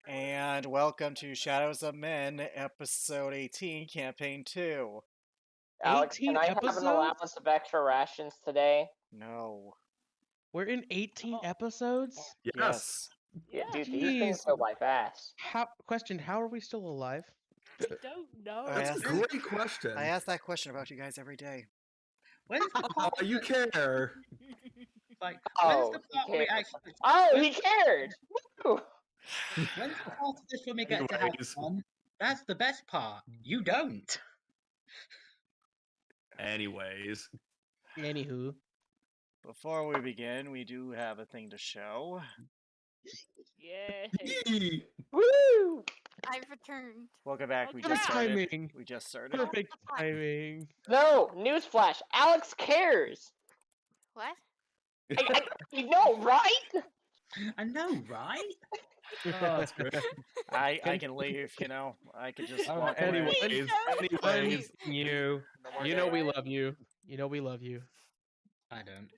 And welcome to Shadows of Men, Episode 18, Campaign 2. Alex, can 18 I have an episodes? allowance of extra rations today? No. We're in 18 episodes? Yes. Yeah, dude, Jeez. these things go by fast. How are we still alive? Don't know. I That's a asked- great question. I ask that question about you guys every day. When's the Oh, part you care. like Oh, when's the he part where we cared. actually Oh, he cared! Woo! when's the part of this when we get to have Anyways. fun? That's the best part. You don't. Anyways. Anywho. Before we begin, we do have a thing to show. Yay. Yee. Woo! I've returned. Welcome back. We Okay. just started. Timing. We just started. Perfect timing. No, newsflash, Alex cares! What? You know, right? I know, right? Oh, that's great. I can leave, you know. I could just walk away. Anyways, anyways. You. No more You know day. we love you. You know we love you. I don't.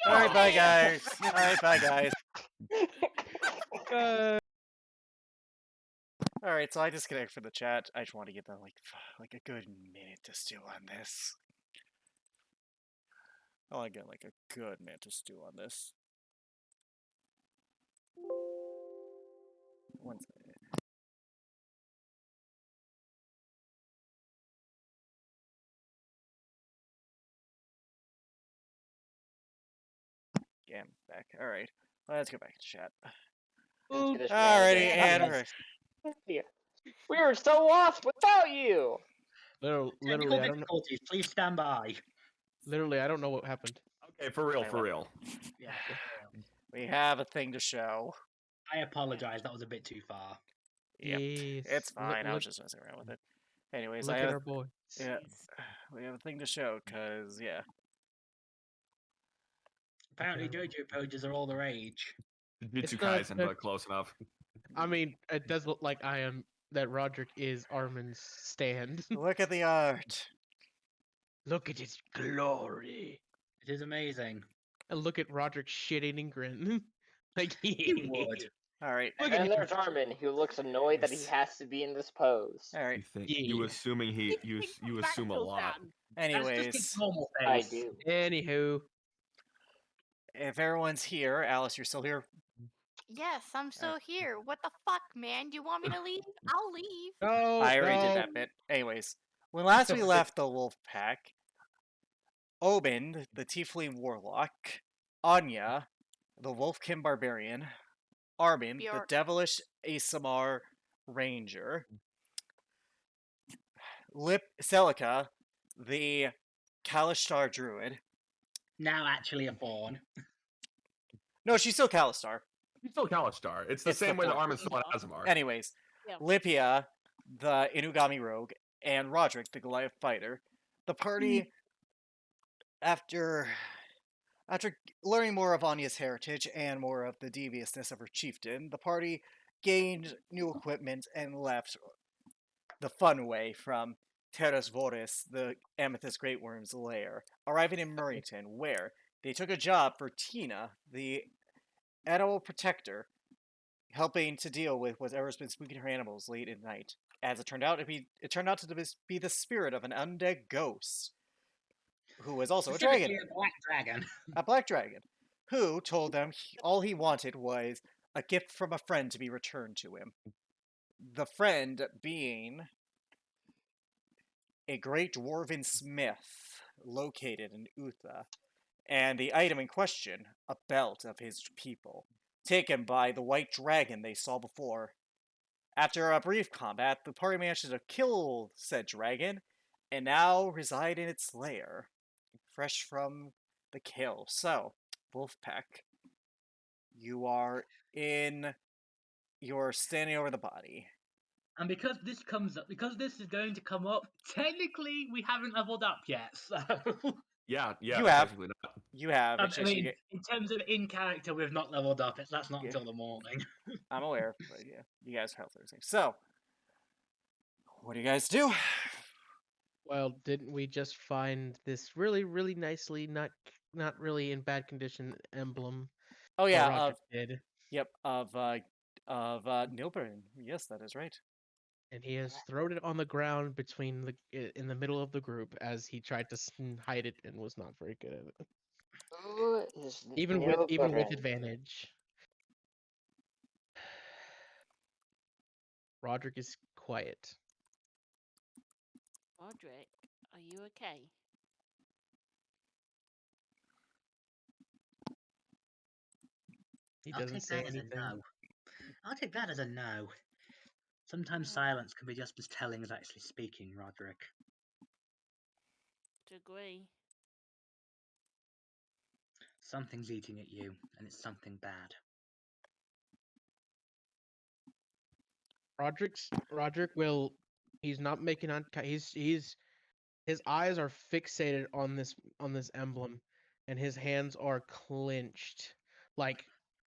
Alright, bye guys. Alright, bye guys. Alright, so I disconnect from the chat. I just want to get like a good minute to stew on this. I want to get like a good minute to stew on this. One second. Again, back. All right. Let's go back to chat. Into this Alrighty, shenanigans. and Yeah. We were so lost without you. Literally, Technical I don't know. difficulties, please stand by. Literally, I don't know what happened. Okay, for real, for real. Yeah. we have a thing to show. I apologize, that was a bit too far. Yep. Yes. It's fine. I was Look, just messing around with it. Anyways, look I at have our boys. yeah, we have a thing to show because yeah. Apparently Okay. JoJo poses are all the rage. Jujutsu It's not Kaisen, that- but close enough. I mean, it does look like I am that Roderick is Armin's stand. Look at the art. Look at his glory. It is amazing. And look at Roderick's shit-eating grin. like You would. All right. Look at And him. there's Armin, who looks annoyed that he Yes. has to be in this pose. All right. You think you Yeah. assuming you assume a lot. That's just Anyways, his normal I face. do. Anywho, if everyone's here, Alice, you're still here. Yes, I'm still here. What the fuck, man? You want me to leave? I'll leave. no, I already no. did that bit. Anyways, when last we Okay. left the wolf pack, Omen, the Tiefling warlock, Anya, the Wolfkin barbarian, Armin, the Bjork. devilish Asamar ranger, Celica, the Kalishtar druid. Now actually a fawn. No, she's still Kalistar. He's still Kalistar. It's the It's the same way that form. Armin's still an Azamar. Anyways, Yeah. Lipia, the Inugami rogue, and Roderick, the Goliath fighter. The party, after learning more of Anya's heritage and more of the deviousness of her chieftain, the party gained new equipment and left the fun way from Terras Voris, the Amethyst Great Worm's lair, arriving in Murrington, where they took a job for Tina, the animal protector, helping to deal with whatever's been spooking her animals late at night. As it turned out to be the spirit of an undead ghost, who was also a dragon, Specifically a black dragon. a black dragon, who told them all he wanted was a gift from a friend to be returned to him. The friend being a great dwarven smith located in Utha, and the item in question, a belt of his people, taken by the white dragon they saw before. After a brief combat, the party managed to kill said dragon, and now reside in its lair, fresh from the kill. So, Wolfpack, you're standing over the body. And because this is going to come up, technically we haven't leveled up yet. So Yeah, You have. technically not. You have. I It's just you mean, get, in terms of in character, we've not leveled up. That's not Yeah. until the morning. I'm aware, but yeah, you guys are healthy. So, what do you guys do? Well, didn't we just find this really, really nicely, not really in bad condition emblem? Oh Or yeah, Roderick did, of Nilbern. Yes, that is right. and he has thrown it on the ground in the middle of the group as he tried to hide it and was not very good at it. Who is Even with Nilbern? advantage. Roderick is quiet. Roderick, are you okay? He I'll doesn't take say that as a anything. no. I'll take that as a no. Sometimes silence can be just as telling as actually speaking, Roderick. To agree. Something's eating at you, and it's something bad. Roderick will. He's not making on. He's his eyes are fixated on this emblem, and his hands are clenched, like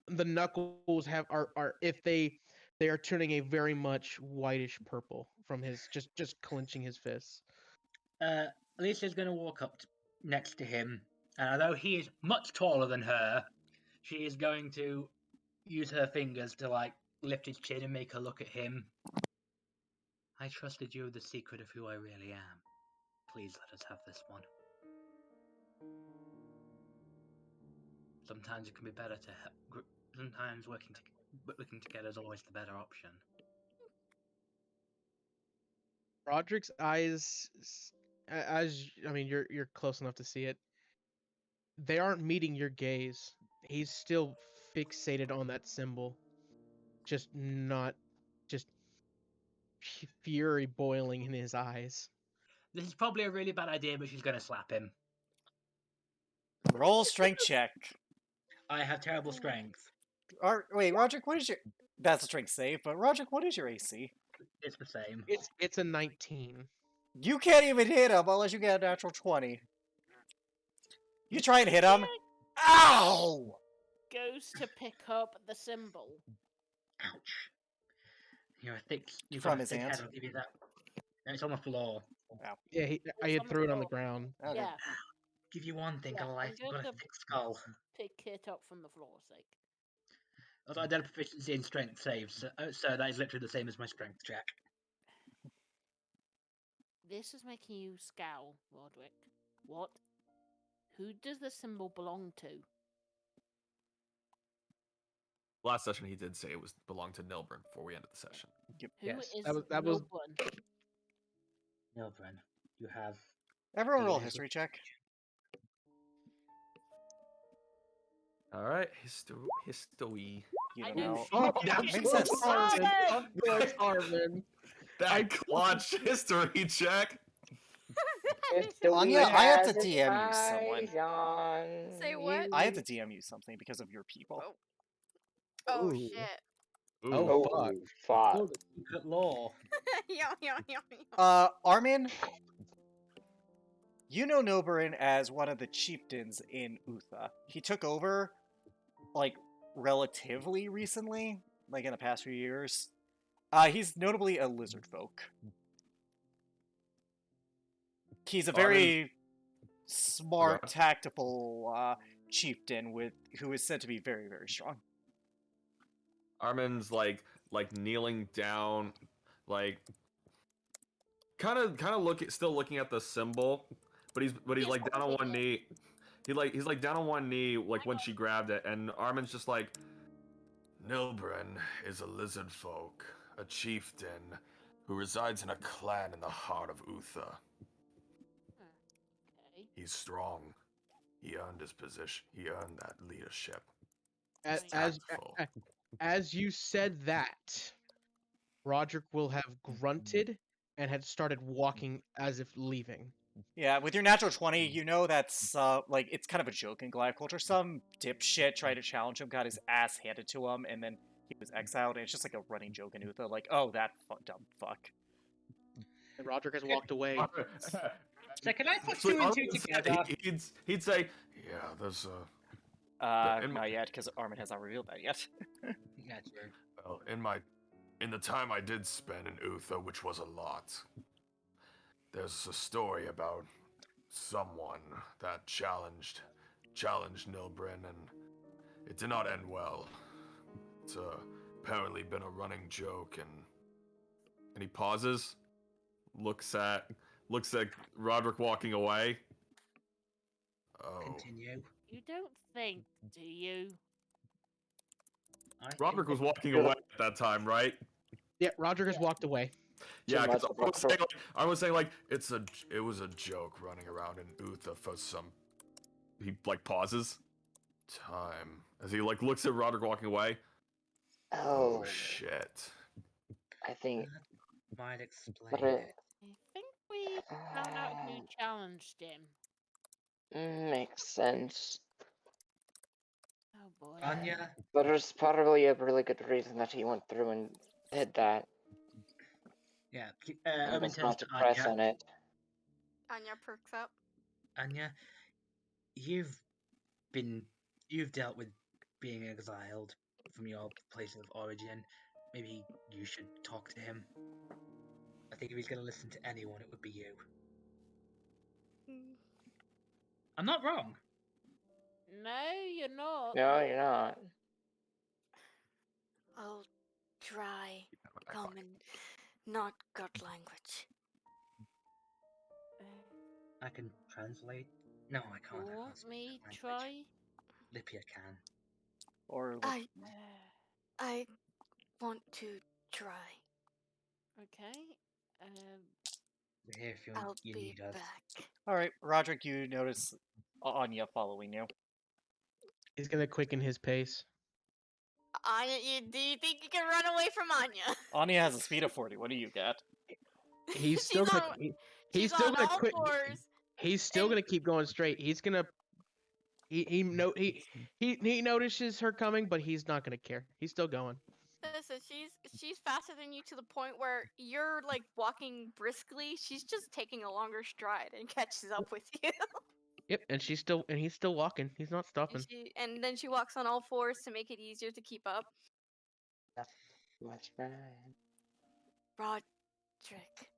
the knuckles are if they are turning a very much whitish purple from his just clenching his fists. Alicia's going to walk up next to him, and although he is much taller than her, she is going to use her fingers to lift his chin and make her look at him. I trusted you with the secret of who I really am. Please let us have this one. Sometimes it can be better to. Sometimes working together is always the better option. Roderick's eyes, as I mean, you're close enough to see it. They aren't meeting your gaze. he's still fixated on that symbol, just not, just fury boiling in his eyes. This is probably a really bad idea, but she's going to slap him. Roll strength check. I have terrible strength. Wait, Roderick, what is your... That's a strength save, but Roderick, what is your AC? It's the same. It's a 19. You can't even hit him unless you get a natural 20. You try and hit him. Ow! Goes to pick up the symbol. Ouch. You're a thick. You've From got a his thick hand? head, I'll give you that. And it's on the floor. Yeah, I had on threw the it on the floor. ground. Okay. Yeah, Give you one thing, Yeah, Goliath. I'm You've got a gonna- thick skull. pick it up from the floor sake. Also, I did a proficiency in strength saves, so that is literally the same as my strength check. This is making you scowl, Roderick. What? Who does the symbol belong to? Last session he did say it was belonged to Nilbrin before we ended the session. Who Yes, is that was- Milburn? Nilbrin, you have. Everyone roll a Yes. history check. All right, history. You I don't know know. shit. Oh, Makes sense. Good, Arvin. That clutch history check. Anya, I have to DM you someone. someone. Say what? I have to DM you something because of your people. Oh Ooh. shit. Ooh. Oh, Oh, fuck. fuck. Oh, the secret law. Yo, yo, yo, yo. Armin, you know Noberin as one of the chieftains in Utha. He took over, like, relatively recently, like in the past few years. He's notably a lizard folk. He's a very smart, Okay. tactful chieftain who is said to be very, very strong. Armin's like kneeling down, like kind of still looking at the symbol, but he's Yes, like down on okay, one yeah. knee. He's like down on one knee, like when she grabbed it, and Armin's just like, Nilbrin is a lizard folk, a chieftain who resides in a clan in the heart of Utha. Okay. He's strong. He earned his position. He earned that leadership. As, He's as, tactful. as you said that, Roderick will have grunted and had started walking as if leaving. Yeah, with your natural 20, you know that's, like, it's kind of a joke in Goliath culture. Some dipshit tried to challenge him, got his ass handed to him, and then he was exiled, and it's just like a running joke in Uther, like, oh, that dumb fuck. And Roderick has walked away. So can I put Actually, two and two Armin said together? he'd say, yeah, there's in my- Not yet, because Armin has not revealed that yet. Yeah, true. well, in the time I did spend in Uther, which was a lot, there's a story about someone that challenged Nilbrin, and it did not end well. It's apparently been a running joke, and he pauses, looks at Roderick walking away. Oh, Continue. You don't think, do you? I think Roderick was that- walking away at that time, right? Yeah, Roderick has walked away. Yeah, much because I was saying like it was a joke running around in Uther for some. He like pauses. Time as he like looks at Roderick walking away. Oh, Shit! I think. might explain. But it. I think we found out who challenged him. Makes sense. Oh boy. Anya, But there's probably a really good reason that he went through and did that. yeah. And Omen was turns not to to press Anya. on it. Anya perks up. Anya, you've dealt with being exiled from your place of origin. Maybe you should talk to him. I think if he's going to listen to anyone, it would be you. I'm not wrong. No, you're not. No, you're not. I'll try common, not God language. I can translate. No, I can't. I can't Want speak me that language. try? Lipia can. Or, like, I want to try. Okay. We're here if I'll you be need us. back. alright, Roderick, you notice Anya following you. He's gonna quicken his pace. Anya, do you think you can run away from Anya? Anya has a speed of 40. What do you get? He's She's still gonna on- he's She's still on gonna all quit. fours. He's still and- gonna keep going straight. He's gonna he notices her coming, but he's not gonna care. He's still going. Listen, she's faster than you to the point where you're like walking briskly. She's just taking a longer stride and catches up with you. Yep, and he's still walking. He's not stopping. And then she walks on all fours to make it easier to keep up. That's much fun. Roderick,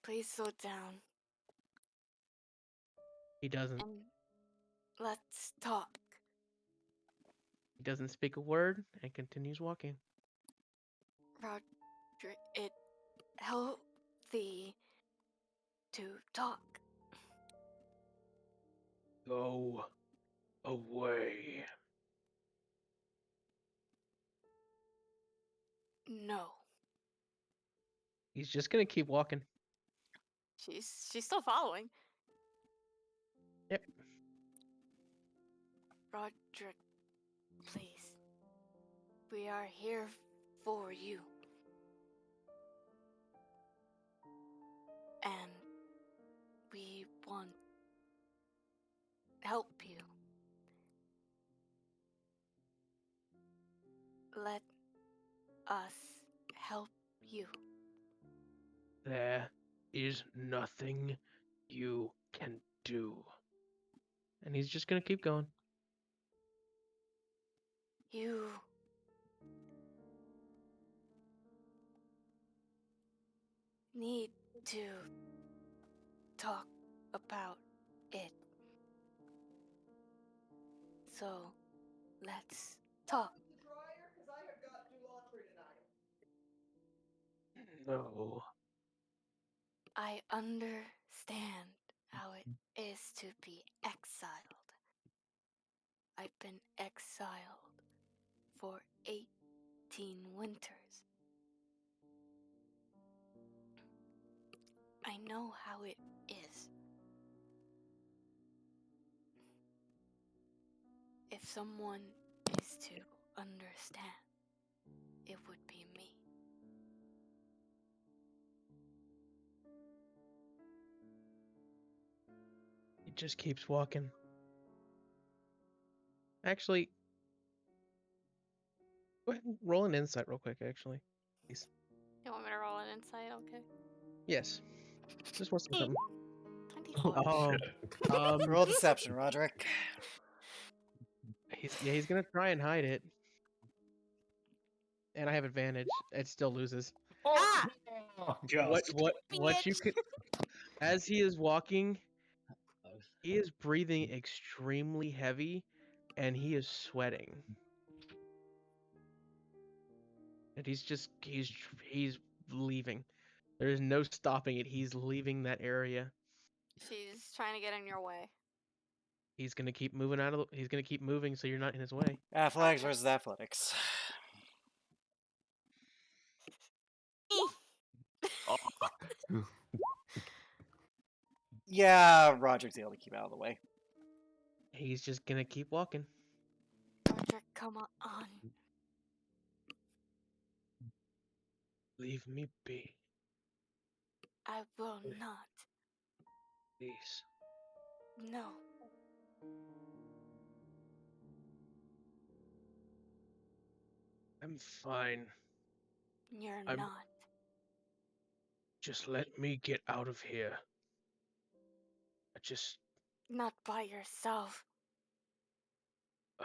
please slow down He doesn't. and let's talk. He doesn't speak a word and continues walking. Roderick, it healthy to talk. Go away. No, He's just gonna keep walking. she's still following. Yep. Roderick, please. We are here for you. And we want help you. Let us help you. There is nothing you can do. And he's just gonna keep going. You need to talk about it. So let's talk. No. I understand how it is to be exiled. I've been exiled for 18 winters. I know how it is. If someone is to understand, it would be me. He just keeps walking. Actually, go ahead and roll an insight real quick, actually. Please. You want me to roll an insight? Okay. Yes. Just want to say something. 24. Oh, Shit. Roll deception, Roderick. he's gonna try and hide it. And I have advantage. It still loses. Ah! Just. What you Bitch! could as he is walking, he is breathing extremely heavy and he is sweating. And he's leaving. There is no stopping it. He's leaving that area. She's trying to get in your way. He's gonna keep moving he's gonna keep moving so you're not in his way. Athletics Okay. versus athletics. Oh, Yeah, Roderick's able to keep out of the way. He's just gonna keep walking. Roderick, come on. Leave me be, I will not. please. No. I'm fine. You're I'm- not. Just let me get out of here. Not by yourself.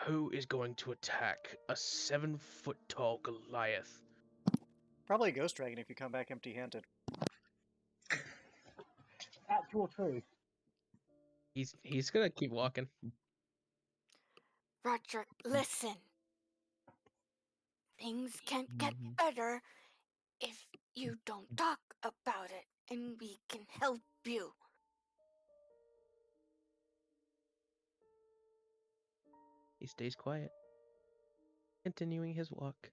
Who is going to attack a 7-foot tall Goliath? Probably a ghost dragon if you come back empty-handed. Actual truth. He's gonna keep walking. Roderick, listen. Things can't get better if you don't talk about it, and we can help you. He stays quiet, continuing his walk.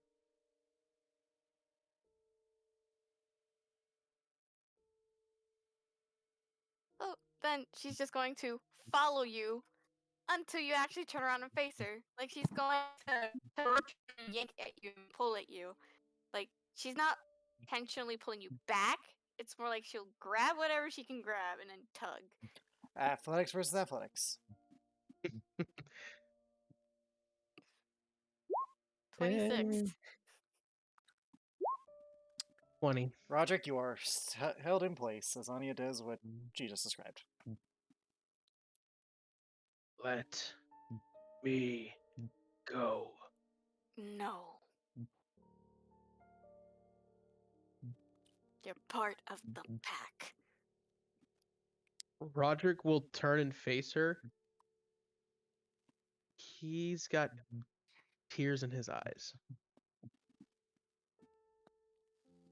Oh, then she's just going to follow you until you actually turn around and face her. Like she's going to yank at you and pull at you. Like she's not intentionally pulling you back. It's more like she'll grab whatever she can grab and then tug. Athletics versus athletics. 26. 20. Roderick, you are held in place as Anya does what she just described. Let me go. No. You're part of the pack. Roderick will turn and face her. He's got tears in his eyes.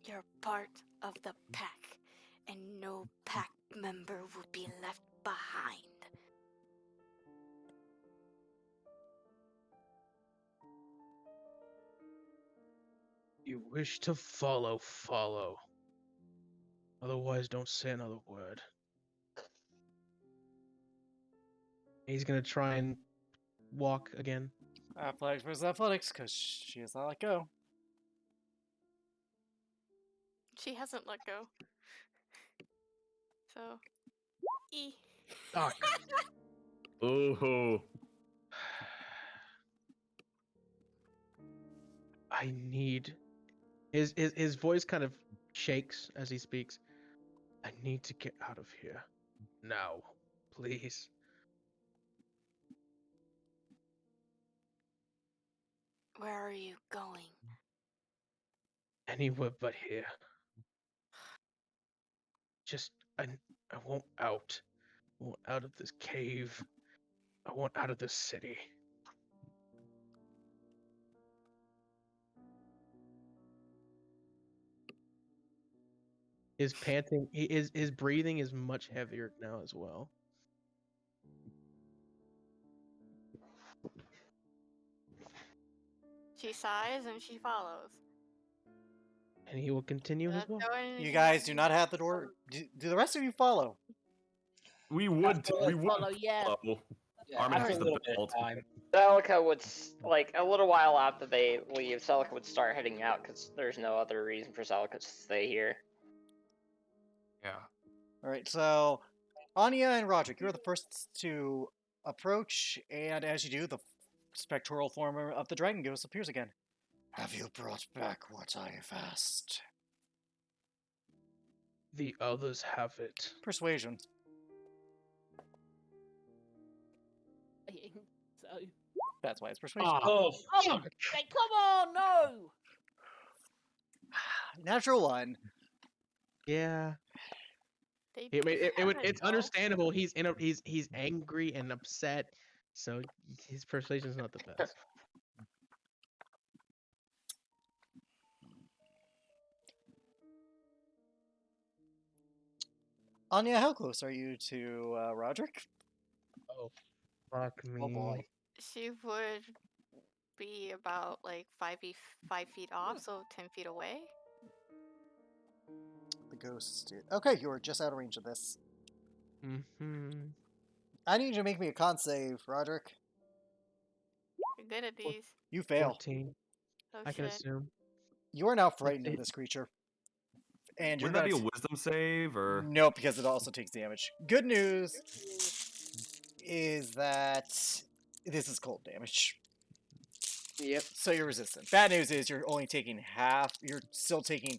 You're part of the pack, and no pack member will be left behind. You wish to follow, follow. Otherwise, don't say another word. He's gonna try and walk again. Athletics versus athletics, because she has not let go. She hasn't let go. So, E. Fuck. Ooh. I need. His voice kind of shakes as he speaks. I need to get out of here. Now, please. Where are you going? Anywhere but here. Just, I want out. I want out of this cave. I want out of this city. His panting, his breathing is much heavier now as well. She sighs and she follows. And he will continue his walk. You guys do not have the door. Do the rest of you follow? We would Follow, yeah. follow. Yeah, Armin after has a the little bit belt. of time. Celica would, like, a little while after they leave, Celica would start heading out because there's no other reason for Celica to stay here. Yeah. Alright, so Anya and Roderick, you're the first to approach, and as you do, the spectral form of the dragon ghost appears again. Have you brought back what I have asked? The others have it. Persuasion. So. That's why it's persuasion. Oh, Oh, fuck. hey, come on, no! Natural one. Yeah. They It's understandable. He's he's angry and upset, so his persuasion is not the best. Anya, how close are you to Roderick? Oh, fuck me. Oh boy. She would be about like 5 feet off, so 10 feet away. The ghost. Okay, you are just out of range of this. Mm-hmm. I need you to make me a con save, Roderick. You're good at these. You fail. 14. Oh I can shit. assume. You are now frightened of it- this creature. And you're Wouldn't that gonna be a wisdom save or? Nope, because it also takes damage. Good news is that this is cold damage. Yep. So you're resistant. Bad news is you're only taking half. You're still taking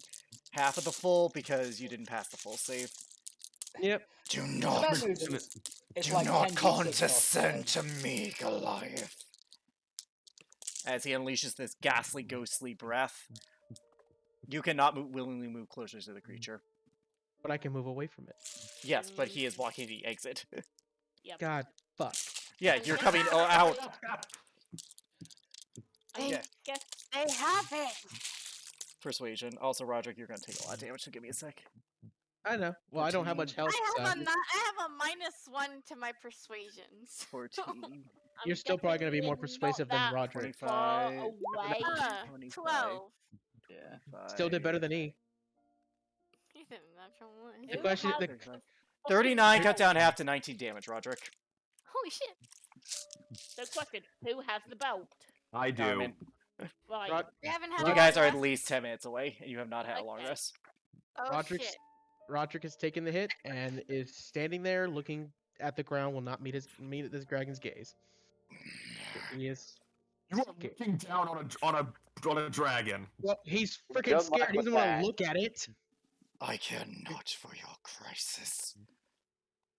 half of the full because you didn't pass the full save. Yep. Do The not, bad news is it's do like not 10 d6 condescend cost, to me, Goliath. As he unleashes this ghastly, ghostly breath, you cannot willingly move closer to the creature. But I can move away from it. Yes, but he is blocking the exit. Yep. God, fuck. Yeah, you're coming out. They, Yeah. they have it. Persuasion. Also, Roderick, you're gonna take a lot of damage, so give me a sec. I know. Well, I don't have much 14. health. I So have a -1 to my persuasions. 14, You're still probably gonna be more persuasive than Roderick. Far 25, away. 25. 12. Yeah. Still did better than E. He's in a natural one. The Who question, has- the, 39 cut down half to 19 damage, Roderick. Holy shit. So, question: who has the belt? I do. Armin. Right. Rod- We haven't had You a guys long are at rest. least 10 minutes away, and you have not had a long Okay. rest. Oh Roderick's shit. Roderick has taken the hit and is standing there looking at the ground. Will not meet this dragon's gaze. He is. You are scared. looking down on a dragon. Well, he's freaking Good scared. luck He with doesn't want that. to look at it. I care not for your crisis.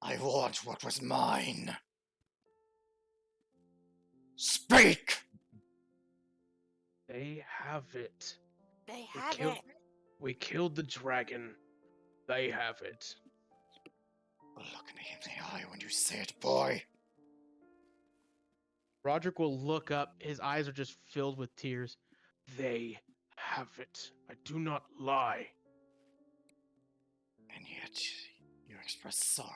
I want what was mine. Speak! They have it. They We have killed. it. We killed the dragon. They have it. Look me in the eye when you say it, boy. Roderick will look up. His eyes are just filled with tears. They have it. I do not lie. And yet, you express sorrow.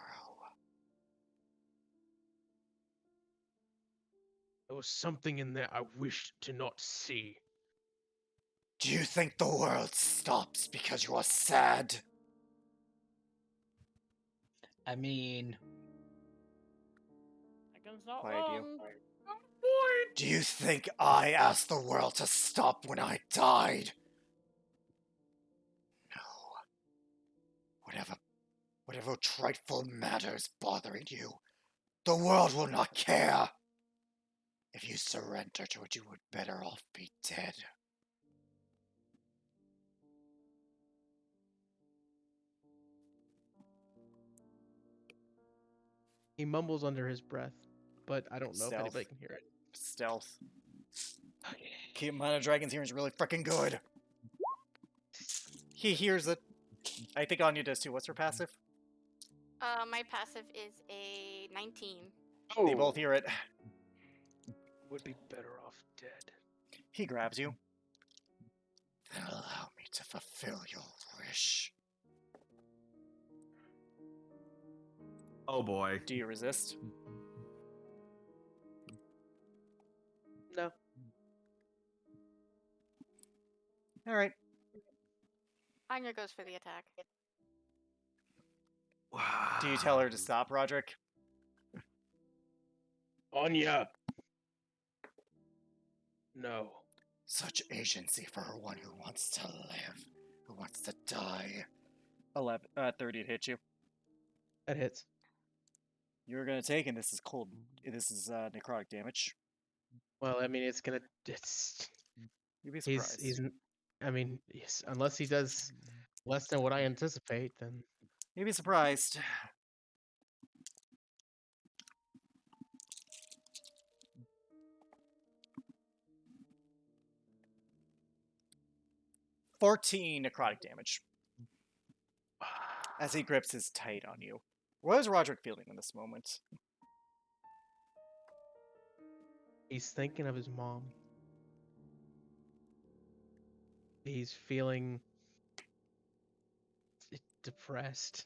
There was something in there I wished to not see. Do you think the world stops because you are sad? I mean, Dragon's not Quiet you. wrong. Do you think I asked the world to stop when I died? No. Whatever trifle matters bothering you, the world will not care. If you surrender to it, you would better off be dead. He mumbles under his breath, but I don't know if Stealth. anybody can hear it. Stealth. Keep in mind, a dragon's hearing is really freaking good. He hears it. I think Anya does too. What's her passive? My passive is a 19. They both hear it. Would be better off dead. He grabs you. Then allow me to fulfill your wish. Oh boy. Do you resist? No. Alright. Anya goes for the attack. Do you tell her to stop, Roderick? Anya. No. Such agency for one who wants to live, who wants to die. 30 to hit you. That hits. You're gonna take, and this is cold. This is necrotic damage. Well, I mean, it's gonna. It's. You'd be surprised. I mean, yes, unless he does less than what I anticipate, then. You'd be surprised. $14 necrotic damage as he grips his tight on you. What is Roderick feeling in this moment? He's thinking of his mom. He's feeling depressed.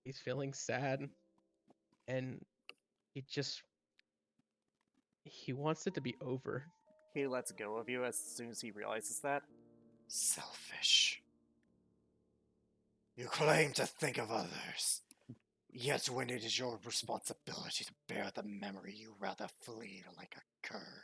He's feeling sad. And he wants it to be over. He lets go of you as soon as he realizes that. Selfish. You claim to think of others, yet when it is your responsibility to bear the memory, you rather flee like a cur.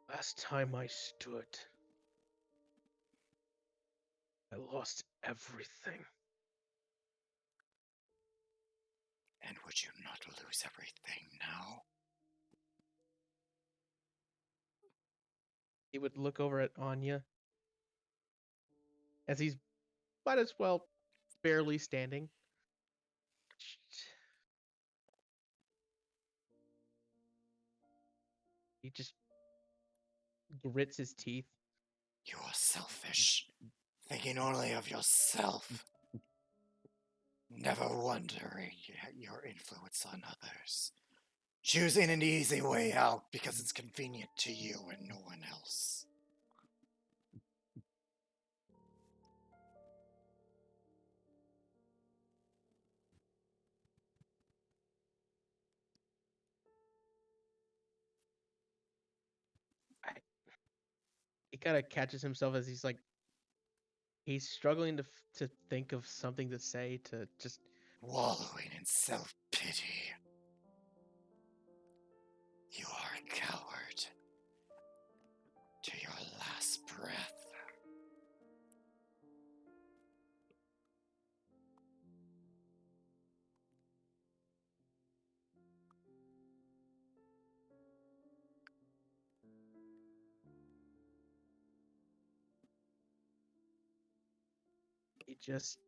Last time I stood, I lost everything. And would you not lose everything now? He would look over at Anya as he's might as well barely standing. He just grits his teeth. You are selfish, thinking only of yourself, never wondering your influence on others, choosing an easy way out because it's convenient to you and no one else. kind of catches himself as he's struggling to think of something to say to just. Wallowing in self-pity. You are a coward. To your last breath. He just.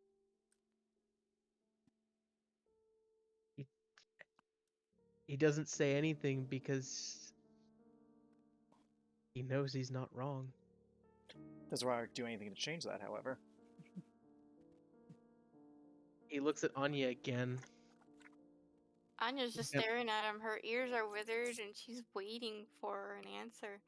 He doesn't say anything because he knows he's not wrong. Does Roderick do anything to change that, however? He looks at Anya again. Anya's just Yep. staring at him. Her ears are withered and she's waiting for an answer.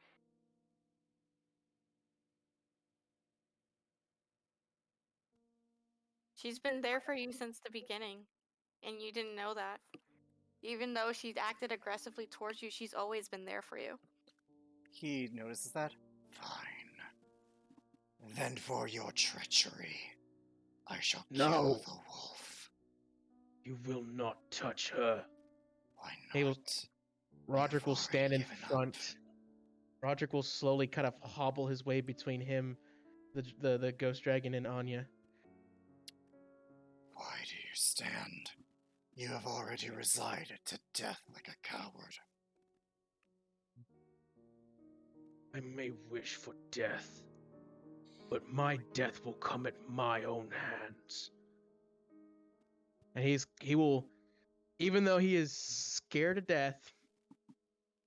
She's been there for you since the beginning, and you didn't know that. Even though she's acted aggressively towards you, she's always been there for you. He notices that? Fine. Then for your treachery, I shall No. kill the wolf. You will not touch her. Why He will- not? Roderick will You've stand in already given up. front. Roderick will slowly kind of hobble his way between him, the ghost dragon, and Anya. Why do you stand? You have already resigned to death like a coward. I may wish for death, but my death will come at my own hands. And he will, even though he is scared to death,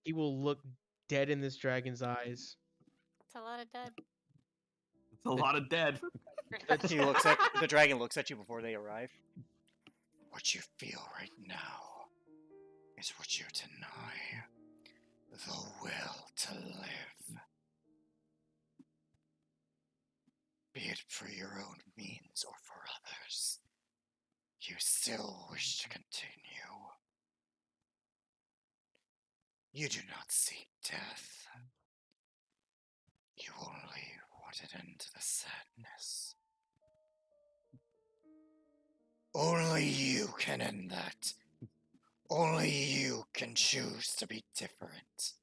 he will look dead in this dragon's eyes. It's a lot of dead. It's a lot of dead. He looks at the dragon looks at you before they arrive. What you feel right now is what you deny. The will to live. Be it for your own means or for others. You still wish to continue. You do not seek death. You only want an end to the sadness. Only you can end that. Only you can choose to be different.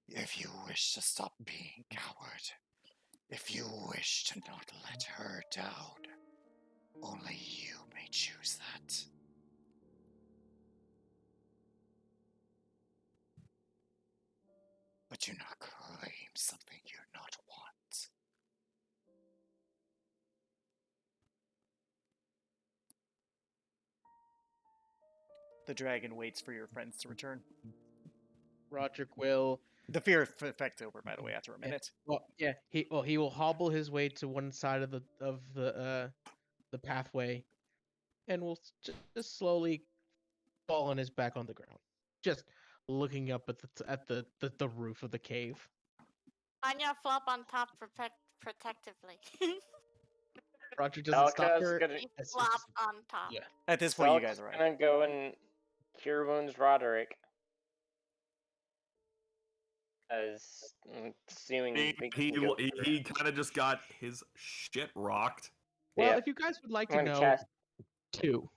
If you wish to stop being coward, if you wish to not let her down, only you may choose that. But do not claim something you do not want. The dragon waits for your friends to return. Roderick will. The fear effect's over, by the way, after a minute. Well, yeah. He will hobble his way to one side of the pathway, and will just slowly fall on his back on the ground, just looking up at the roof of the cave. Anya flop on top protectively. Roger doesn't stop Elka's her. gonna- You as- flop on top. Yeah. At this point, you Selk's guys arrive. gonna go and cure wounds Roderick. As I'm assuming we can go for He it. kind of just got his shit rocked. Well, Yeah. if you guys would like I'm to gonna know, cast 2.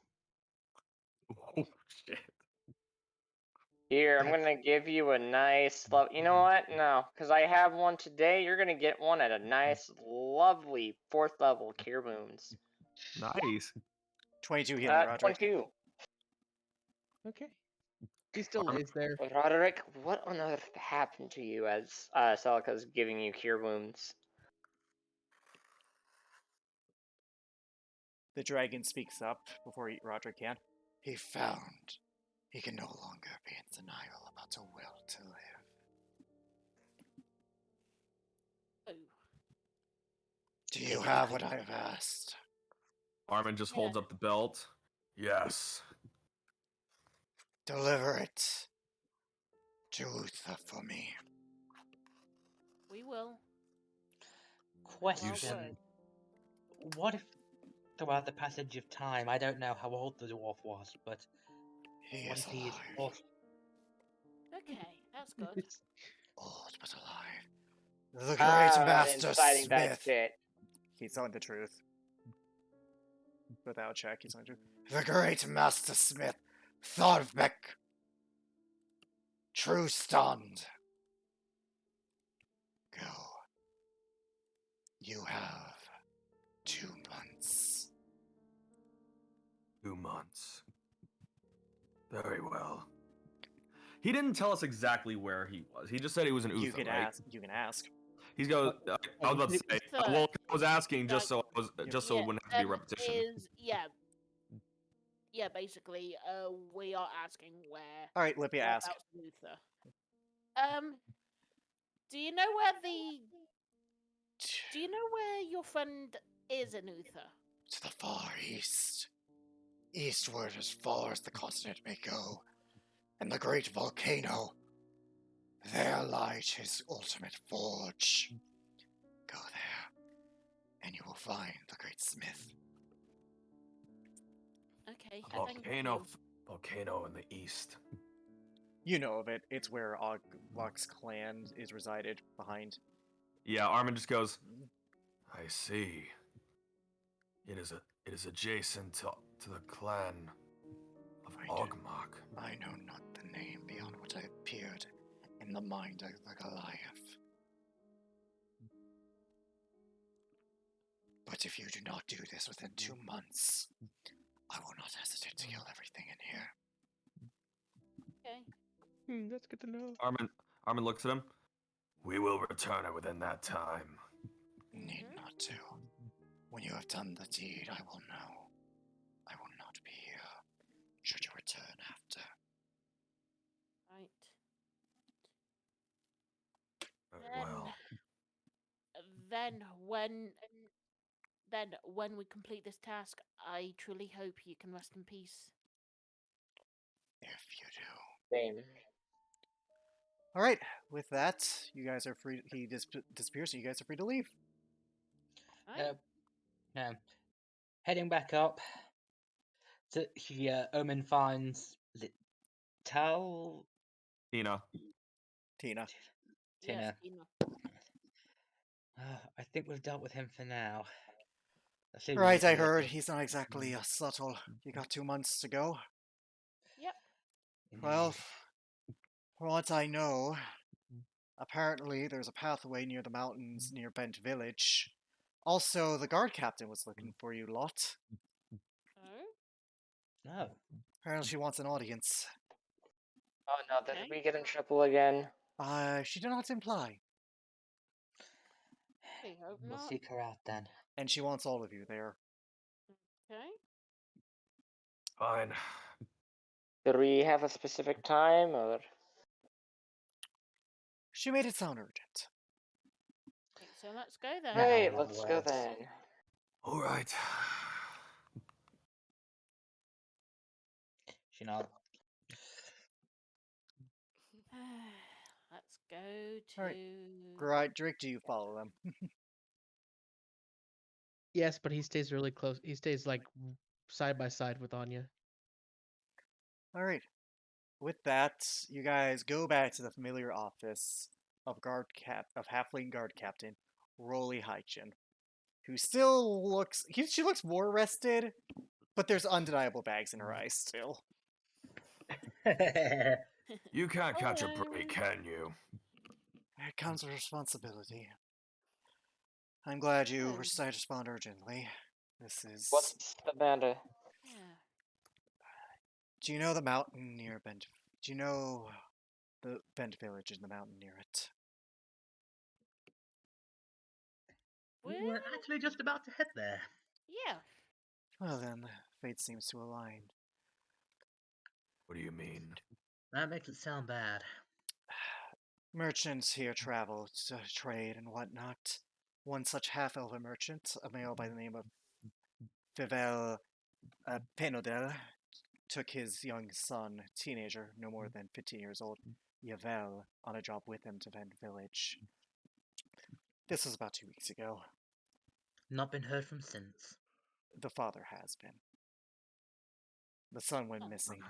Oh shit. here. I'm gonna give you a nice love. You know what? No, because I have one today. You're gonna get one at a nice, lovely 4th level cure wounds. Nice. 22 healing, Roderick. 22. Okay. He still lays there. Roderick, what on earth happened to you as Celica's giving you cure wounds? The dragon speaks up before Roderick can. He found he can no longer be in denial about a will to live. Oh. Do you have what I have asked? Armin just holds up the belt. Yes. Deliver it to Uther for me. We will. Question. word. What if, throughout the passage of time, I don't know how old the dwarf was, but He what is if he is alive. also... Okay, that's good. It's- Old but alive. The great Ah, Master inciting that Smith. shit. He's telling the truth. Without check, he's telling the truth. The great Master Smith, Thorbeck. True stand. Go. You have 2 months. 2 months. Very well. He didn't tell us exactly where he was. He just said he was in Uther, You can right? ask. You can ask. He's go. I was about to say. Uther. Well, I was asking just Like, so it wouldn't have to be a repetition. Yeah, basically, we are asking where. All right, Lippy, ask. Whereabouts in Uther. Do you know where Do you know where your friend is in Uther? To the far east. Eastward as far as the continent may go. And the great volcano. There lies his ultimate forge. Go there, and you will find the great smith. Okay. A Thank volcano, you. volcano in the east. You know of it. It's where Oglok's clan is resided behind. Yeah, Armin just goes. I see. It is adjacent to the clan of Ogmok. I know not the name beyond what I appeared in the mind of the Goliath. But if you do not do this within 2 months, I will not hesitate to kill everything in here. Okay. That's good to know. Armin looks at him. We will return it within that time. Need not to. When you have done the deed, I will know. I will not be here. Should you return after? Right. Very well. Then when we complete this task, I truly hope you can rest in peace. If you do. Same. All right. With that, you guys are free. He disappears, so you guys are free to leave. Right? Now, heading back up, Omen finds Tal. Tina. Tina. Tina. Yes, Tina. I think we've dealt with him for now. Let's see what Right, we I can look heard. at. He's not exactly subtle. You got 2 months to go. Yep. Well, Indeed. from what I know, apparently there's a pathway near the mountains near Bent Village. Also, the guard captain was looking for you lot. Oh. No. Apparently she wants an audience. Oh no, did Okay. we get in trouble again? She did not imply. I hope We'll not. seek her out then. And she wants all of you there. Okay. Fine. Did we have a specific time or? She made it sound urgent. Okay, so let's go then. Right. Hey, in other let's go words. then. All right. She nods. Let's go to. Alright. Drake, do you follow them? Yes, but he stays really close. He stays like side by side with Anya. Alright. With that, you guys go back to the familiar office of Halfling Guard Captain Rolly Hychin, who still looks. She looks more rested, but there's undeniable bags in her eyes still. You can't catch a Hello. break, can you? It comes with responsibility. I'm glad you Oh. decided to respond urgently. This is. What's the matter? Yeah. Do you know the mountain near Bent? Do you know the Bent Village and the mountain near it? We Well, were actually just about to head there. yeah. Well then, fate seems to align. What do you mean? That makes it sound bad. Merchants here travel to trade and whatnot. One such half-elven merchant, a male by the name of Fivel Penodel, took his young son, teenager, no more than 15 years old, Yavel, on a job with him to Vent Village. This was about 2 weeks ago. Not been heard from since. The father has been. The son went Oh. missing.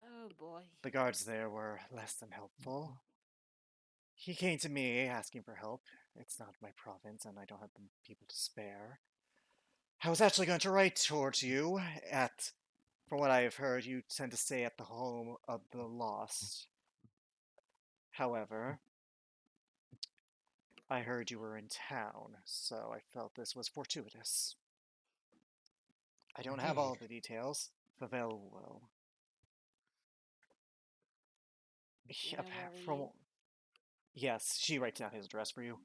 Oh boy. The guards there were less than helpful. He came to me asking for help. It's not my province, and I don't have the people to spare. I was actually going to write towards you. From what I have heard, you tend to stay at the home of the lost. However, I heard you were in town, so I felt this was fortuitous. I don't have all Indeed. the details. Favel will. You know where he From is? yes, she writes down his address for you.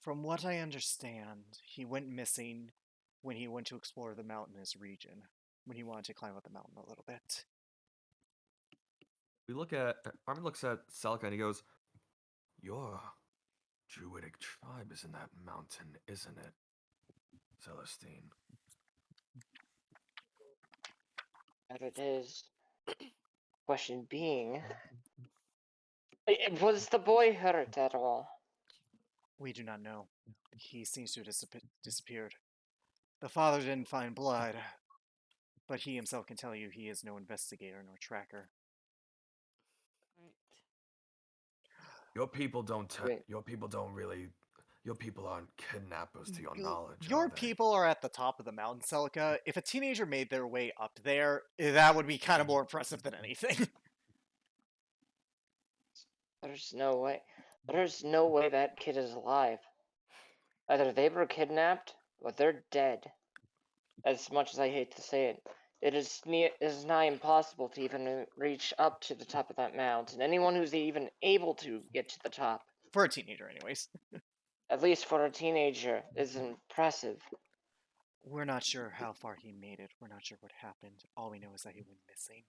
From what I understand, he went missing when he went to explore the mountainous region, when he wanted to climb up the mountain a little bit. We look at Armin looks at Celica and he goes, "Your druidic tribe is in that mountain, isn't it, Celestine?" That it is. Question being, was the boy hurt at all? We do not know. He seems to have disappeared. The father didn't find blood, but he himself can tell you he is no investigator nor tracker. Right. Your people don't. Wait. Your people don't really. Your people aren't kidnappers to your knowledge. Your are they? people are at the top of the mountain, Celica. If a teenager made their way up there, that would be kind of more impressive than anything. There's no way. There's no way that kid is alive. Either they were kidnapped or they're dead. As much as I hate to say it, it is nigh impossible to even reach up to the top of that mountain. Anyone who's even able to get to the top, For a teenager, anyways. at least for a teenager, is impressive. We're not sure how far he made it. We're not sure what happened. All we know is that he went missing.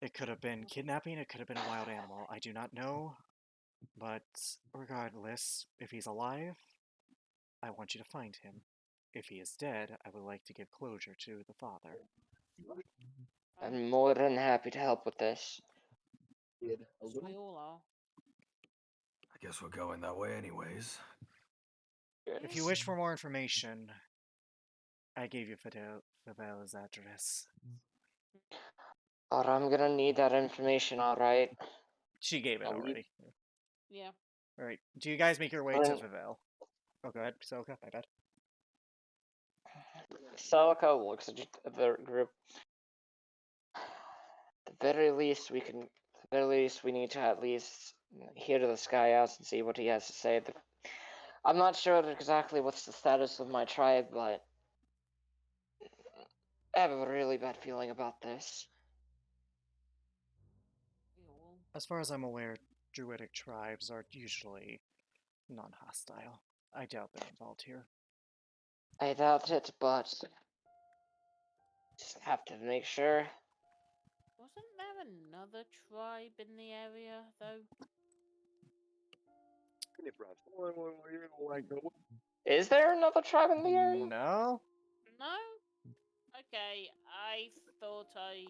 It could have been kidnapping, it could have been a wild animal. I do not know. But regardless, if he's alive, I want you to find him. If he is dead, I would like to give closure to the father. I'm more than happy to help with this. As we all are. I guess we're going that way anyways. If you wish for more information, I gave you Favel's address. Or I'm gonna need that information, alright? She gave it Oh, you- already. Yeah. Alright, do you guys make your way to Favel? Oh, go ahead, Soka, my bad. Celica looks at the group. At the very least, we need to at least hear to this guy out and see what he has to say. I'm not sure exactly what's the status of my tribe, but I have a really bad feeling about this. We all. As far as I'm aware, druidic tribes are usually non-hostile. I doubt they're involved here. I doubt it, but just have to make sure. Wasn't there another tribe in the area, though? Is there another tribe in the area? No? No? Okay, I thought I.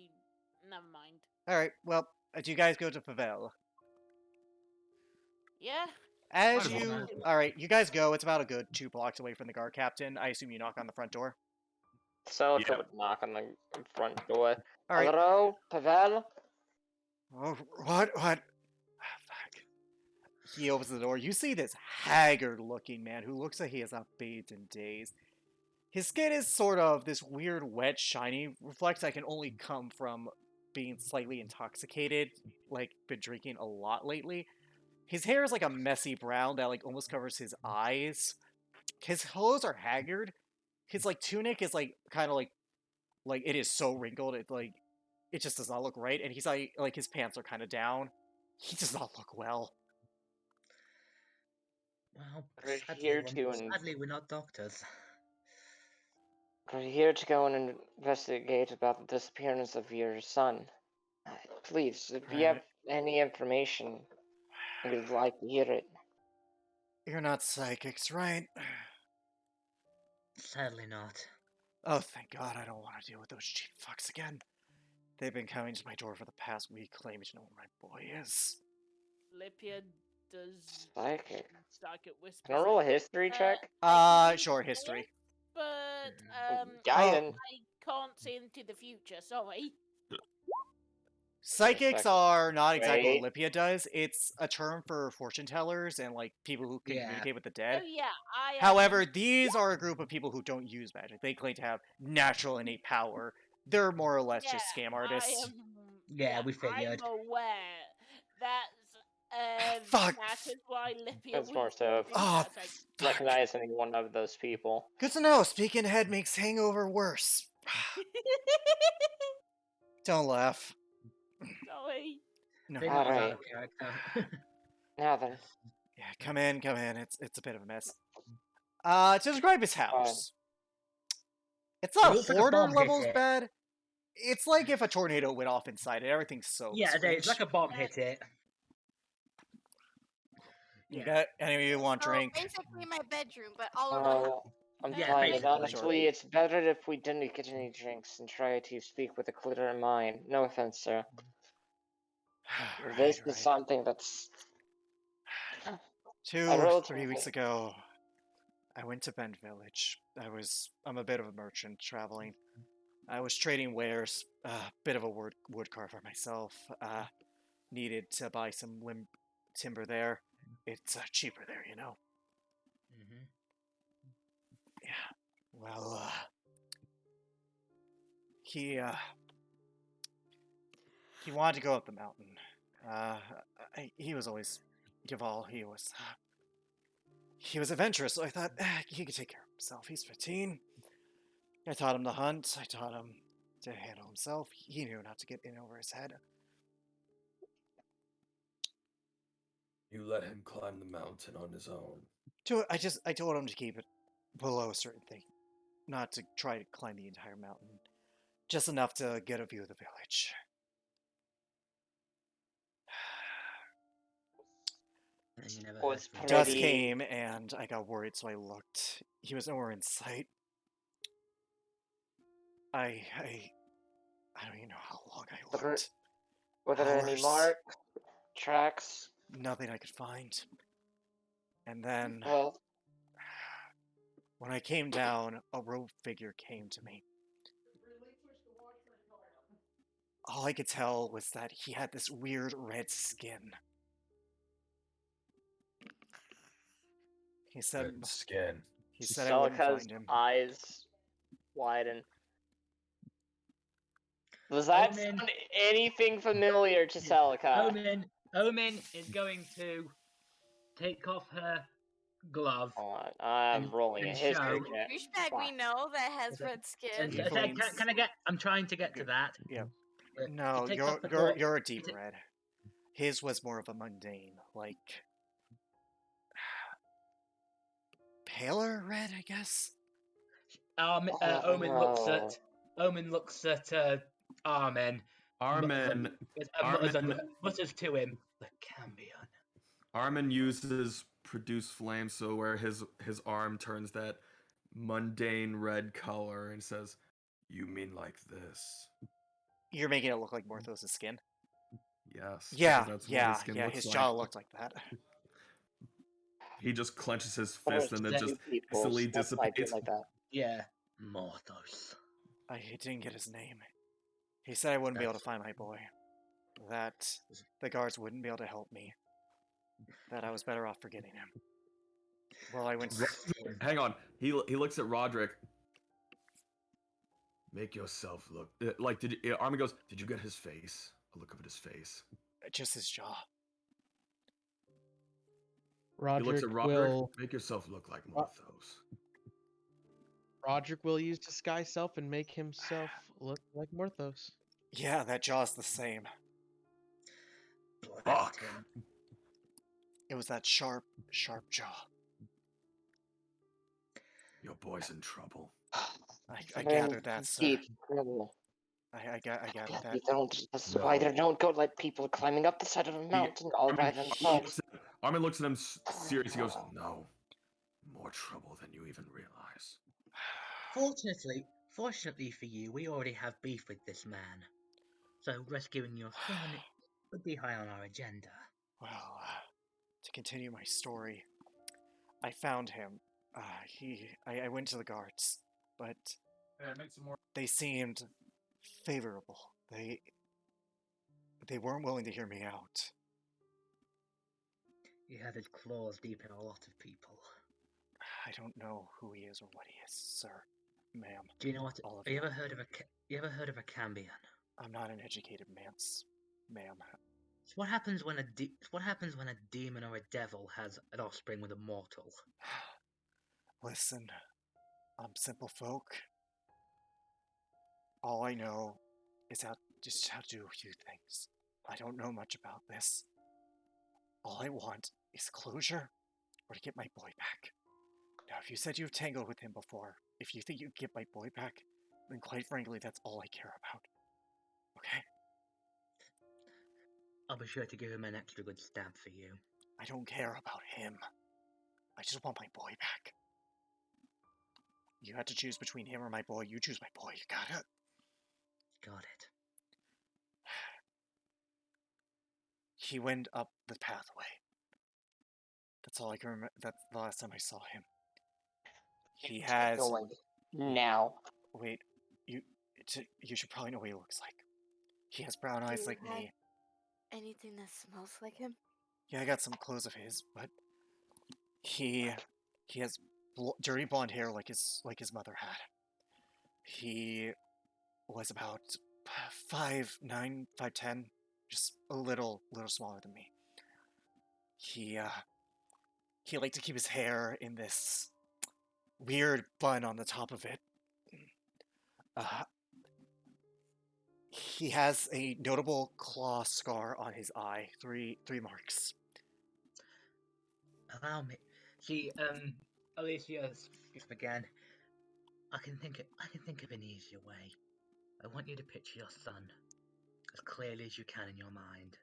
Never mind. Alright, well, do you guys go to Favel? Yeah? As Might as well. you... Alright, you guys go. It's about a good 2 blocks away from the guard captain. I assume you knock on the front door. Celica Yeah. would knock on the front door. Alright. Hello, Pavel? Oh, what? Fuck. He opens the door. You see this haggard-looking man who looks like he has not bathed in days. His skin is sort of this weird, wet, shiny reflex that can only come from being slightly intoxicated, like, been drinking a lot lately. His hair is like a messy brown that, like, almost covers his eyes. His clothes are haggard. His, like, tunic is, like, kind of like, it is so wrinkled, it just does not look right. And he's, like his pants are kind of down. He does not look well. Well, We're sadly, here to we're not doctors. We're here to go and investigate about the disappearance of your son. Please, if you have any information, we'd like to hear it. You're not psychics, right? Sadly not. Oh, thank God, I don't want to deal with those cheap fucks again. They've been coming to my door for the past week, claiming to know where my boy is. Lipia does. Psychic. Psychic whispers. Can I roll a history check? Sure, history. But, Guidance. I can't see into the future, sorry. Psychics Respect. are not exactly Right. what Olympia does. It's a term for fortune tellers and like people who can Yeah. communicate with the Oh dead. yeah, I am. However, these are a group of people who don't use magic. They claim to have natural innate power. They're more or less just scam artists. Yeah, we figured. I'm aware. Fuck. That is why Lippia That's more wouldn't so if Oh, as recognize any one of those people. good to know. Speaking ahead makes hangover worse. Don't laugh. Sorry. No. They not Alright. out of character. Now then, Yeah, come in, come in. It's a bit of a mess. To describe his house. It's It not looks like a hoarder bomb hit levels it. bad. It's like if a tornado went off inside it. Everything's so Yeah, it's like a bomb hit it. You Yeah. got any of you want So drink? basically my bedroom, but all over the house. well, I'm Yeah, fine. basically. Honestly, it's better if we didn't get any drinks and try to speak with a clearer mind. No offense, sir. This is something that's... I 2 wrote or 3 weeks something. ago, I went to Bend Village. I'm a bit of a merchant traveling. I was trading wares, a bit of a wood carver myself. Needed to buy some timber there. It's cheaper there, you know. Mm-hmm. Yeah. Well, he wanted to go up the mountain. He was always Yaval. He was adventurous, so I thought he could take care of himself. He's 15. I taught him to hunt. I taught him to handle himself. He knew not to get in over his head. You let him climb the mountain on his own. I told him to keep it below a certain thing, not to try to climb the entire mountain, just enough to get a view of the village. And you never Was heard from him. Dusk Pretty- came, and I got worried, so I looked. He was nowhere in sight. I don't even know how long I But looked. Were there any Hours. mark tracks? Nothing I could find. And then, Well, when I came down, a robed figure came to me. All I could tell was that he had this weird red skin. He said Red skin. he said I wouldn't Celica's find him. eyes widen. Does that Omen. sound anything familiar to Celica? Omen is going to take off her glove. Hold on, I'm And- rolling a and history show- check. Douchebag we know that has Is it- red skin. And He say, believes- can I get? I'm trying to get to that. Yeah. Uh, No, he takes you're off the glove. you're a deep He ta- red. His was more of a mundane, like paler red, I guess. Omen looks at Armen. Armen Mutters to him. The Cambion. Armin uses produce flame, so where his arm turns that mundane red color and says, "You mean like this?" You're making it look like Morthos' skin. Yes. because Yeah, that's what yeah, his skin yeah. looks His like. jaw looked like that. He just clenches his There's fist and then just people instantly that might be dissipates. like that. Yeah. Morthos. I didn't get his name. He said I wouldn't be able to That's- find my boy. That the guards wouldn't be able to help me. That I was better off forgetting him. Well, I went. Hang on. He looks at Roderick. Make yourself look like. Armin goes, "Did you get his face? A look of his face." Just his jaw. He looks Roderick at Roderick. will Make yourself look like Morthos. Roderick will use disguise self and make himself look like Morthos. Yeah, that jaw's the same. Fuck. It was that sharp jaw. Your boy's in trouble. I gathered that, sir. Deep trouble. I gathered that. You don't. That's why they don't go let people climbing up the side of a mountain all by themselves. Armin looks at him serious. He goes, "No, more trouble than you even realize." Fortunately for you, we already have beef with this man. So rescuing your son would be high on our agenda. Well, to continue my story, I found him. I went to the guards, but they seemed favorable. They weren't willing to hear me out. He had his claws deep in a lot of people. I don't know who he is or what he is, sir, ma'am. Do you know what? All of Have you you. ever heard of you ever heard of a Cambion? I'm not an educated man's, ma'am. So what happens when a demon or a devil has an offspring with a mortal? Listen, I'm simple folk. All I know is just how to do a few things. I don't know much about this. All I want is closure or to get my boy back. Now, if you said you've tangled with him before, if you think you can get my boy back, then quite frankly, that's all I care about. Okay? I'll be sure to give him an extra good stab for you. I don't care about him. I just want my boy back. You had to choose between him or my boy. You choose my boy. You got it? Got it. He went up the pathway. That's all I can remember. That's the last time I saw him. He has... Going now. Wait, you should probably know what he looks like. He has brown eyes you like have me. Anything that smells like him? Yeah, I got some clothes of his, but he has dirty blonde hair like his mother had. He was about 5'9", 5'10", just a little smaller than me. He liked to keep his hair in this weird bun on the top of it. He has a notable claw scar on his eye. Three marks. Allow me. See, Alicia speaks again. I can think of an easier way. I want you to picture your son as clearly as you can in your mind,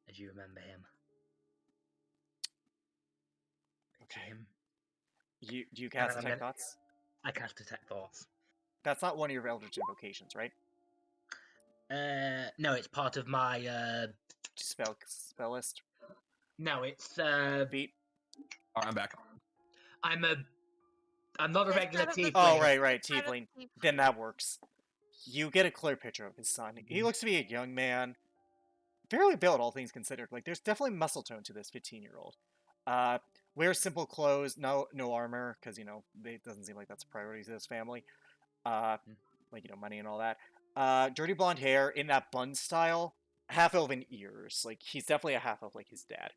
as you remember him. Picture Okay. him. Do you cast Detect Thoughts? I cast Detect Thoughts. That's not one of your Eldritch invocations, right? No, it's part of my Spell list. No, it's Beat. Alright, I'm back. I'm not a It's regular part of the- Oh, tiefling. right, Part of tiefling. the Then that works. You get a clear picture of his son. He looks to be a young man, fairly built, all things considered. Like, there's definitely muscle tone to this 15-year-old. Wears simple clothes, no armor, because, it doesn't seem like that's a priority to this family. Money and all that. Dirty blonde hair in that bun style, half-elven ears. Like, he's definitely a half-elf like his dad.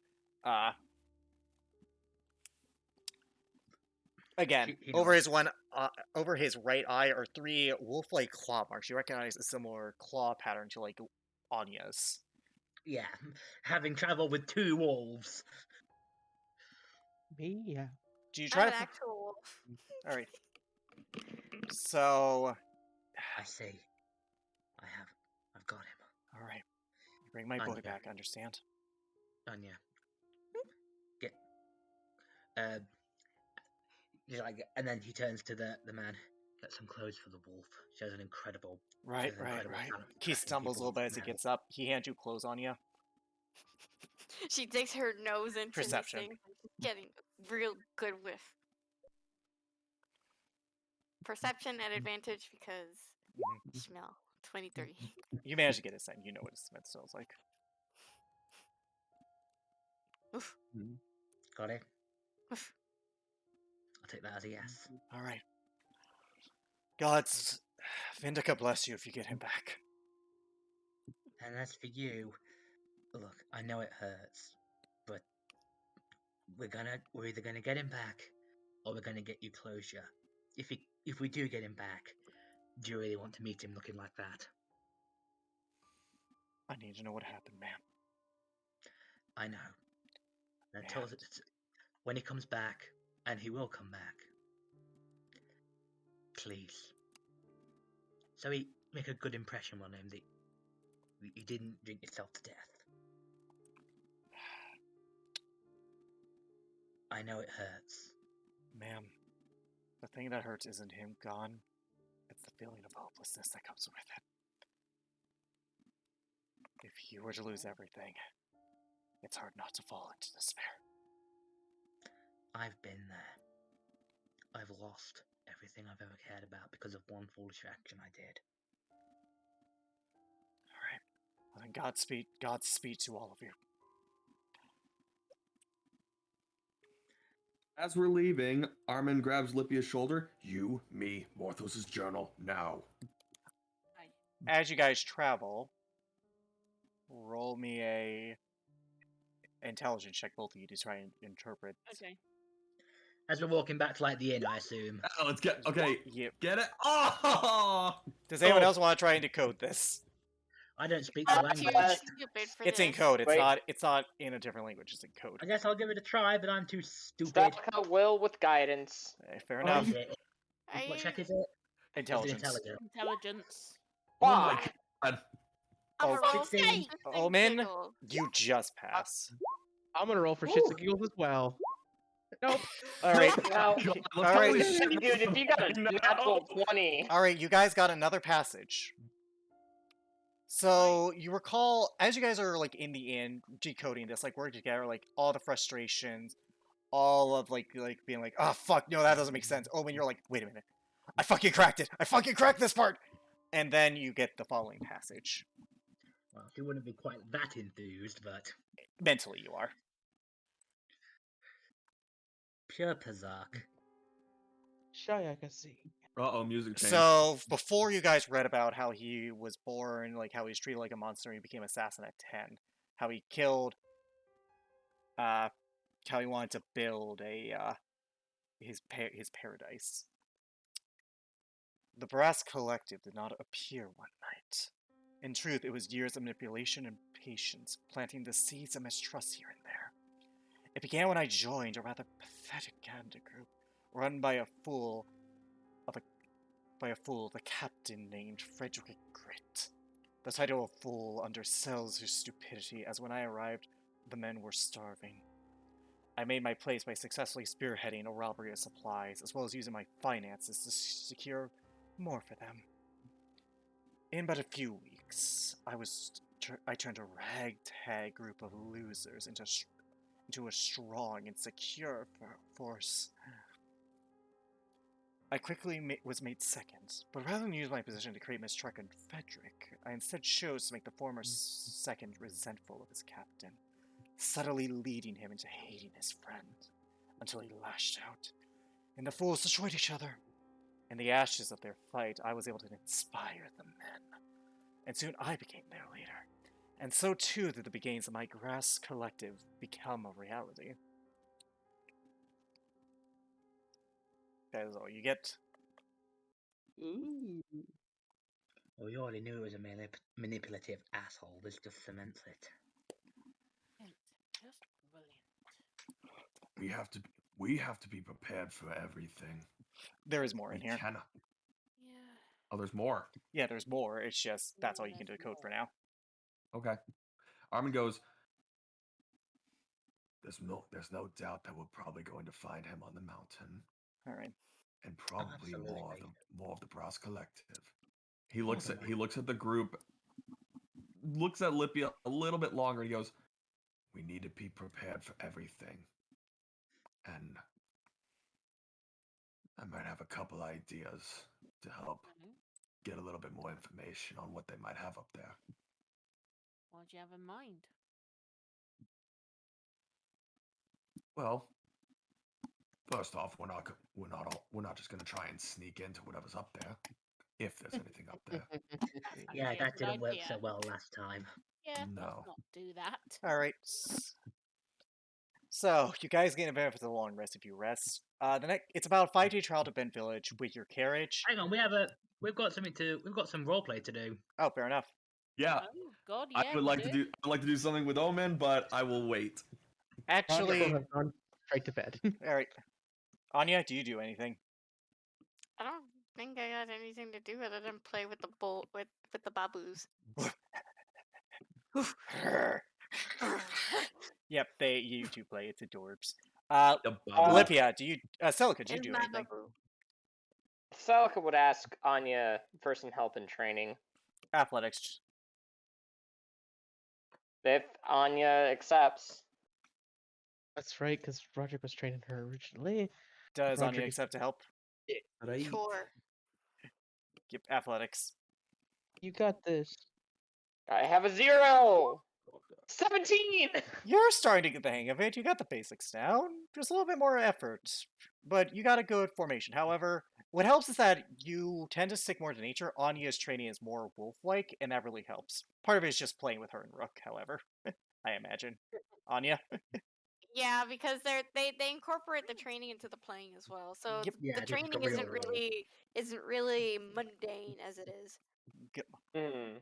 Again, over his right eye are 3 wolf-like claw marks. You recognize a similar claw pattern to like Anya's. Yeah, having traveled with 2 wolves. Me, yeah. Do you I'm try an to? actual wolf. All right. So, I see. I've got him. all right. You bring my boy Anya. back. Understand? Anya. Get. He's like, and then he turns to the man. Get some clothes for the wolf. She has an incredible. Right. talent He tracking stumbles a little people bit as he now. gets up. He hands you clothes, Anya. She digs her nose into Perception. these things and she's getting a real good whiff. Perception at advantage because smell. 23. You managed to get his scent. You know what his scent smells like. Oof. Got it. Oof. I'll take that as a yes. All right. God's Vindica bless you if you get him back. And as for you, look, I know it hurts, but we're either gonna get him back, or we're gonna get you closure. If we do get him back, do you really want to meet him looking like that? I need to know what happened, ma'am. I know. Now tell us when he comes back, and he will come back. Please. So he make a good impression on him that you didn't drink yourself to death. I know it hurts. Ma'am, the thing that hurts isn't him gone. It's the feeling of hopelessness that comes with it. If you were to lose everything, it's hard not to fall into despair. I've been there. I've lost everything I've ever cared about because of one foolish action I did. Alright. Well, then Godspeed to all of you. As we're leaving, Armin grabs Lipia's shoulder. You, me, Morthos' journal, now. As you guys travel, roll me a intelligence check, both of you, to try and interpret. Okay. As we're walking back to like the inn, I assume. Oh, let's get okay. Yep. Get it? Oh! Does anyone Oh. else want to try and decode this? I don't speak the I'm language. too stupid for It's this. in code. It's Wait. not. It's not in a different language. It's in code. I guess I'll give it a try, but I'm too stupid. Stalker will with guidance. Fair Oh, enough. is it? I, What check is it? Is it Intelligence. intelligence? Intelligence. Oh my Fuck! god. I'm Oh, a roll 16. for shits and Omen, giggles. you just pass. I'm gonna roll for shits and giggles as well. Nope. All right. Now, God, look All how right. he's dude, if you got a No. natural 20, All right. You guys got another passage. So you recall, as you guys are like in the inn decoding this, like working together, like all the frustrations, all of like being like, oh fuck, no, that doesn't make sense. Oh, when you're like, wait a minute, I fucking cracked it. I fucking cracked this part. And then you get the following passage. Well, she wouldn't be quite that enthused, but Mentally, you are. pure Pazak. Shayakasi. Uh-oh, music change. So before you guys read about how he was born, like how he was treated like a monster, and he became assassin at 10, how he killed, how he wanted to build a his paradise. The Brass Collective did not appear one night. In truth, it was years of manipulation and patience, planting the seeds of mistrust here and there. It began when I joined a rather pathetic candidate group, run by a fool, the captain named Frederick Grit. The title of fool undersells his stupidity, as when I arrived, the men were starving. I made my place by successfully spearheading a robbery of supplies, as well as using my finances to secure more for them. In but a few weeks, I turned a ragtag group of losers into a strong and secure force. I quickly was made second, but rather than use my position to create mistrust in Frederick, I instead chose to make the former second resentful of his captain, subtly leading him into hating his friend, until he lashed out, and the fools destroyed each other. In the ashes of their fight, I was able to inspire the men, and soon I became their leader. And so too did the beginnings of my Grass Collective become a reality. That is all you get. Ooh. Well, we already knew it was a manipulative asshole. This just cements it. Brilliant. Just brilliant. We have to be prepared for everything. There is more in We here. cannot. Yeah. Oh, there's more. Yeah, there's more. It's just that's all you can There's decode for more. now. Okay. Armin goes. There's no doubt that we're probably going to find him on the mountain, All right. and probably Absolutely. more of the Brass Collective. He looks at the group, looks at Lipia a little bit longer, and he goes, We need to be prepared for everything, and I might have a couple ideas to help Mhm. get a little bit more information on what they might have up there. What do you have in mind? Well, first off, we're not just gonna try and sneak into whatever's up there, if there's anything up there. Yeah, Actually, that it's a good didn't work idea. so well last time. Yeah, No. let's not do that. All right. So you guys gain a benefit of the long rest if you rest. It's about a 5-day travel to Bent Village with your carriage. Hang on, we've got some roleplay to do. Oh, fair enough. "Yeah, Oh God, yeah. I would like to do something with Omen, but I will wait." Roger Actually, has gone straight to bed. all right. Anya, do you do anything? I don't think I got anything to do other than play with the bull with the babus. Yep, you two play. It's adorbs. The bubble. Olivia, Celica, do you It's do my anything? babu. Celica would ask Anya for some help in training. Athletics. If Anya accepts, That's right, because Roderick was training her originally. Does Anya Roderick is- accept to help? Right. Sure. Yep, athletics. You got this. I have a 0! 17! You're starting to get the hang of it. You got the basics down. Just a little bit more effort. But you got a good formation. However, what helps is that you tend to stick more to nature. Anya's training is more wolf-like, and that really helps. Part of it is just playing with her and Rook, however. I imagine. Anya? Yeah, because they incorporate the training into the playing as well. So Yep. Yeah, the just like a training real isn't really mundane as it is. Hmm.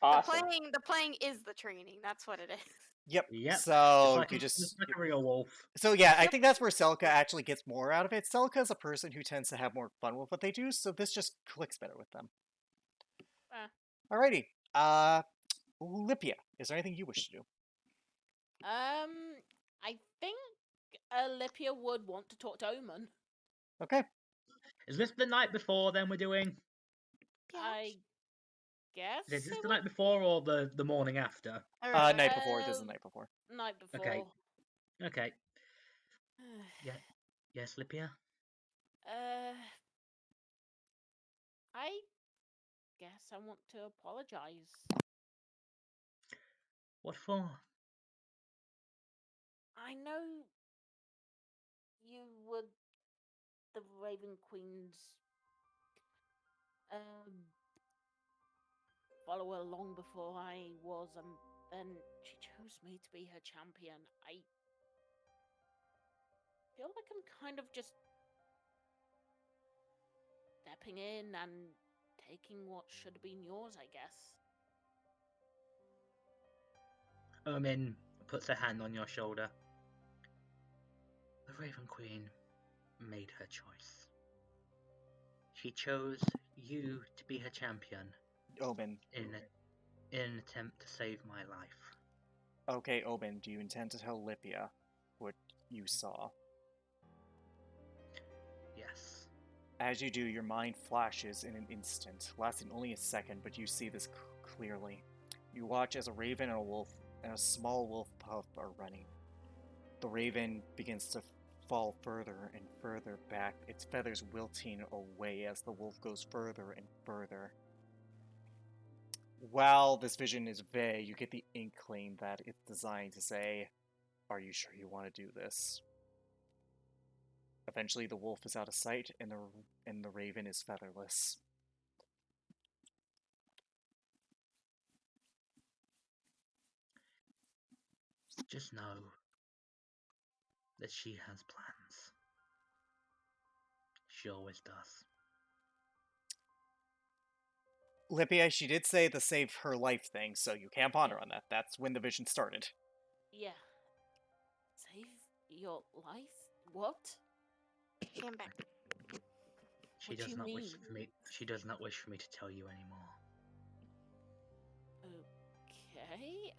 The Awesome. playing is the training. That's what it is. Yep. Yep. So Just just like a real wolf. So yeah, I Yep. think that's where Celica actually gets more out of it. Celica is a person who tends to have more fun with what they do, so this just clicks better with them. Alrighty. Lipia, is there anything you wish to do? I think Olympia would want to talk to Omen. Okay. Is this the night before then we're doing? I guess Is this it the would night before or the morning after? Night before. This is the night before. night before. Okay. Okay. Yeah. Yes, Lipia? I guess I want to apologize. What for? I know you were the Raven Queen's follower long before I was, and then she chose me to be her champion. I feel like I'm kind of just stepping in and taking what should have been yours, I guess. Omen puts a hand on your shoulder. The Raven Queen made her choice. She chose you to be her champion Oben. in an attempt to save my life. Okay, Oben, do you intend to tell Lipia what you saw? Yes. As you do, your mind flashes in an instant, lasting only a second, but you see this clearly. You watch as a raven and a wolf and a small wolf pup are running. The raven begins to fall further and further back, its feathers wilting away as the wolf goes further and further. While this vision is vague, you get the inkling that it's designed to say, "Are you sure you want to do this?" Eventually, the wolf is out of sight, and the raven is featherless. Just know that she has plans. She always does. Lipia, she did say the save her life thing, so you can't ponder on that. That's when the vision started. Yeah. Save your life? What? Stand back. She What do does you not wish mean? for me. She does not wish for me to tell you anymore. Okay.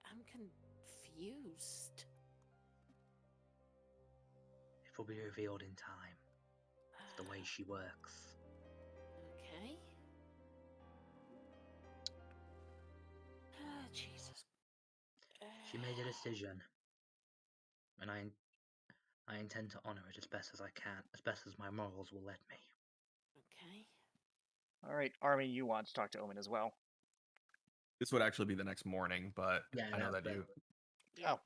I'm confused. It will be revealed in time. It's the way she works. Okay. Jesus. She made a decision, and I intend to honor it as best as I can, as best as my morals will let me. Okay. Alright, Army, you want to talk to Omen as well. This would actually be the next morning, but Yeah, I know that's that you. Oh.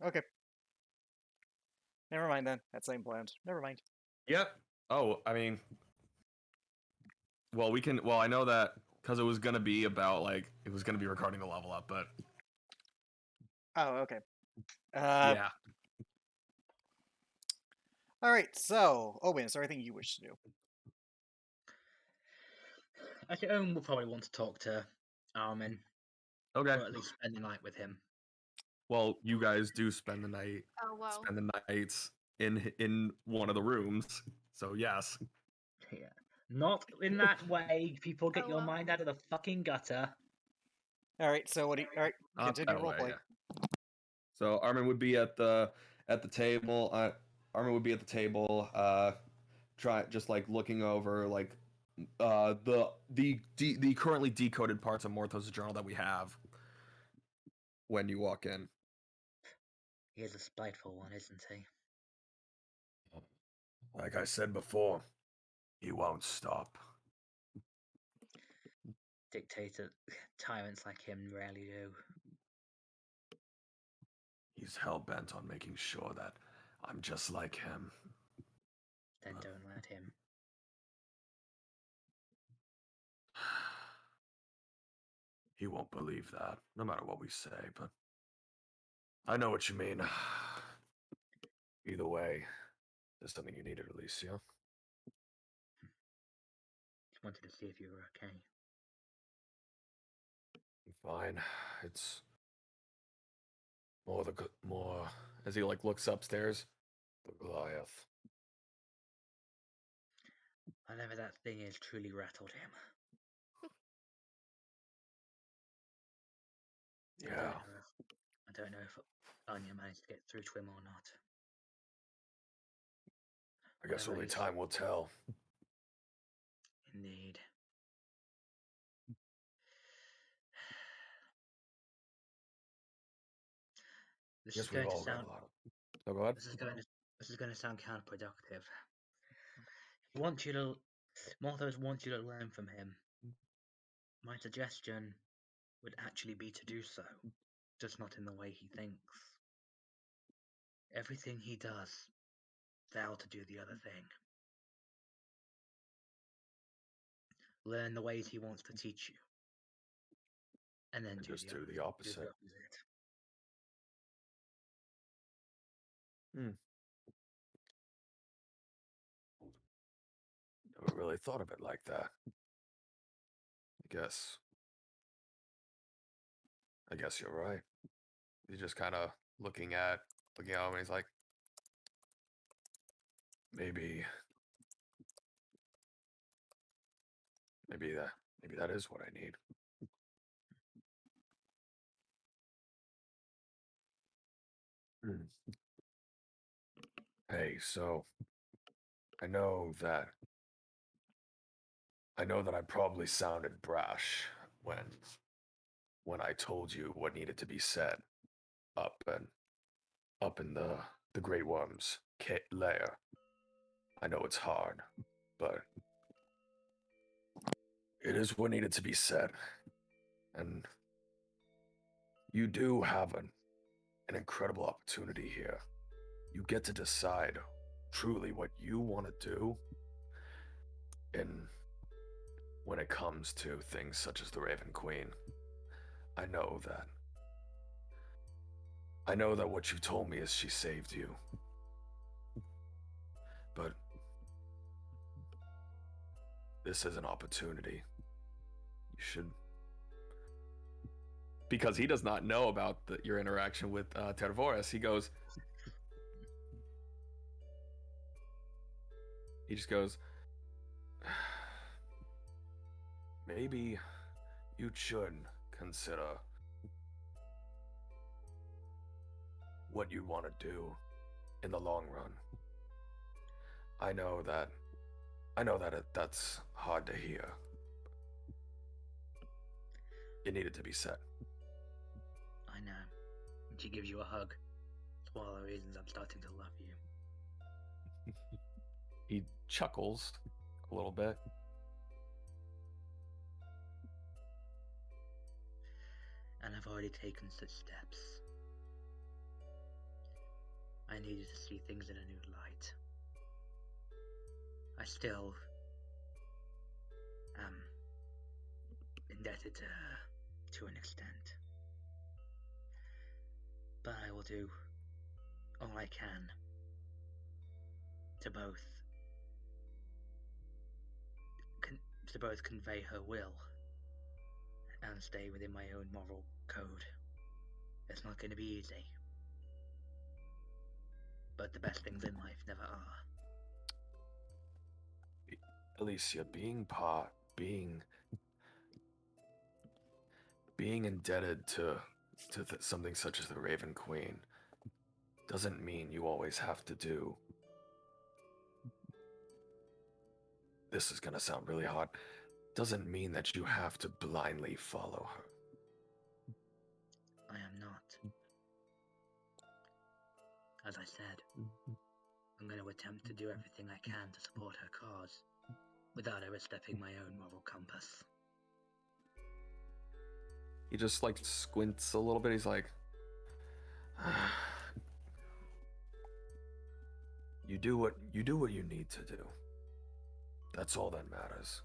Okay. Never mind then. That's same planned. Never mind. Yep. Oh, I mean, well, we can. Well, I know that because it was gonna be about it was gonna be regarding the level up, but Oh, okay. yeah. Alright, so, Owen, is there anything you wish to do? I think Owen will probably want to talk to Armin, Okay. or at least spend the night with him. Well, you guys do spend the night. Oh well. Spend the nights in one of the rooms. So yes. Yeah. Not in that way. People get Oh, your well. mind out of the fucking gutter. Alright, so what do you... Alright, Not continue that way, roleplay. yeah. So Armin would be at the table. Armin would be at the table, just looking over the currently decoded parts of Morthos' journal that we have when you walk in. He is a spiteful one, isn't he? Like I said before, he won't stop. Dictator tyrants like him rarely do. He's hell-bent on making sure that I'm just like him. Then don't let him. He won't believe that, no matter what we say, but I know what you mean. Either way, there's something you needed, Alicia. Just wanted to see if you were okay. Fine. It's more as he like looks upstairs. The Goliath. Whatever that thing is truly rattled him. Yeah. I don't know if Anya managed to get through to him or not. I guess Whatever only he's- time will tell. Indeed. This is Guess we've going to all read sound. a lot of. Oh, go ahead. This is going to sound counterproductive. He wants you to. Morthos wants you to learn from him. My suggestion would actually be to do so, just not in the way he thinks. Everything he does, vow to do the other thing. Learn the ways he wants to teach you, and then And do just the do the opposite. Never really thought of it like that. I guess you're right. He's just kind of looking at him, and he's like, maybe that is what I need. Hey, so I know that I probably sounded brash when I told you what needed to be said up in the Great Worm's lair. I know it's hard, but it is what needed to be said. And you do have an incredible opportunity here. You get to decide truly what you want to do in when it comes to things such as the Raven Queen. I know that what you told me is she saved you. But this is an opportunity. You should. Because he does not know about your interaction with Tervoris, he just goes, maybe you should consider what you want to do in the long run. I know that that's hard to hear. It needed to be said. I know. And she gives you a hug. It's one of the reasons I'm starting to love you. He chuckles a little bit. And I've already taken such steps. I needed to see things in a new light. I still am indebted to her to an extent. But I will do all I can to both convey her will and stay within my own moral code. It's not going to be easy. But the best things in life never are. Alicia, being indebted to something such as the Raven Queen doesn't mean you always have to do. This is gonna sound really hard. Doesn't mean that you have to blindly follow her. I am not. As I said, I'm going to attempt to do everything I can to support her cause, without overstepping my own moral compass. He just like squints a little bit. He's like, you do what you need to do. That's all that matters.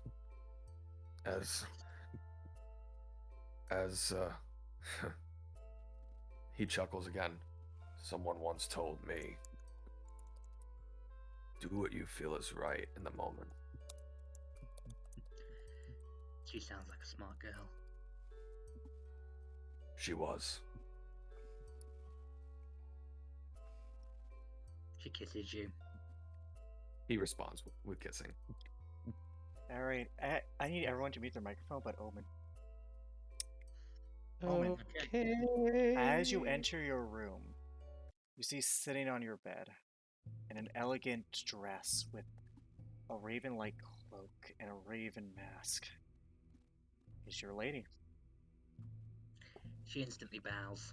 As he chuckles again. Someone once told me, do what you feel is right in the moment. She sounds like a smart girl. She was. She kisses you. He responds with kissing. Alright, I need everyone to mute their microphone, but Omen. Omen, Okay. as you enter your room, you see sitting on your bed in an elegant dress with a raven-like cloak and a raven mask is your lady. She instantly bows.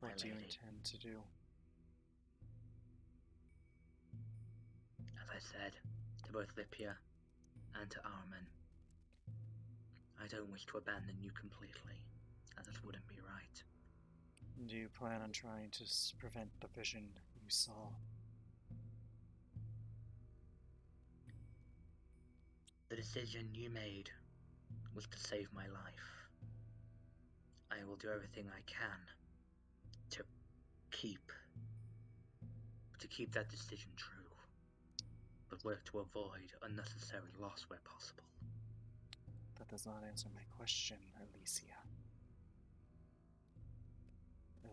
What do you lady. intend to do? As I said, to both Lipia and to Omen, I don't wish to abandon you completely, as this wouldn't be right. Do you plan on trying to prevent the vision you saw? The decision you made was to save my life. I will do everything I can to keep that decision true, but work to avoid unnecessary loss where possible. That does not answer my question, Alicia.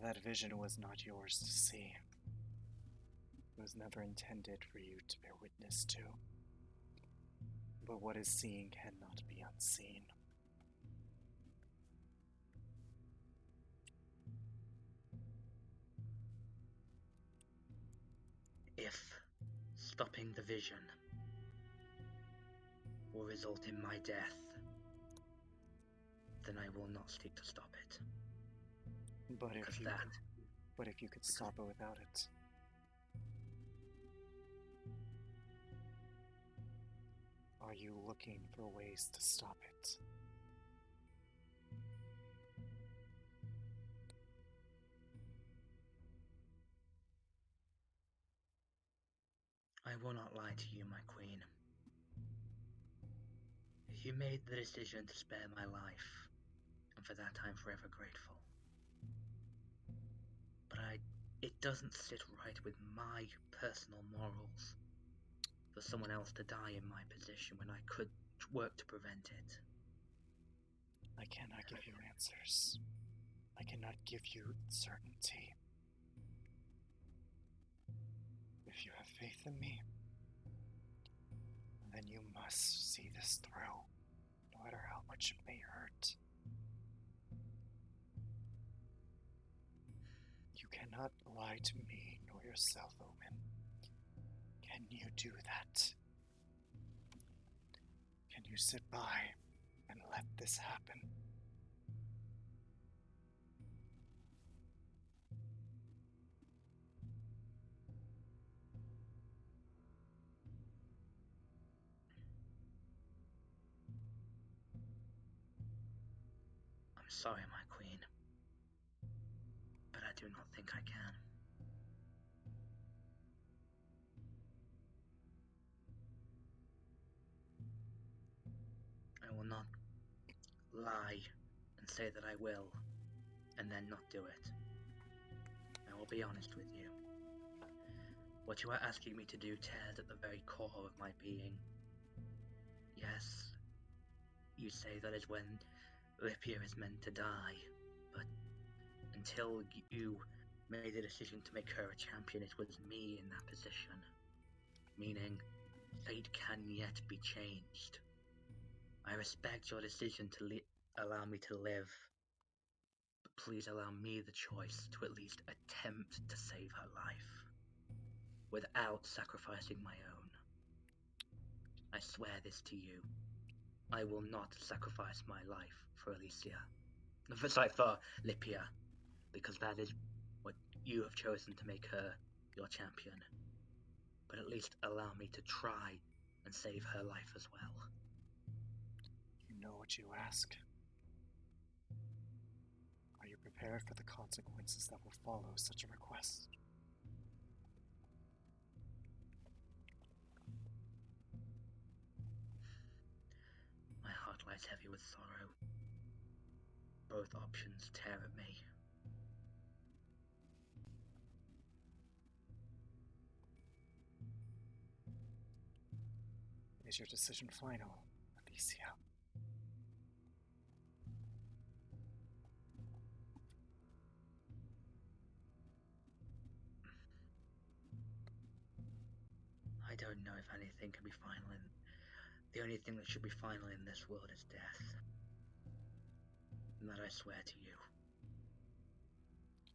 That vision was not yours to see. It was never intended for you to bear witness to. But what is seen cannot be unseen. If stopping the vision will result in my death, then I will not seek to stop it. But if you could stop it without it. Are you looking for ways to stop it? I will not lie to you, my queen. You made the decision to spare my life, and for that I'm forever grateful. But it doesn't sit right with my personal morals for someone else to die in my position when I could work to prevent it. I cannot give you answers. I cannot give you certainty. If you have faith in me, then you must see this through, no matter how much it may hurt. You cannot lie to me nor yourself, Omen. Can you do that? Can you sit by and let this happen? I'm sorry, my queen, but I do not think I can. I will not lie and say that I will, and then not do it. I will be honest with you. What you are asking me to do tears at the very core of my being. Yes, you say that is when Lipia is meant to die, but until you made the decision to make her a champion, it was me in that position. Meaning, fate can yet be changed. I respect your decision to allow me to live, but please allow me the choice to at least attempt to save her life, without sacrificing my own. I swear this to you. I will not sacrifice my life for Alicia. for Lipia, because that is what you have chosen to make her your champion. But at least allow me to try and save her life as well. You know what you ask. Are you prepared for the consequences that will follow such a request? My heart lies heavy with sorrow. Both options tear at me. Is your decision final, Alicia? I don't know if anything can be final in... The only thing that should be final in this world is death. And that I swear to you.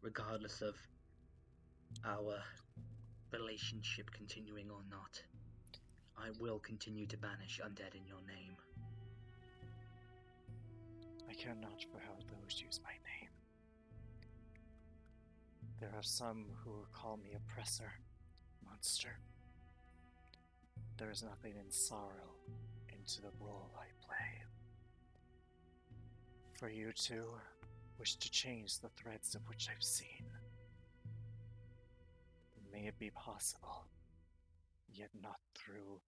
Regardless of our relationship continuing or not, I will continue to banish undead in your name. I care not for how those use my name. There are some who will call me oppressor, monster. There is nothing in sorrow into the role I play. For you to wish to change the threads of which I've seen. May it be possible, yet not through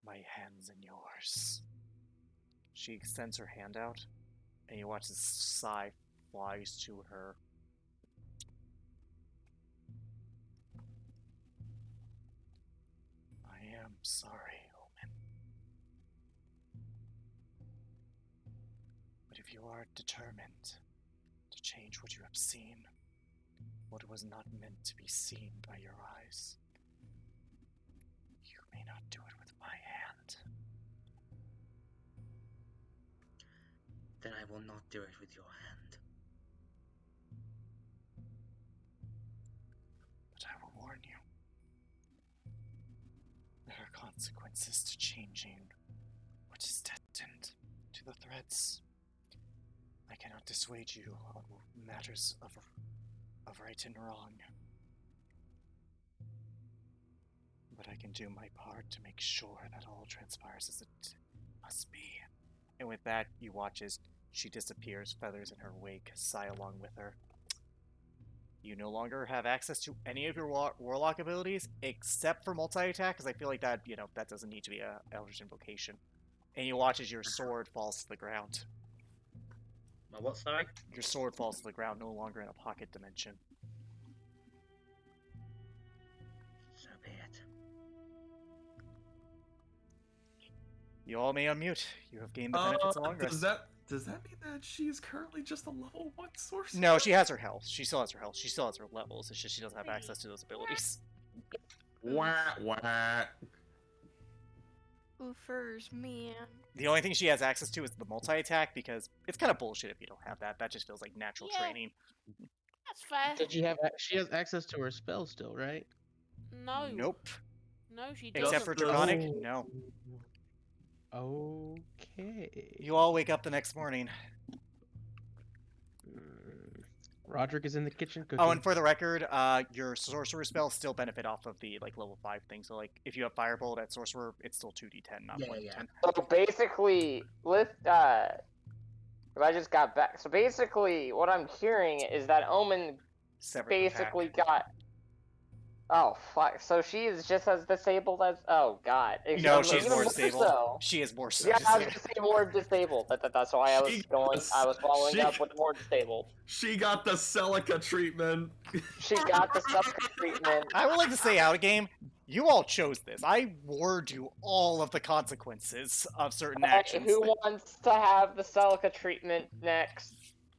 my hands and yours. She extends her hand out, and you watch this sigh flies to her. I am sorry, Omen. But if you are determined to change what you have seen, what was not meant to be seen by your eyes, you may not do it with my hand. Then I will not do it with your hand. But I will warn you. There are consequences to changing what is destined to the threads. I cannot dissuade you on matters of right and wrong. But I can do my part to make sure that all transpires as it must be. And with that, you watch as she disappears, feathers in her wake sigh along with her. You no longer have access to any of your warlock abilities except for multi-attack, because I feel like that, that doesn't need to be a Eldritch Invocation. And you watch as your sword falls to the ground. My what, sorry? Your sword falls to the ground, no longer in a pocket dimension. So be it. You all may unmute. You have gained the benefits of long rest. Does that mean that she's currently just a level 1 sorcerer? No, she has her health. She still has her health. She still has her levels. It's just she doesn't have access to those abilities. Wah, wah. Oofers, man. The only thing she has access to is the multi-attack, because it's kind of bullshit if you don't have that. That just feels like natural Yeah. training. That's fair. She has access to her spell still, right? No. Nope. No, she Except doesn't. for Just- Draconic, no. Okay. You all wake up the next morning. Roderick is in the kitchen cooking. Oh, and for the record, your sorcerer spells still benefit off of the level 5 thing. So if you have Firebolt at sorcerer, it's still 2d10, not 1d10. So basically, if I just got back, so basically what I'm hearing is that Omen Separate basically attack. got. Oh fuck! So she is just as disabled as. Oh god. No, she's Even more worse disabled. so. She is more Yeah, I was disabled. gonna say more disabled. That's why I was She going. got I was following she- up with more disabled. She got the Celica treatment. She got the sub treatment. I would like to say out of game, you all chose this. I warned you all of the consequences of certain actions. Who wants to have the Celica treatment next?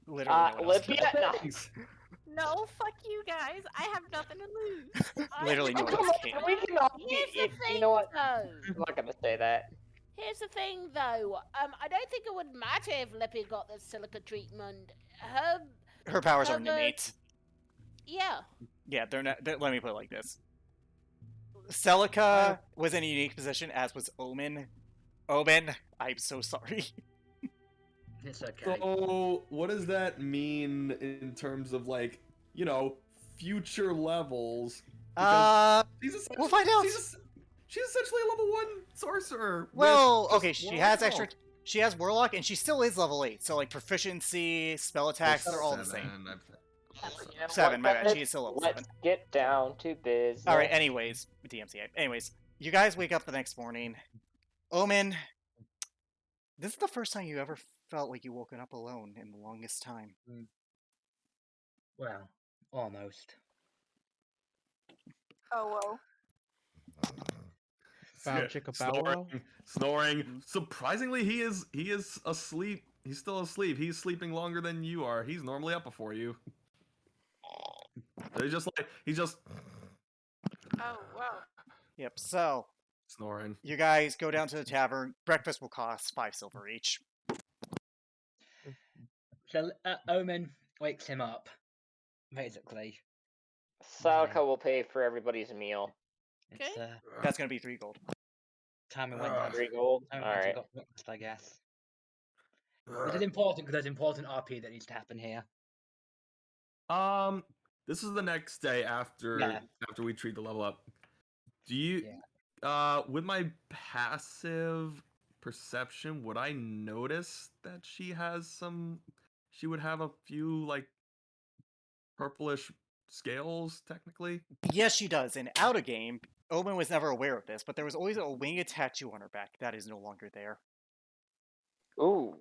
Literally no one else. Lipia. No. Thanks. No, fuck you guys. I have nothing to lose. Literally no Oh, one come else on, can. we can all Here's the thing, you know what? though. I'm not gonna say that. Here's the thing, though. I don't think it would matter if Lippy got the silica treatment. Her powers are Her- innate. Yeah. Yeah, they're not. Let me put it like this. Celica was in a unique position, as was Omen. Omen, I'm so sorry. It's okay. So, what does that mean in terms of like, future levels? Because we'll find out. She's essentially a level 1 sorcerer. Well, with just okay, she Warlock has health. extra. She has Warlock, and she still is level 8. So like proficiency, spell attacks, they're all the same. You know 7, what, my bad. guys? She is still level Let's 7. get down to business. All right. Anyways, DMCA. Anyways, you guys wake up the next morning. Omen, this is the first time you ever felt like you woken up alone in the longest time. Well, almost. Oh, whoa. Bow chicka bow wow. Snoring. Surprisingly, he is asleep. He's still asleep. He's sleeping longer than you are. He's normally up before you. So he's just Oh, wow. Yep. So snoring. you guys go down to the tavern. Breakfast will cost 5 silver each. So Omen wakes him up, basically. Salka will pay for everybody's meal. It's That's gonna be 3 gold. time we went down. 3 gold? Time we went and Alright. got breakfast, I guess. This is important because there's important RP that needs to happen here. This is the next day after we treat the level up. Do you with my passive perception, would I notice that she would have a few like purplish scales technically? Yes, she does. And out of game, Omen was never aware of this, but there was always a winged tattoo on her back. That is no longer there. Ooh.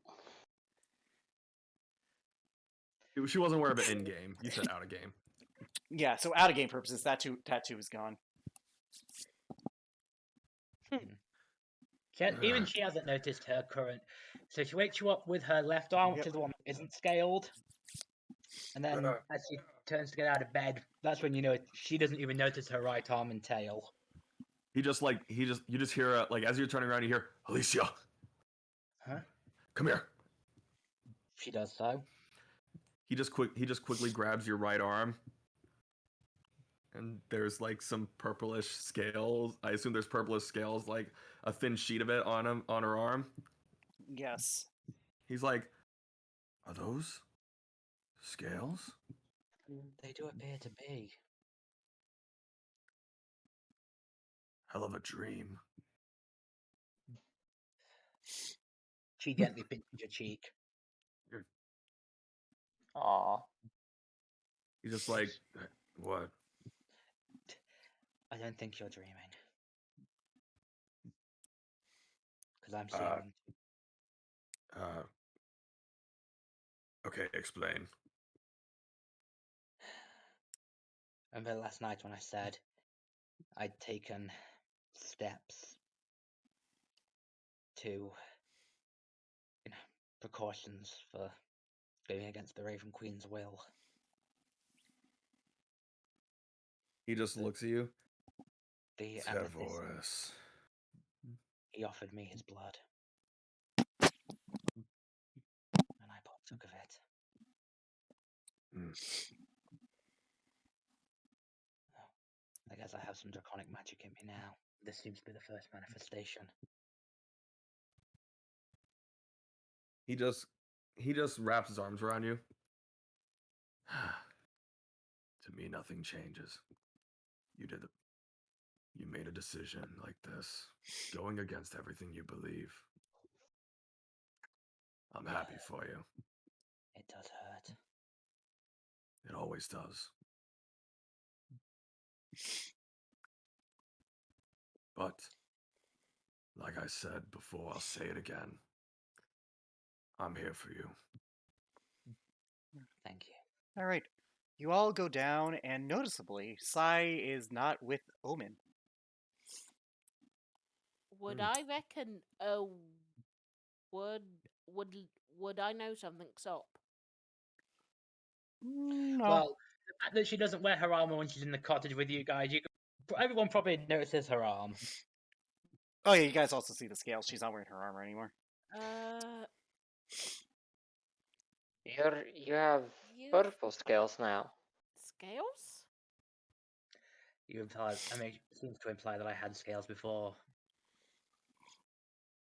She wasn't aware of it in game. You said out of game. Yeah, so out of game purposes, that tattoo is gone. Even she hasn't noticed her current. So she wakes you up with her left arm, which is the one that isn't scaled. And then as she turns to get out of bed, that's when you know she doesn't even notice her right arm and tail. You just hear like as you're turning around, you hear Alicia. Huh? Come here. She does so. He just quickly grabs your right arm. And there's like some purplish scales. I assume there's purplish scales, like a thin sheet of it on her arm. Yes. He's like, "Are those scales?" They do appear to be. Hell of a dream. She gently pinches your cheek. Aw. He's just like, "What?" I don't think you're dreaming. Because I'm seeing. Okay, explain. Remember last night when I said I'd taken steps to, precautions for going against the Raven Queen's will? He just looks at you. The amethyst. Cerberus. He offered me his blood. And I partook of it. I guess I have some draconic magic in me now. This seems to be the first manifestation. He just wraps his arms around you. To me, nothing changes. You made a decision like this, going against everything you believe. I'm happy for you. It does hurt. It always does. But, like I said before, I'll say it again. I'm here for you. Thank you. All right. You all go down, and noticeably, Sai is not with Omen. Would I reckon? Would I know something's up? No. Well, the fact that she doesn't wear her armor when she's in the cottage with you guys, everyone probably notices her arm. Oh yeah, you guys also see the scales. She's not wearing her armor anymore. You have purple scales now. Scales? You imply, it seems to imply that I had scales before.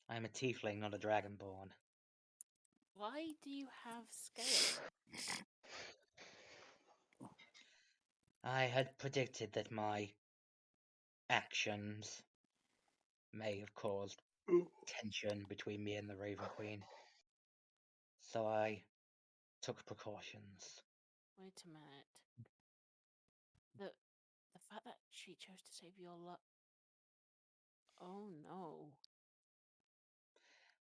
I am a tiefling, not a dragonborn. Why do you have scale? I had predicted that my actions may have caused tension between me and the Raven Queen, so I took precautions. Wait a minute. The fact that she chose to save your life. Oh no.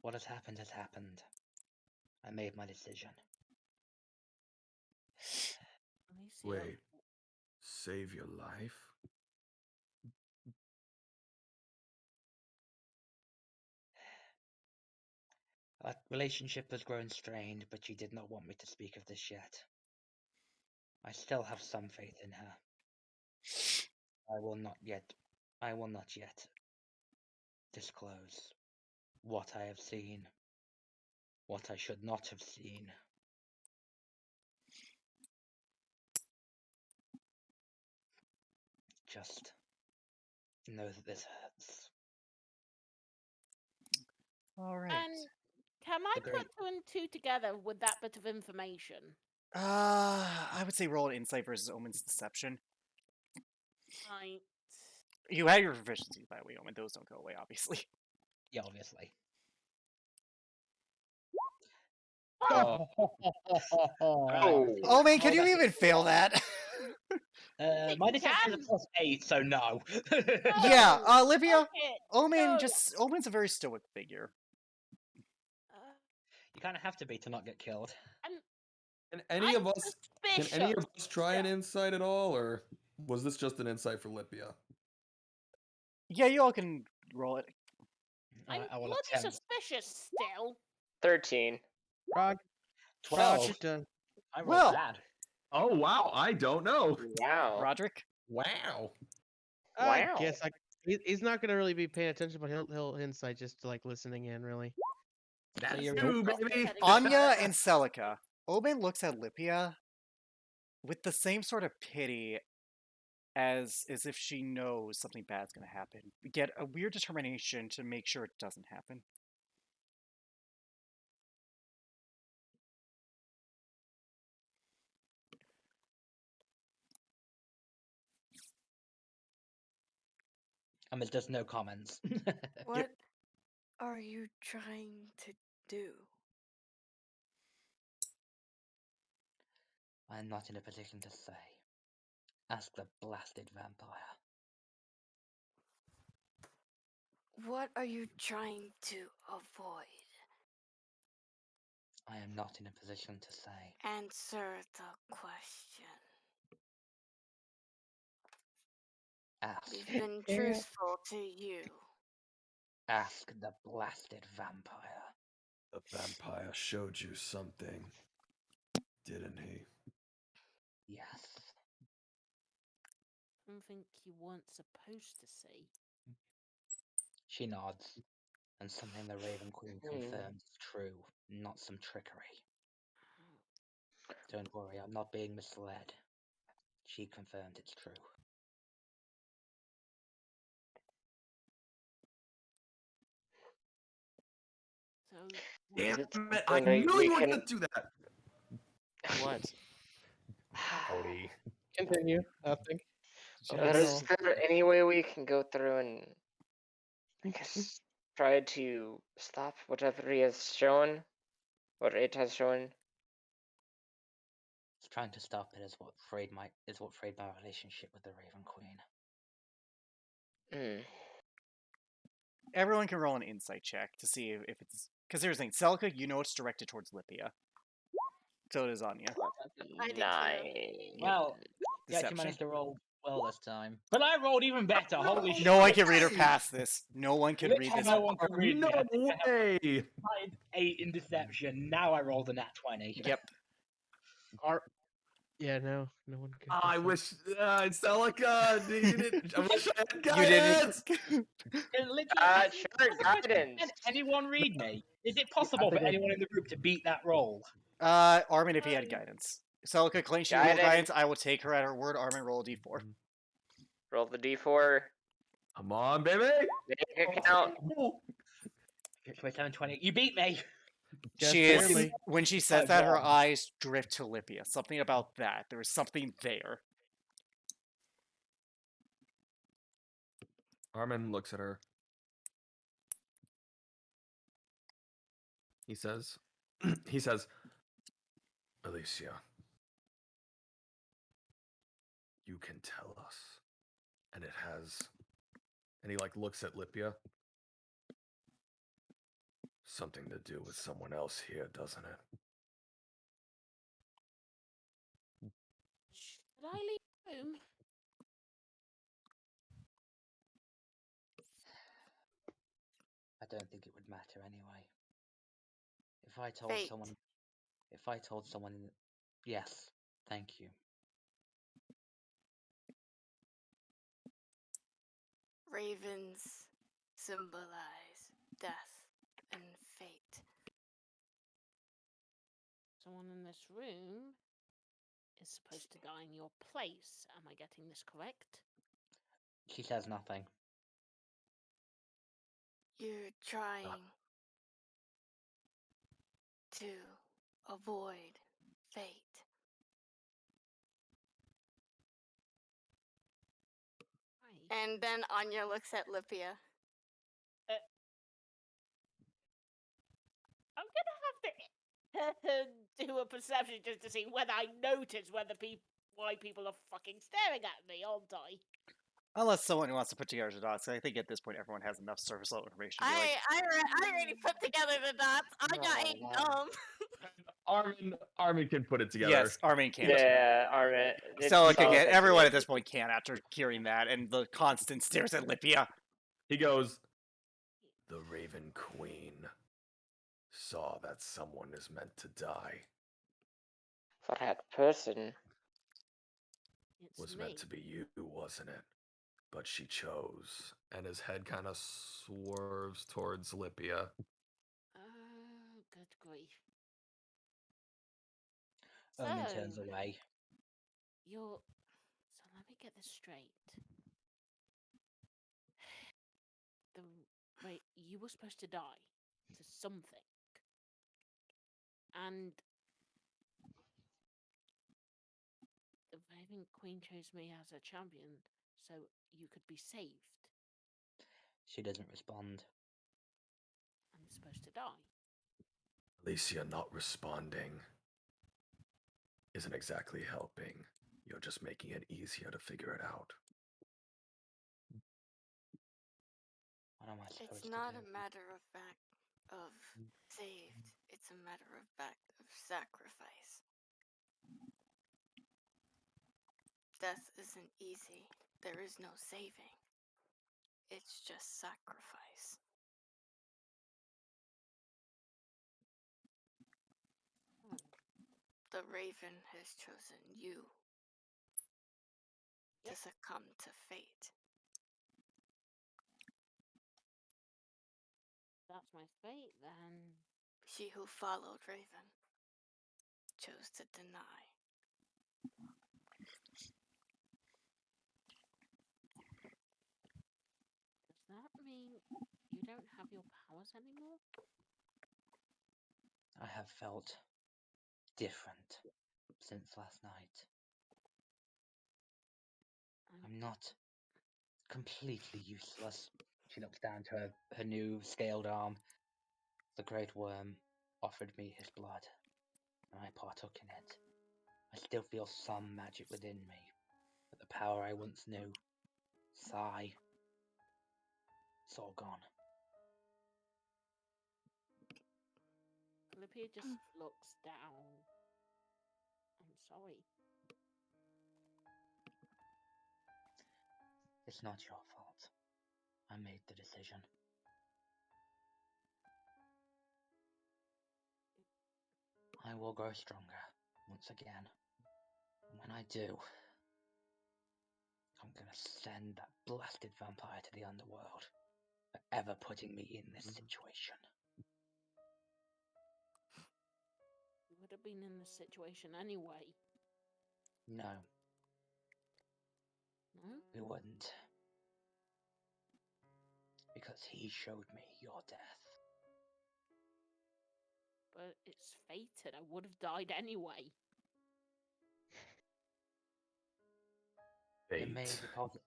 What has happened has happened. I made my decision. Alicia, Wait, save your life? Our relationship has grown strained, but she did not want me to speak of this yet. I still have some faith in her. I will not yet disclose what I have seen, what I should not have seen. Just know that this hurts. All right. and can I Agreed. put 2 and 2 together with that bit of information? I would say roll an insight versus Omen's deception. Right. You had your proficiencies, by the way, Omen. Those don't go away, obviously. Yeah, obviously. Oh. Oh. Omen, can you that's even fail that? My deception is can. +8, so no. Yeah, No, Olivia, fuck it. Omen No. Omen's a very stoic figure. You kind of have to be to not get killed. Can any I'm of us suspicious. try an insight at all, or was this just an insight for Lipia? Yeah, you all can roll it. I'm I will bloody attempt. suspicious still. 13. Roger 12. done. I rolled Well- bad. Oh wow, I don't know. Wow. Roderick? Wow. I Wow. guess he's not gonna really be paying attention, but he'll insight just like listening in, really. That's you're you, Got baby. it. Anya and Celica. Omen looks at Lipia with the same sort of pity as if she knows something bad's going to happen. Get a weird determination to make sure it doesn't happen. There's just no comments. What are you trying to do? I am not in a position to say. Ask the blasted vampire. What are you trying to avoid? I am not in a position to say. Answer the question. Ask. We've been truthful to you. Ask the blasted vampire. The vampire showed you something, didn't he? Yes. Something you weren't supposed to see. She nods, and something the Raven Queen confirms is true, not some trickery. Don't worry, I'm not being misled. She confirmed it's true. So Is Damn it it! I something knew we you were can- gonna do that. What? Howdy. Continue. Nothing. But is there any way we can go through and I guess try to stop whatever he has shown? What it has shown? Trying to stop it is what frayed my relationship with the Raven Queen. Everyone can roll an insight check to see if it's... Because here's the thing. Celica, you know it's directed towards Lipia. So does Anya. I did too. 9. Well, you actually Deception. managed to roll well this time. But I rolled even better, holy shit. No one can read or pass this. No one can read Literally this. no one can read No me. I think I have way. 8 in deception. Now I rolled a nat 20. Yep. Yeah, no one could. I wish Celica, you didn't. I wish I had You guidance. didn't. Sure, guidance. Can anyone read me? Is it possible for anyone in the group to beat that roll? Armin, if he had guidance. Celica claims she rolled Guidance. guidance. I will take her at her word. Armin, roll a d4. Roll the d4. Come on, baby. Make it count. Okay, 27, 20. You beat me. Just She is barely. when she says that, her eyes drift to Lipia. Something about that. There was something there. Armin looks at her. He says, Alicia, you can tell us. And it has, and he like looks at Lipia. something to do with someone else here, doesn't it? Should I leave home? I don't think it would matter anyway. If I told Fate. someone, yes, thank you. Ravens symbolize death and fate. Someone in this room is supposed to die in your place. Am I getting this correct? She says nothing. You're trying to avoid fate. Right. And then Anya looks at Lipia. I'm gonna have to do a perception just to see whether I notice why people are fucking staring at me, aren't I? Unless someone wants to put together the dots. I think at this point everyone has enough surface level information to be like, I already put together the dots. Anya ain't dumb. Armin can put it together. yes, Armin can. Yeah, Armin. Stella can sounds get. like Everyone he at this point can after hearing that, and the constant stares at Lipia. He goes, The Raven Queen saw that someone is meant to die. For that person. It's Was me. meant to be you, wasn't it? But she chose. and his head kind of swerves towards Lipia. Oh, good grief. Omen turns So, away. So let me get this straight. Wait, you were supposed to die to something. And the Raven Queen chose me as a champion so you could be saved. She doesn't respond. I'm supposed to die. Alicia not responding isn't exactly helping. You're just making it easier to figure it out. What am I supposed It's to not do? a matter of fact of saved. It's a matter of fact of sacrifice. Death isn't easy. There is no saving. It's just sacrifice. The Raven has chosen you to succumb to fate. That's my fate then. She who followed Raven chose to deny. Does that mean you don't have your powers anymore? I have felt different since last night. I'm not completely useless. She looks down to her new scaled arm. The Great Worm offered me his blood, and I partook in it. I still feel some magic within me, but the power I once knew, Sai, it's all gone. Lipia just looks down. I'm sorry. It's not your fault. I made the decision. I will grow stronger once again. And when I do, I'm gonna send that blasted vampire to the underworld for ever putting me in this situation. You would have been in this situation anyway. No, No? we wouldn't. Because he showed me your death. but it's fate, and I would have died anyway. It may Fate. be possible.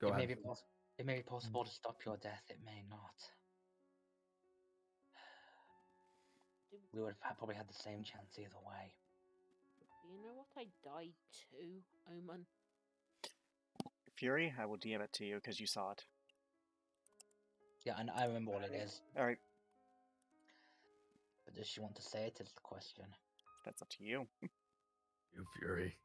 Go It may ahead. be It may be possible to stop your death. It may not. We would have probably had the same chance either way. Do you know what I died to, Omen? Fury, I will DM it to you because you saw it. Yeah, and I remember what it is. All right, But does she want to say it? Is the question. that's up to you. You Fury.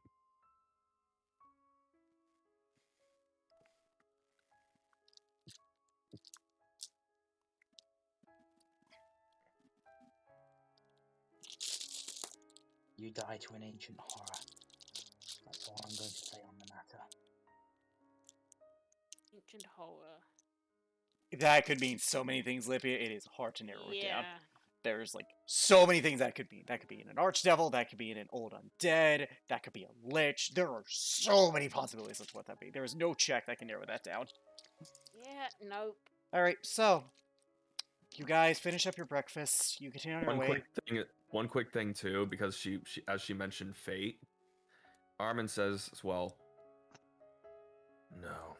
You die to an ancient horror. That's all I'm going to say on the matter. Ancient horror. That could mean so many things, Lippia. It is hard to narrow it down. Yeah. There's like so many things that could be. That could be in an archdevil. That could be in an old undead. That could be a lich. There are so many possibilities of what that be. There is no check that can narrow that down. Yeah, nope. All right, so you guys finish up your breakfast. You continue on your way. One quick thing too, because she as she mentioned fate, Armin says as well. No.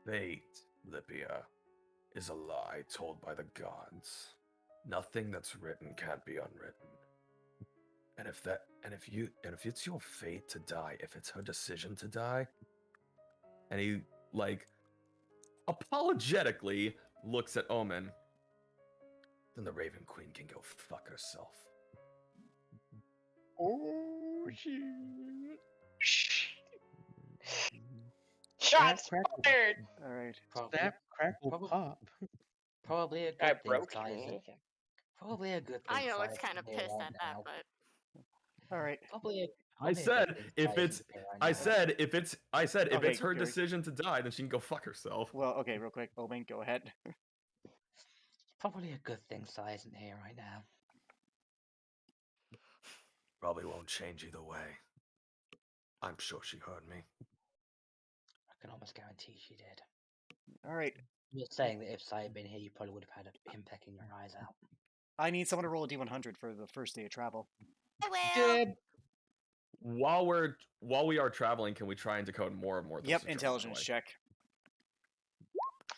Fate, Lippia, is a lie told by the gods. Nothing that's written can't be unwritten. And if it's your fate to die, if it's her decision to die, And he like apologetically looks at Omen. then the Raven Queen can go fuck herself. Oh shit! Shots crackle. fired! All right. Probably, Snap, crackle, Probably- pop. probably a I good thing. broke Sai isn't- me. Probably a good thing. I know Sai it's kind of isn't here pissed right at that, now. but All right. Probably. I probably a good said thing if Sai it's isn't here right I now. said if it's Okay, her Fury. decision to die, then she can go fuck herself. Well, okay, real quick. Omen, go ahead. Probably a good thing Sai isn't here right now. Probably won't change either way. I'm sure she heard me. I can almost guarantee she did. All right. I'm just saying that if Sai had been here, you probably would have had him pecking your eyes out. I need someone to roll a d100 for the first day of travel. I will. While we are traveling, can we try and decode more and more things? Yep, to travel that intelligence way? check.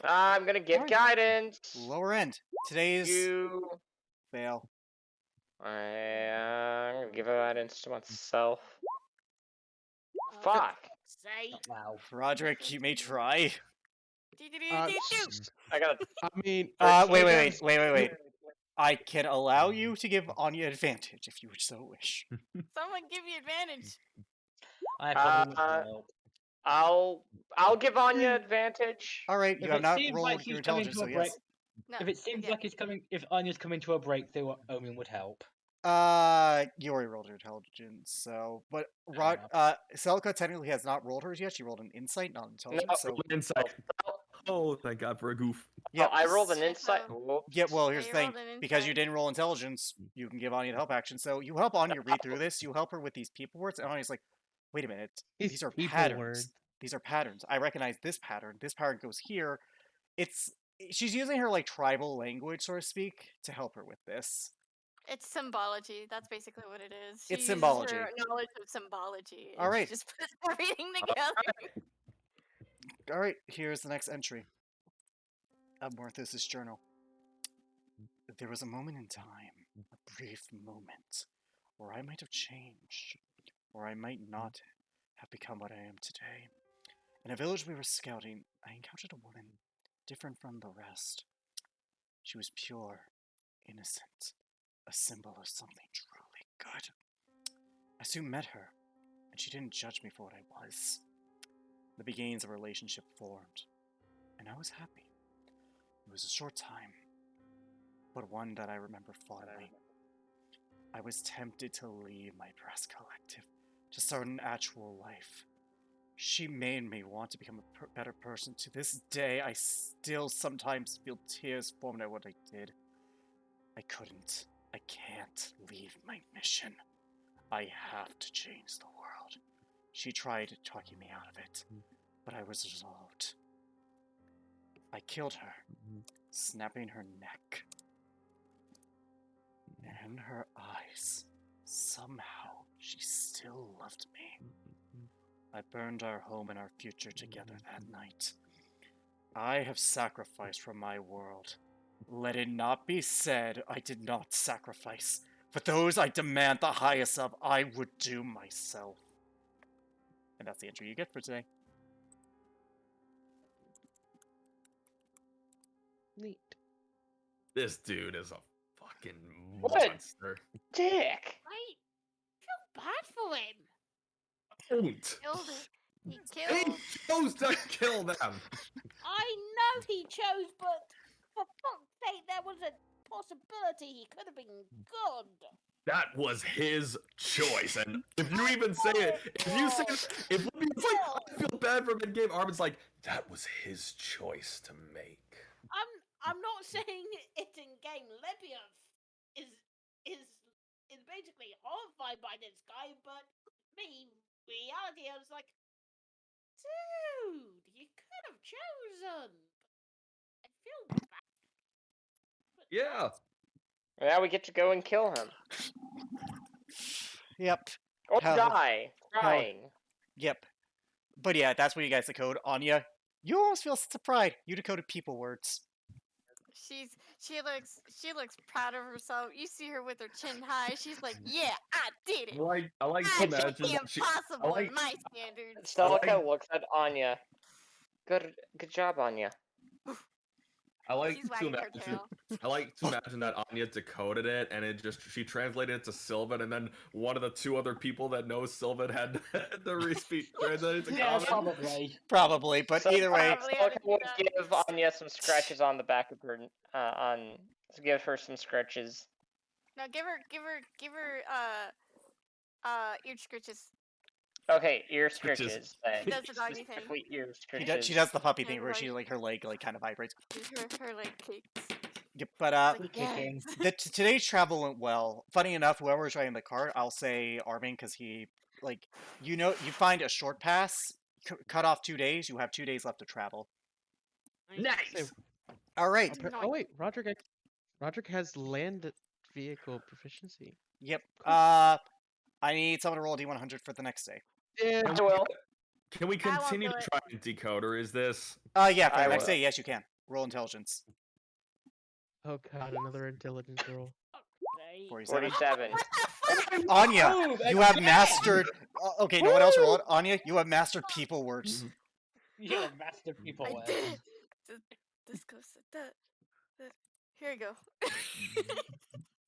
I'm gonna give Alright. guidance. Lower end. Today's You. fail. I'm gonna give guidance to myself. Oh, Fuck. Say. Wow. Roderick, you may try. Do-do-do-do-do. I got. I mean, Wait. I can allow you to give Anya advantage if you so wish. Someone give me advantage. I probably Uh, will. I'll give Anya advantage. All right, If you have it not seems rolled like your he's coming intelligence, to so a break, yes. No. if it seems okay. like he's coming, if Anya's coming to a breakthrough, Omen would help. You already rolled your intelligence, so but Fair enough. Selka technically has not rolled hers yet. She rolled an insight, not intelligence. So Insight. Oh, thank God for a goof. yeah, Oh, I rolled an Yeah, insight. so- Whoops. yeah. Well, Yeah, here's the you thing: rolled an because you insight. didn't roll intelligence, you can give Anya the help action. So you help Anya read through this. You help her with these people words, and Anya's like, "Wait a minute, these are people patterns. words. These are patterns. I recognize this pattern. This pattern goes here." She's using her like tribal language, so to speak, to help her with this. It's symbology. That's basically what it is. It's She uses symbology. her knowledge of symbology. All and right. She just puts everything together. All right, here's the next entry. Amorthus' journal. There was a moment in time, a brief moment, where I might have changed, or I might not have become what I am today. In a village we were scouting, I encountered a woman different from the rest. She was pure, innocent, a symbol of something truly good. I soon met her, and she didn't judge me for what I was. The beginnings of a relationship formed, and I was happy. It was a short time, but one that I remember fondly. I was tempted to leave my press collective to start an actual life. She made me want to become a better person. To this day, I still sometimes feel tears formed at what I did. I couldn't. I can't leave my mission. I have to change the world. She tried talking me out of it, but I was resolved. I killed her, snapping her neck. And in her eyes, somehow, she still loved me. I burned our home and our future together that night. I have sacrificed for my world. Let it not be said I did not sacrifice. For those I demand the highest of, I would do myself. And that's the entry you get for today. Neat. This dude is a fucking What a monster. dick! I feel bad for him. Don't. Killed it. He He killed. chose to kill them. I know he chose, but for fuck's sake, there was a possibility he could have been good. That was his choice, and if you even say it, if you say, if Libby's like, I feel bad for mid-game, Armin's like, that was his choice to make. I'm not saying it in game. Libya is basically horrified by this guy, but me, reality, I was like, dude, you could have chosen. I feel bad. But Yeah. Now we get to go and kill him. Yep. Or Hell. die trying. Yep. But yeah, that's what you guys decode. Anya, you almost feel sense of pride. You decoded people words. She looks proud of herself. You see her with her chin high. She's like, "Yeah, I did it. I like to I imagine did the that she, impossible like- in my standards." Celica looks at Anya. Good job, Anya. I like She's to wagging her imagine. tail. I like to imagine that Anya decoded it, and she translated it to Sylvan, and then one of the two other people that knows Sylvan had the re-speak translated to Yeah, common. probably. But So, either way, Probably had to Celica do will that. give Anya some scratches on the back of her, to give her some scratches. No, give her ear scratches. Okay, ear Scratches. scratches. Then. She does the doggy thing. Specifically ear she scratches. does the puppy Yeah, thing where like- she her leg kind of vibrates. Her like kicks. Yep, but Like, Kicking. yes. today's travel went well. Funny enough, whoever was driving the cart, I'll say Armin because he you find a short pass, cut off 2 days. You have 2 days left to travel. Nice. All right. Oh wait, Roderick has land vehicle proficiency. Yep. I need someone to roll a d100 for the next day. Yeah. I will. Can we I won't continue do to it. try and decode, or is this? Yeah, for I the next will. day, yes, you can. Roll intelligence. Oh god, another intelligence roll. 47. 47. Anya, Oh, you that's have good. mastered. Okay, no one else roll it. Anya, you have mastered people words. You're a master people. I did it. This goes to that. Here you go.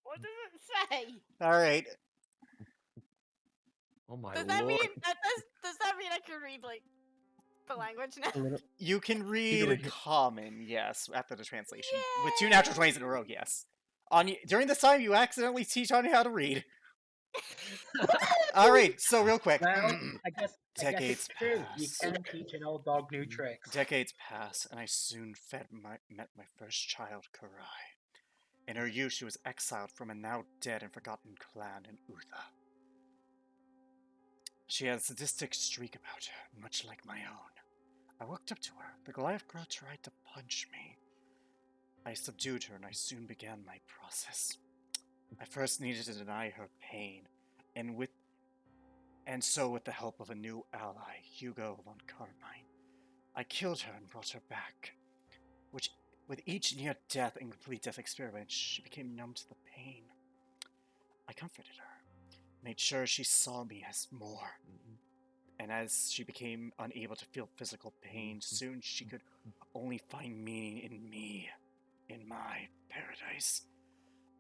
what does it say? All right. Oh my Does that lord. mean does that mean I can read like the language now? A little. You can read read- common, yes, after the translation. With 2 Yay! natural 20s in a row, yes. Anya, during this time, you accidentally teach Anya how to read. All right, so real quick. Well, I guess Decades it's true. You pass. can teach an old dog new tricks. Decades pass, and I soon met my first child, Karai. In her youth, she was exiled from a now dead and forgotten clan in Uther. She had a sadistic streak about her, much like my own. I walked up to her. The Goliath girl tried to punch me. I subdued her, and I soon began my process. I first needed to deny her pain, and so with the help of a new ally, Hugo von Carmine, I killed her and brought her back. With each near-death and complete death experience, she became numb to the pain. I comforted her, made sure she saw me as more. And as she became unable to feel physical pain, soon she could only find meaning in me, in my paradise.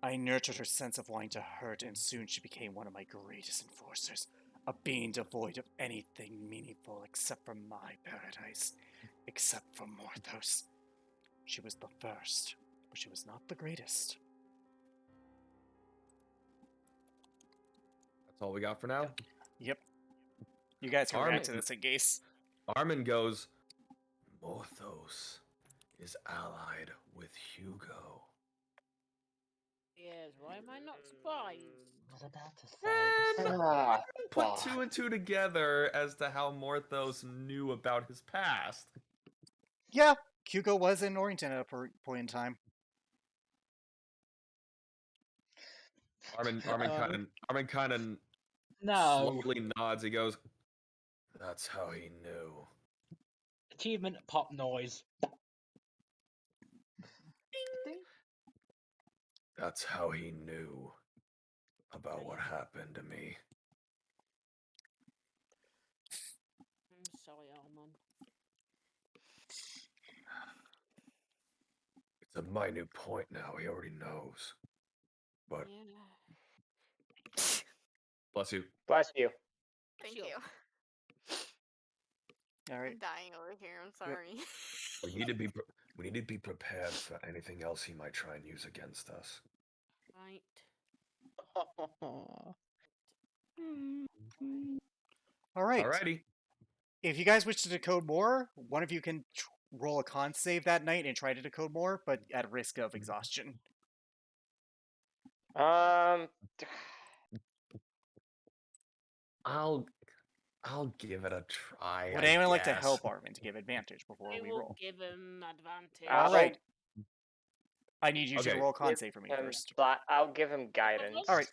I nurtured her sense of wanting to hurt, and soon she became one of my greatest enforcers, a being devoid of anything meaningful except for my paradise, except for Morthos. She was the first, but she was not the greatest. That's all we got for now. Yep. You guys can Armin. react to this in case. Armin goes, Morthos is allied with Hugo. Yes, why am I not surprised? I was about to say. Ah, Put fuck. 2 and 2 together as to how Morthos knew about his past. Yeah, Hugo was in Orrington at a point in time. Armin kind of No. slowly nods. He goes, "That's how he knew." Achievement pop noise. That's how he knew about what happened to me. I'm sorry, Omen. It's a minute point now. He already knows. But Yeah. Bless you. Bless you. Thank Sure. you. All right. I'm dying over here. I'm sorry. we need to be prepared for anything else he might try and use against us. Right. All right. Alrighty. If you guys wish to decode more, one of you can roll a con save that night and try to decode more, but at risk of exhaustion. I'll give it a try. Would I anyone like to guess. help Armin to give advantage before I we will roll? give him advantage. All right. I need you to Okay. roll a con save for me first. I'll give him guidance. All right.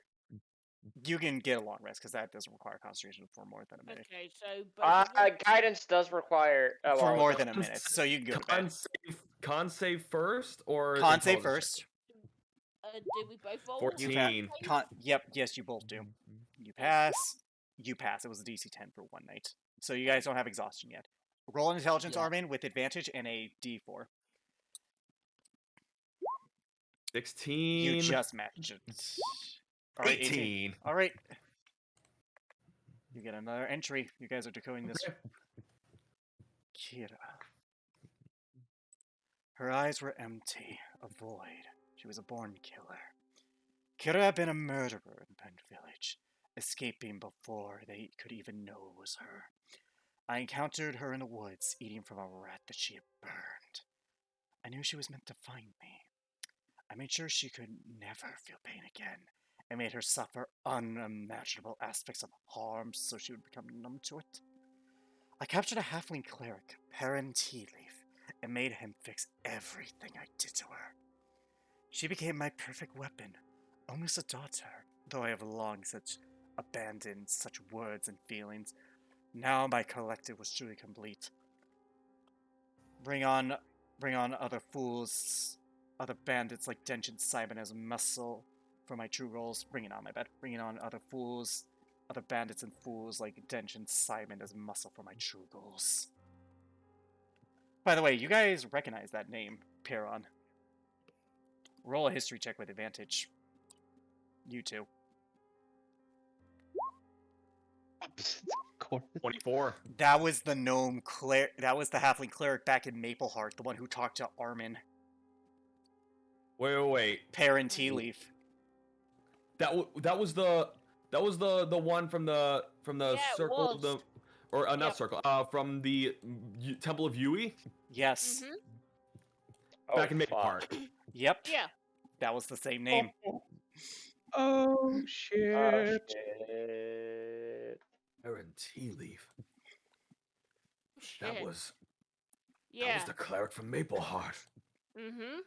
You can get a long rest because that doesn't require concentration for more than a minute. Okay, so both of us- Guidance does require For more no. than a minute, so you can go to bed. Con save first or Con save intelligence first. did we both roll? 14. Yep, yes, you both do. You pass. You pass. It was a DC 10 for one night. So you guys don't have exhaustion yet. Roll an intelligence, Yeah. Armin, with advantage and a D4. 16. You just matched it. All right, 18. All right. You get another entry. You guys are decoding this. Okay. Kira. Her eyes were empty, a void. She was a born killer. Kira had been a murderer in Bend Village, escaping before they could even know it was her. I encountered her in the woods, eating from a rat that she had burned. I knew she was meant to find me. I made sure she could never feel pain again. I made her suffer unimaginable aspects of harm so she would become numb to it. I captured a halfling cleric, Perrin Tealeaf, and made him fix everything I did to her. She became my perfect weapon, almost a daughter, though I have long since abandoned such words and feelings. Now my collective was truly complete. Bring on other fools, other bandits like Dench and Simon as muscle for my true roles. Bringing on other fools, other bandits and fools like Dench and Simon as muscle for my true goals. By the way, you guys recognize that name, Perron. Roll a history check with advantage. You two. 24. That was the gnome cleric. That was the halfling cleric back in Mapleheart, the one who talked to Armin. Wait. Perrin Tealeaf. That was the one from the Yeah, it circle was. not Yep. circle from the Temple of Yui Yes. back in Mapleheart. Yep. Yeah. That was the same name. Oh shit. Oh, shit. Aaron Tea Leaf. Shit. That was Yeah. the cleric from Mapleheart. Mm-hmm.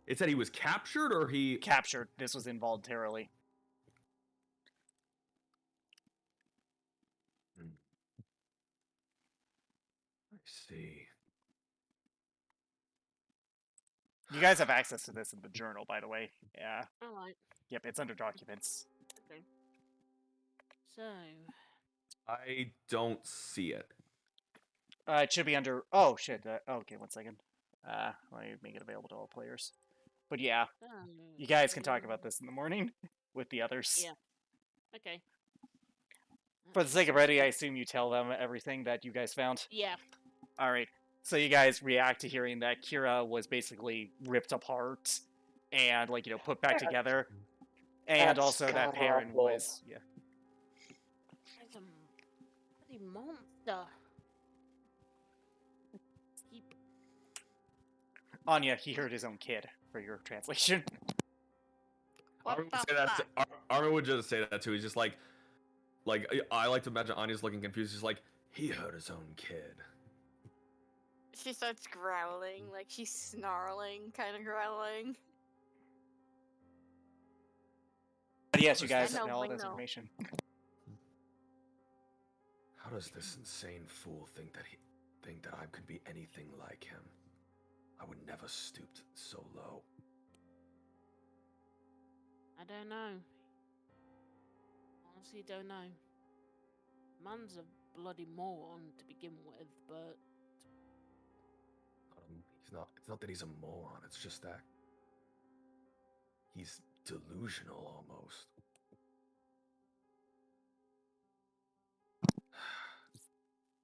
It said he was captured or he Captured. This was involuntarily. I see. You guys have access to this in the journal, by the way. Yeah. All right. Yep, it's under documents. Okay. So. I don't see it. It should be under. Oh shit. Okay, one second. Let me make it available to all players. But yeah, you guys can talk about this in the morning with the others. Yeah. Okay. For the sake of Ready, I assume you tell them everything that you guys found. Yeah. All right. So you guys react to hearing that Kira was basically ripped apart and put back together, and That's also that Perrin god-awful. was It's a bloody monster. Keep. Anya. He heard his own kid for your translation. What Armin the would say that. fuck? Armin would just say that too. He's just like I like to imagine Anya's looking confused. She's like, He hurt his own kid. She starts growling, like she's snarling, kind of growling. But yes, you How does guys I know, know all I this know. information. How does this insane fool think that I could be anything like him? I would never stoop so low. I don't know. Honestly, don't know. Man's a bloody moron to begin with, but He's not. It's not that he's a moron. It's just that he's delusional almost.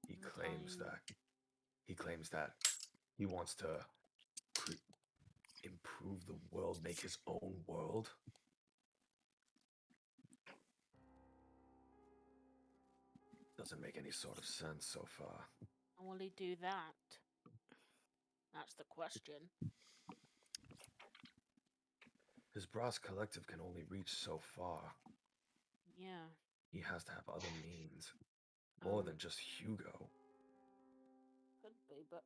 He claims Fine. that he wants to improve the world, make his own world. Doesn't make any sort of sense so far. how will he do that? That's the question. His brass collective can only reach so far. Yeah. He has to have other means, more Um, than just Hugo. Could be, but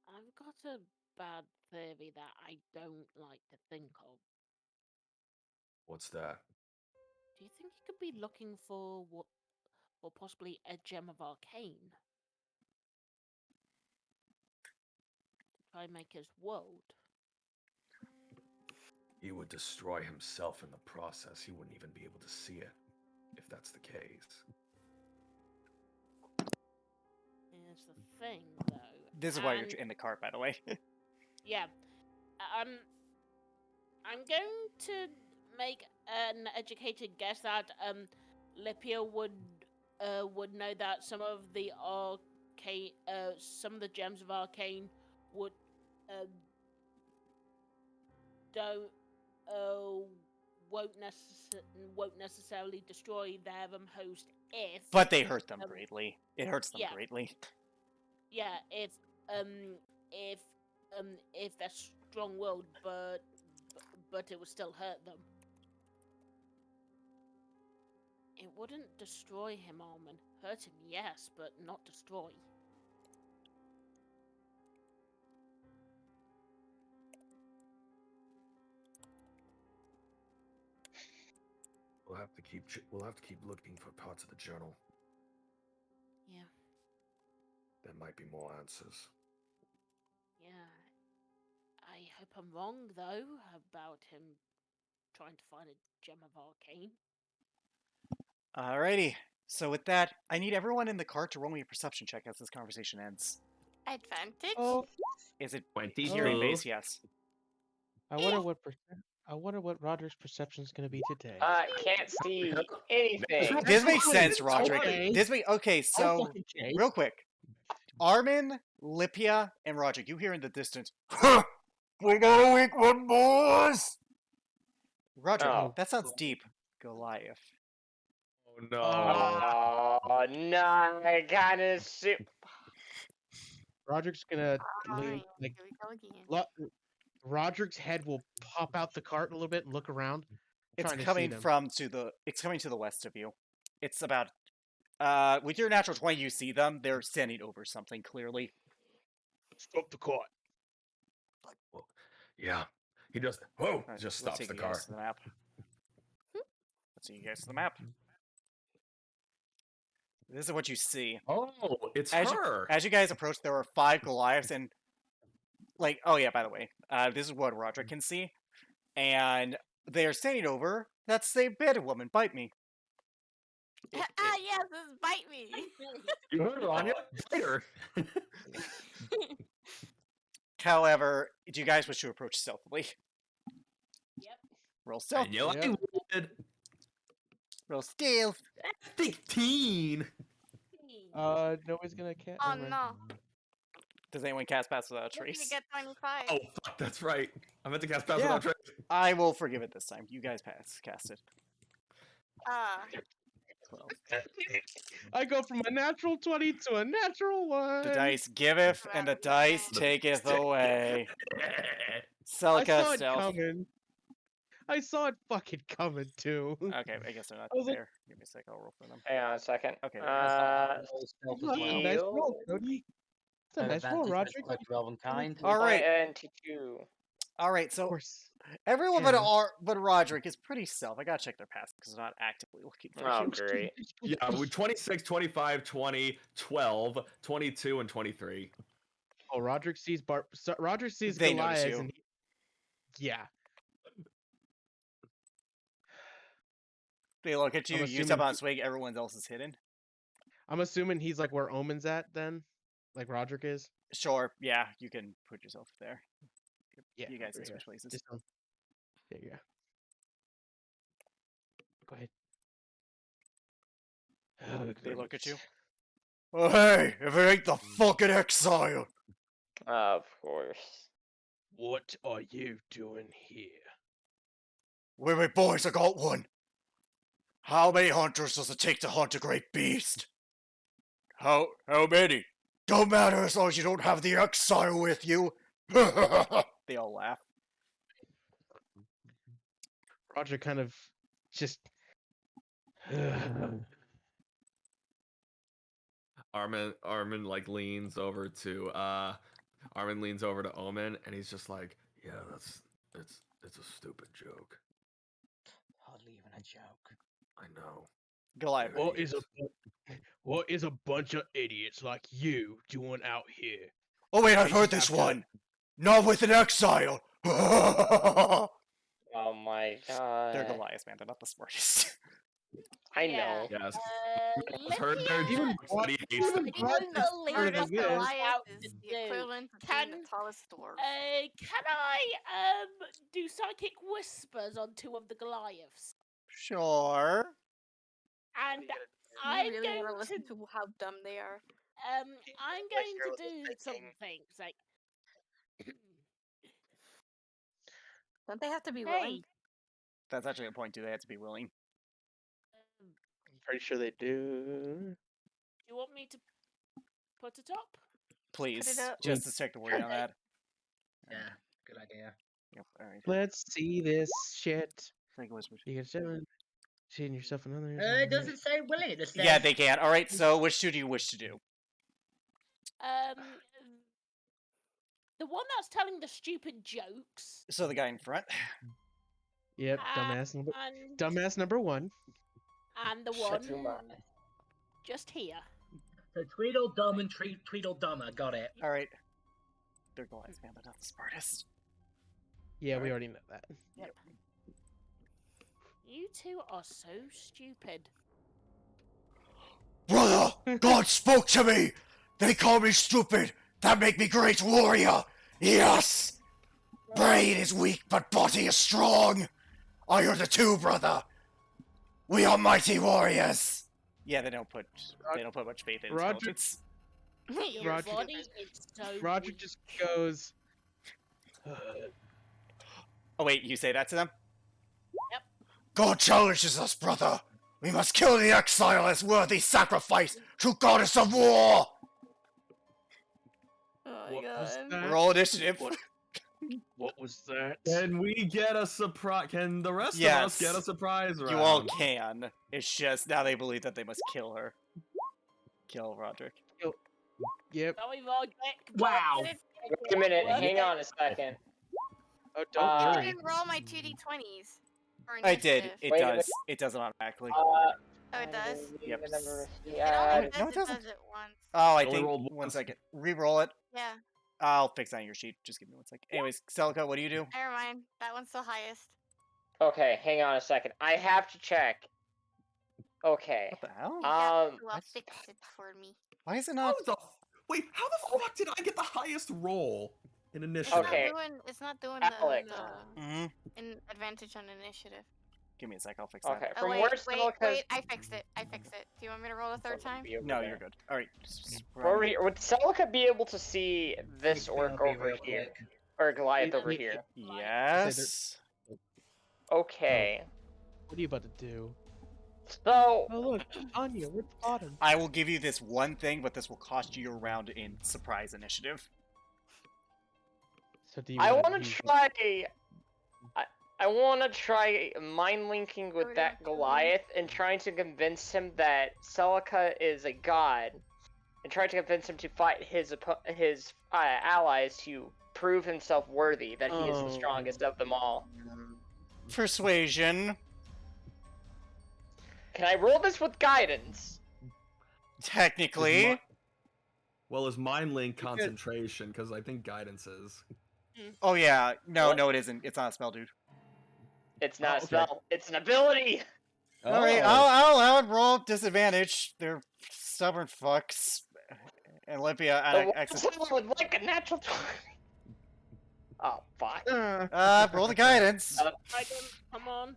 I've got a bad theory that I don't like to think of. What's that? Do you think he could be looking for or possibly a gem of arcane to try and make his world? He would destroy himself in the process. He wouldn't even be able to see it, if that's the case. Here's the thing, though. This is why you're and- in the cart, by the way. Yeah. I'm going to make an educated guess that Lipia would know that some of the gems of arcane would don't won't necessarily destroy their host if But they hurt them Um, greatly. It hurts them yeah. greatly. yeah if they're strong-willed, but it would still hurt them. It wouldn't destroy him, Omen. Hurt him, yes, but not destroy. We'll have to keep looking for parts of the journal. Yeah, There might be more answers. yeah. I hope I'm wrong, though, about him trying to find a gem of arcane. Alrighty. So with that, I need everyone in the cart to roll me a perception check as this conversation ends. Advantage? Oh, Is it 22. hearing base? Yes. I wonder what Roger's perception is going to be today. Can't see anything. This makes Wait, sense, Roderick. okay. Okay, I'll so fucking chase. real quick. Armin, Lipia, and Roderick, you hear in the distance, we got a weak one, boys! Roger, Oh. that sounds deep. Goliath. Oh no. Oh, no, I kind of see. Roderick's gonna Fine. lean, like, Here we go again. Roderick's head will pop out the cart a little bit and look around. It's trying to see coming them. it's coming to the west of you. It's about with your natural 20 you see them. They're standing over something clearly. Stop the cart. Well, yeah, he does. Whoa! Alright, Just let's stops take the you car. guys to the map. Let's take you guys to the map. This is what you see. Oh, it's As her. as you guys approach, there are 5 Goliaths and oh yeah, by the way, this is what Roderick can see. And they are standing over that same bed woman. Bite me. Yes, this is bite me. You heard her, Anya. Bite her. However, do you guys wish to approach stealthily? Yep. Roll stealth. And you Yep. would. Roll stealth. 15. Nobody's gonna catch. Oh no. Does anyone cast Pass Without a You're gonna Trace? get 25. Oh fuck, that's right. I meant to cast Pass Yeah. Without Trace. I will forgive it this time. You guys cast it. Ah. 12. I go from a natural 20 to a natural 1. The dice giveth, and the dice The taketh away. I Celica saw it stealth. coming. I saw it fucking coming too. Okay, I guess they're not I was like- there. Give me a sec, I'll roll for them. Hang on a second. Okay, Stealth as well. Nice roll, Heal. Cody. It's a nice roll, Advantage, Roderick. quite relevant kind. All right. And T2. All right, Of so course. everyone Yeah. but Roderick is pretty stealth. I gotta check their past because they're not actively looking for Oh, you. great. Yeah, we 26, 25, 20, 12, 22, and 23. Oh, Roderick sees Roderick sees They notice Goliath, you. and yeah. They look at you. I'm You step assuming on a swing. Everyone else is hidden. I'm assuming he's like where Omen's at then, like Roderick is. Sure. Yeah, you can put yourself there. Yeah, You guys over can here. switch places. Just there you go. Go ahead. Oh, They look at great. you. Oh, hey! If it ain't the fucking exile! Of course. What are you doing here? Wait, boys, I got one. How many hunters does it take to hunt a great beast? How many? Don't matter as long as you don't have the exile with you. They all laugh. Roger kind of just. Armin like leans over to Omen, and he's just like, yeah, it's a stupid joke. Hardly even a joke. I know. Goliath. What is a bunch of idiots like you doing out here? Oh wait, I've They heard just this have to- one. Not with an exile. They're Oh my god. Goliath, man. They're not the smartest. I Yeah. know. Yes. Let heard me, their Even jokes that he hates even them. Goliath Even is the smarter than least this. about Goliath to is the do. equivalent of being the Can tallest dwarf. can I do psychic whispers on two of the Goliaths? Sure. And You I'm really going want to to listen to how dumb they are. I'm going to do something like Don't they have to be willing? hey, That's actually a point too. They have to be willing. I'm pretty sure they do. do you want me to put it up? Please, up. just to check the wording on that. Yeah, good idea. Yep. All right. Let's see this shit. Psychic whispers. You get seeing yourself another. It doesn't say willing. It just says. Yeah, they can. All right. So, which two do you wish to do? The one that's telling the stupid jokes. So the guy in front. Yep, And dumbass number one. and the one Shatuma. just here. So Tweedledum and Tweedledummer, got it. All right. They're Goliath, man. They're not the smartest. Yeah, we already know that. You two are so stupid. Brother, God spoke to me. They call me stupid. That make me great warrior. Yes. Brain is weak, but body is strong. I are the two, brother. We are mighty warriors. Yeah, they don't put much faith in Roger- intelligence. Your Roger- body is so Roger weak. just goes. Oh wait, you say that to them? Yep. God challenges us, brother. We must kill the exile as worthy sacrifice to goddess of war. Oh my What was god. that? Roll initiative. What was that? Can we get a surprise? Can the rest of Yes. us get a surprise round? You all can. It's just now they believe that they must kill her. Kill Roderick. Yep. Now we've all get Wow. get it- Wait a minute, What? hang on a second. Oh, don't Uh, I worry. didn't roll my 2d20s. For I did. initiative. It Wait a does. It does it automatically. Oh, it does? Yep. It only Yeah. no, says it it doesn't. does it once. Oh, I Only think. rolled One once. second. Reroll it. Yeah. I'll fix that on your sheet. Just give me 1 second. Anyways, Celica, what do you do? Never mind. That one's the highest. Okay, hang on a second. I have to check. Okay. What the hell? Um. Well, fix it for me. Why is it How not? the wait? How the fuck did I get the highest roll in It's initiative? Okay. It's not doing Alex. the Mhm. advantage on initiative. Give me a sec. I'll fix that. Okay. Oh From wait, where wait, Celica's I fixed it. I fixed it. Do you want me to roll a third time? No, you're good. All right. Over here, would Celica be able to see this orc It'll be over real here, quick. or Goliath over Wait, here? Yes. Okay. What are you about to do? So Oh look, Anya, we're at the bottom. I will give you this one thing, but this will cost you your round in surprise initiative. So do you I wanna want to use- try. I want to try mind linking with we that don't do it. Goliath and trying to convince him that Celica is a god, and trying to convince him to fight his allies to prove himself worthy that he is the Oh. strongest of them all. Persuasion. Can I roll this with guidance? Technically. Well, is mind link concentration? Because I think guidance is. Oh yeah. No, What? no, it isn't. It's not a spell, dude. It's not a okay. spell. It's an ability. All right, Oh. I'll allow it. Roll disadvantage. They're stubborn fucks. And Olympia, The one would like a natural 20. Oh fuck! roll the guidance. Dragon, come on.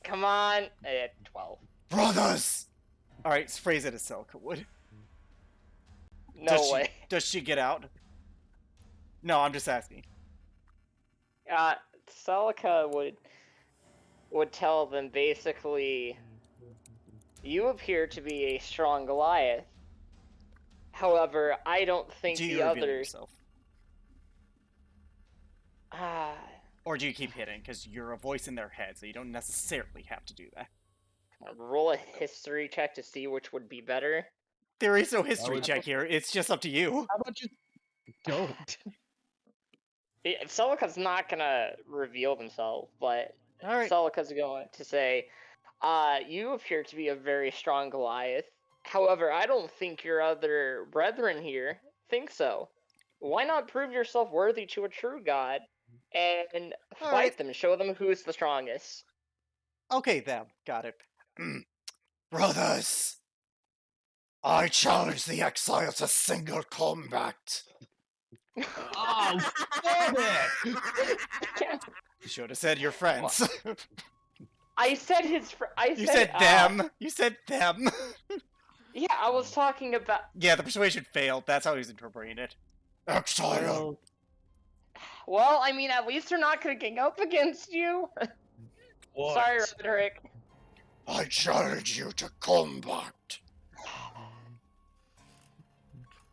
Come on, 12. Brothers. All right, phrase it as Celica would. No way. Does she get out? No, I'm just asking. Celica would tell them basically, you appear to be a strong Goliath. However, I don't think Do you the reveal others. yourself? Ah, Or do you keep hitting? Because you're a voice in their head, so you don't necessarily have to do that. roll a history check to see which would be better. There is no history would- check here. It's just up to you. How about just don't? Celica's not gonna reveal themselves, but All right. Celica's going to say, you appear to be a very strong Goliath. However, I don't think your other brethren here think so. Why not prove yourself worthy to a true god and All fight right. them, show them who's the strongest? Okay, them. Got it. Brothers, I challenge the exile to single combat. Oh, stop it! You should have said your friends. I said his. You said them. You said them. Yeah, I was talking about. Yeah, the persuasion failed. That's how he's interpreting it. Exile. Well, I mean, at least they're not gonna gang up against you. What? Sorry, Roderick. I challenge you to combat.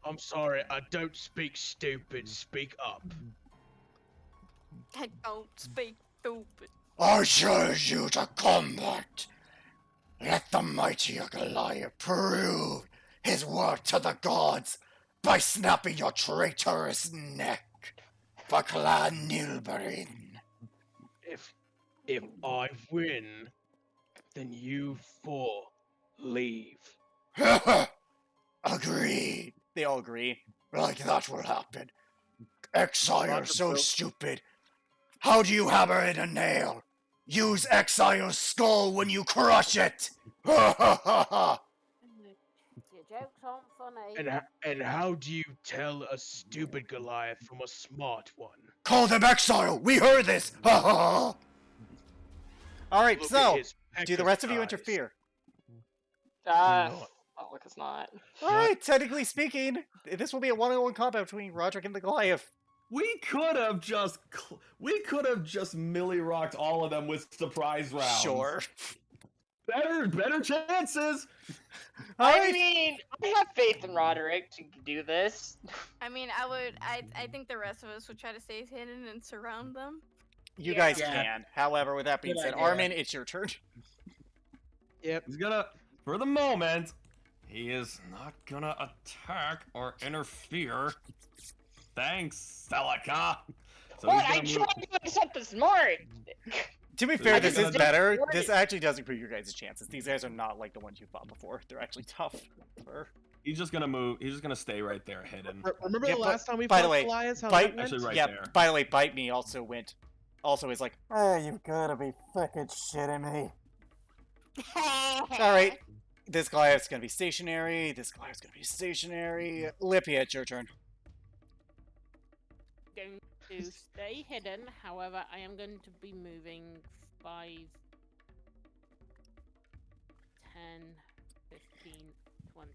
I'm sorry, I don't speak stupid. Speak up. I don't speak stupid. I challenge you to combat. Let the mighty Goliath prove his worth to the gods by snapping your traitorous neck for Clan Nilberin. If I win, then you four leave. Agreed. They all agree. Like that will happen. Exile, Roger, so bro. stupid. How do you hammer in a nail? Use Exile's skull when you crush it. Ha ha ha ha. Your jokes aren't funny. And how do you tell a stupid Goliath from a smart one? Call them Exile. We heard this. Ha ha ha. All right, Look so at his do the rest of you exercise. interfere? Oh, not. look, it's not. All right, technically speaking, this will be a one-on-one combat between Roderick and the Goliath. We could have just millie rocked all of them with surprise rounds. Sure. Better chances. All I right. mean, I have faith in Roderick to do this. I mean, I think the rest of us would try to stay hidden and surround them. You Yeah. guys Yeah. can. However, with that being Good said, idea. Armin, it's your turn. Yep. He's gonna, for the moment, he is not gonna attack or interfere. Thanks, Celica. So What? he's I gonna tried doing something smart. To be fair, I this think is that's- better. Right. This actually does improve your guys' chances. These guys are not like the ones you fought before. They're actually tough. He's just gonna move. He's just gonna stay right there, hidden. Remember Yeah, the but- last time we by the fought way, Goliaths? How bite- that went? Actually, right yeah. there. By the way, Bite Me also is like, oh, you gotta be fucking shitting me. All right. This Goliath's gonna be stationary. This Goliath's gonna be stationary. Lippia, it's your turn. Going to stay hidden. However, I am going to be moving 5, 10, 15, 20.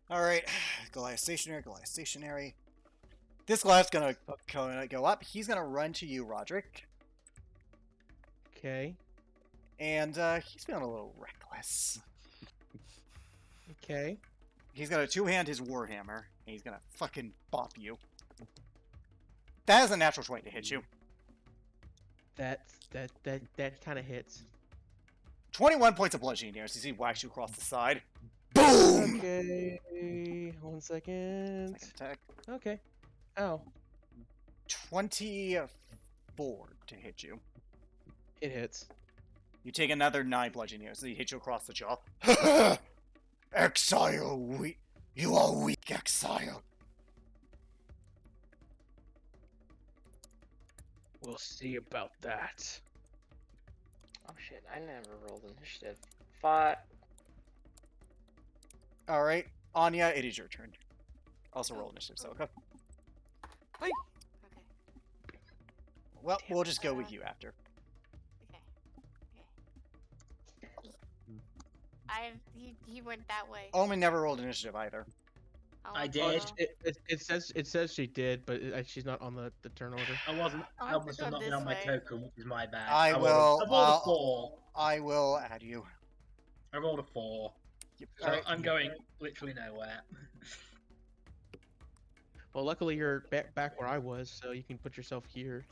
All right. Goliath stationary. Goliath stationary. This Goliath's gonna go up. He's gonna run to you, Roderick. Okay. And he's feeling a little reckless. Okay. He's gonna two-hand his warhammer, and he's gonna fucking bop you. That has a natural 20 to hit you. That kind of hits. 21 points of bludgeoning damage as he whacks you across the side. Boom! Okay. 1 second. Second attack. Okay. Ow. 24 to hit you. It hits. You take another 9 bludgeoning damage, so he hits you across the jaw. Exile, you are weak, Exile. We'll see about that. Oh shit, I never rolled initiative. 5. Alright, Anya, it is your turn. Also roll initiative, so okay. Okay. Well, we'll just go with you after. Okay. He went that way. Omen never rolled initiative either. Oh, I Oh, did. it says she did, but she's not on the turn order. I wasn't. I'll I have to almost go have not been this on my way. token, which is my bad. I rolled will, I rolled a 4. I will add you. I rolled a 4. Yep. So Alright. I'm going literally nowhere. Well, luckily you're back where I was, so you can put yourself here.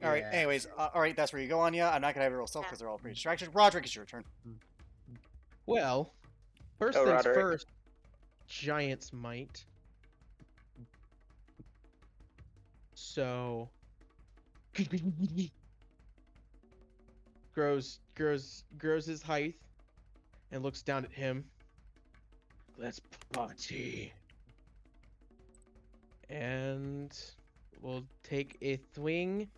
Alright, Yeah. anyways, alright, that's where you go, Anya. I'm not gonna have you roll self because they're all pretty distracted. Roderick, it's your turn. Well, first Go, things Roderick. first. Giant's might. So grows his height and looks down at him. Let's party. And we'll take a swing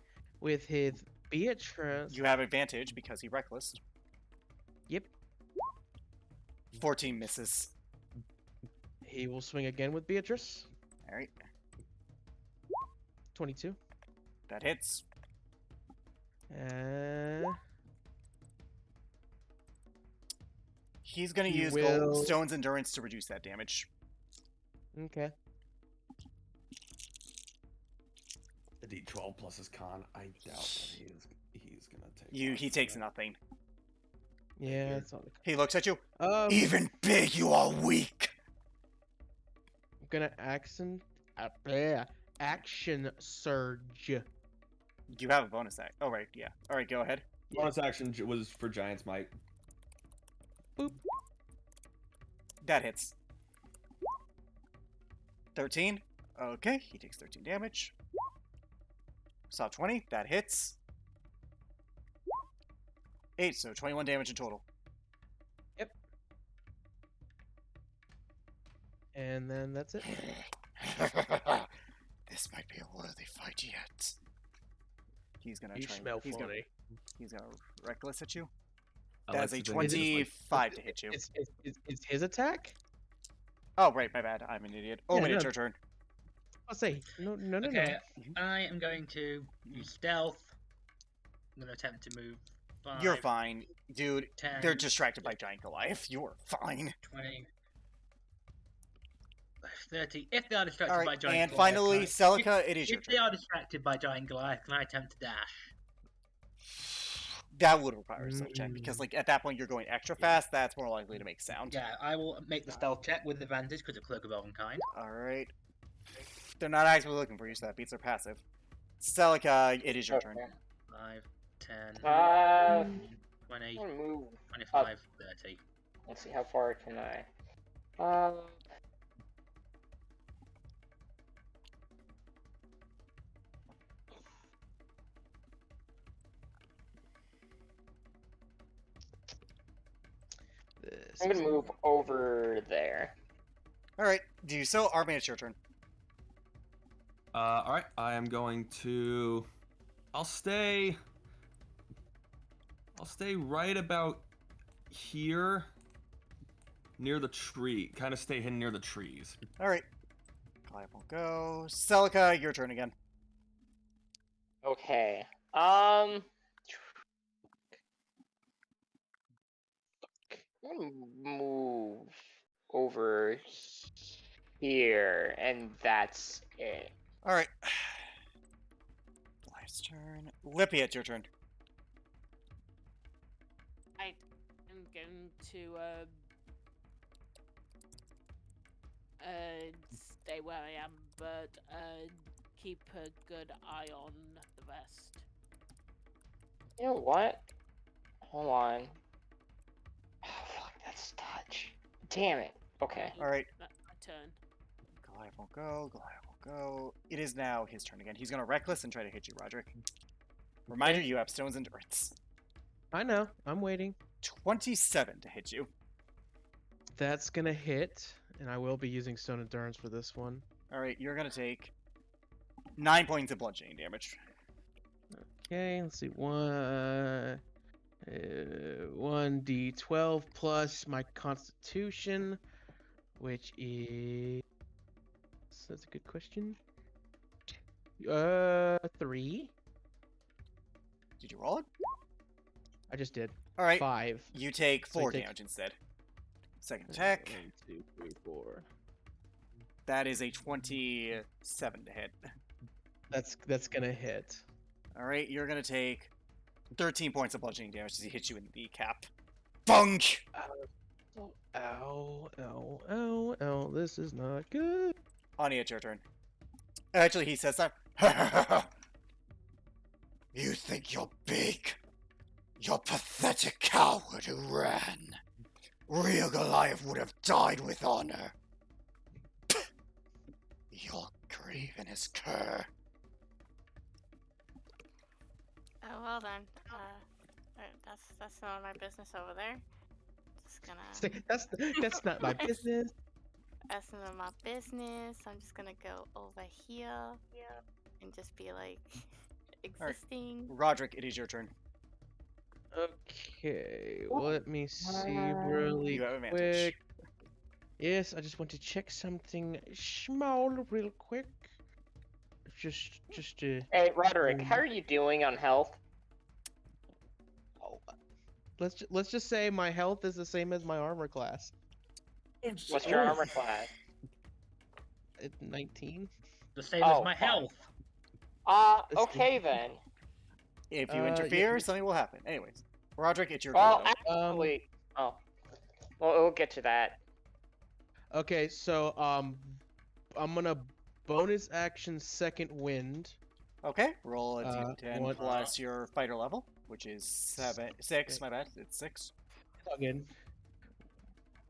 with his Beatrice. You have advantage because he reckless. Yep. 14 misses. He will swing again with Beatrice. Alright, 22. that hits. He's gonna He use will- Goldstone's endurance to reduce that damage. Okay. The D12 plus his con. I doubt that he's gonna take. He takes nothing. Yeah, that's all. He looks at you. I'm Even big, you are weak. gonna action surge. You have a bonus act. Oh right, yeah. All right, go ahead. Bonus action was for Giant's Might. Boop. That hits. 13. Okay, he takes 13 damage. Saw 20. That hits. 8, so 21 damage in total. And then that's it. This might be a worthy fight yet. He's gonna You try. smell He's gonna, funny. he's gonna reckless at you. I That's like a to think it's just like- 25 to hit you. It's his attack? Oh right, my bad. I'm an idiot. Oh, Yeah, wait, it's no. your turn. I'll say no. Okay, I am going to use stealth. I'm going to attempt to move. 5, You're fine, dude. 10, They're distracted by Giant Goliath. You're fine. 20, 30. If they are distracted All by right, Giant and Goliath, finally, can I- Celica, it is your if they turn. are distracted by Giant Goliath, can I attempt to dash? That would require a stealth check because, like, at that point you're going extra fast. That's more likely to make sound. Yeah, I will make the stealth check with advantage because of Cloak of Elvenkind. All right. They're not actively looking for you, so that beats their passive. Celica, it is your turn. 5, 10, 20, I'm gonna move. 25, 30. Let's see, how far can I? I'm gonna move over there. All right, do so. Armin, it's your turn. All right, I am going to. I'll stay right about here, near the tree. Kind of stay hidden near the trees. All right. Goliath will go. Celica, your turn again. Okay. I'm gonna move over here, and that's it. All right. Goliath's turn. Lippy, it's your turn. I am going to stay where I am, but keep a good eye on the rest. You know what? Hold on. Oh, fuck, that's touch. Damn it. Okay. All right. My turn. Goliath will go. Goliath will go. It is now his turn again. He's gonna reckless and try to hit you, Roderick. Reminder: you have Stone's Endurance. I know. I'm waiting. 27 to hit you. That's gonna hit, and I will be using Stone Endurance for this one. All right, you're gonna take 9 points of bludgeoning damage. Okay, let's see. 1d12 plus my Constitution, which is. That's a good question. 3. Did you roll it? I just did. All right. 5. You take So you 4 take- damage instead. Second attack. 1, 2, 3, 4. That is a 27 to hit. That's gonna hit. All right, you're gonna take 13 points of bludgeoning damage as he hits you in the cap. Funk! Ow, ow, ow, ow. This is not good. Anya, it's your turn. Actually, he says that. You think you're big? You're pathetic coward who ran. Real Goliath would have died with honor. Your craven is cur. Oh well then. That's none of my business over there. Just gonna. That's not my business. That's none of my business. I'm just gonna go over here and just be like existing. Roderick, it is your turn. Okay, let me see really You have advantage. quick. Yes, I just want to check something small real quick. Just Hey, Roderick, how are you doing on health? let's just say my health is the same as my armor class. What's your armor class? 19. The same Oh, as my fine. health. Okay then. If you Yeah. interfere, something will happen. Anyways, Roderick, it's your Well, turn. actually, well, we'll get to that. Okay, so I'm gonna bonus action second wind. Okay, roll a d10 one- plus your fighter level, which is 6. My bad, it's 6. Again.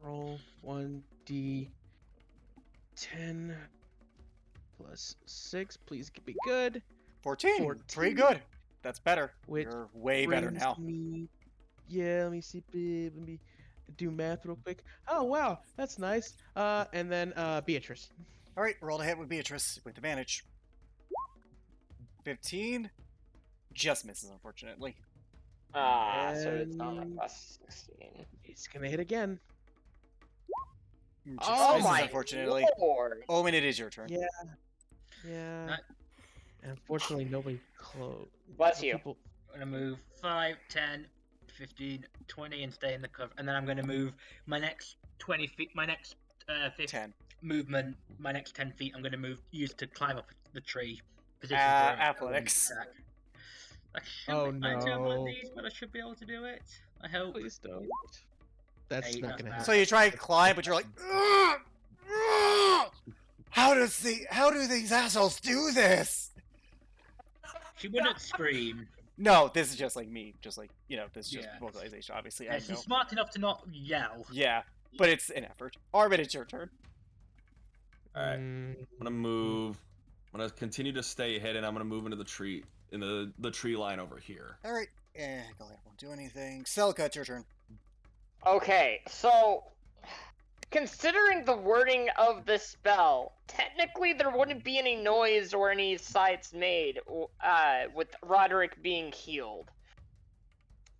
Roll 1d10 plus 6. Please be good. 14. 14. Pretty good. That's better. Which You're way better brings now. me- Yeah, let me see. Let me do math real quick. Oh wow, that's nice. And then Beatrice. All right, roll to hit with Beatrice with advantage. 15. Just misses, unfortunately. So it's not like And- plus 16. He's gonna hit again. Just Oh misses, my unfortunately. lord! Omen, it is your turn. Yeah. Yeah. Right. Unfortunately, nobody close. Bless you. People... I'm going to move 5, 10, 15, 20 and stay in the cover. And then I'm going to move my next 20 feet, my next 10. movement, my next 10 feet, I'm going to use to climb up the tree. Position Athletics. I should Oh, be fine to one of no. these, but I should be able to do it. I hope. Please don't. That's Hey, not that's gonna bad. happen. So you try to climb, but you're like, "Ugh! Ugh! How do these assholes do this? She wouldn't scream. No, this is just like me. Just like, this is just Yeah. vocalization, obviously. Yeah, I she's know. smart enough to not yell. Yeah, but it's an effort. Armin, it's your turn. All right. Mm, I'm gonna move. I'm gonna continue to stay hidden. I'm gonna move into the tree, in the tree line over here. All right. Goliath won't do anything. Celica, it's your turn. Okay, so considering the wording of the spell, technically there wouldn't be any noise or any sights made with Roderick being healed.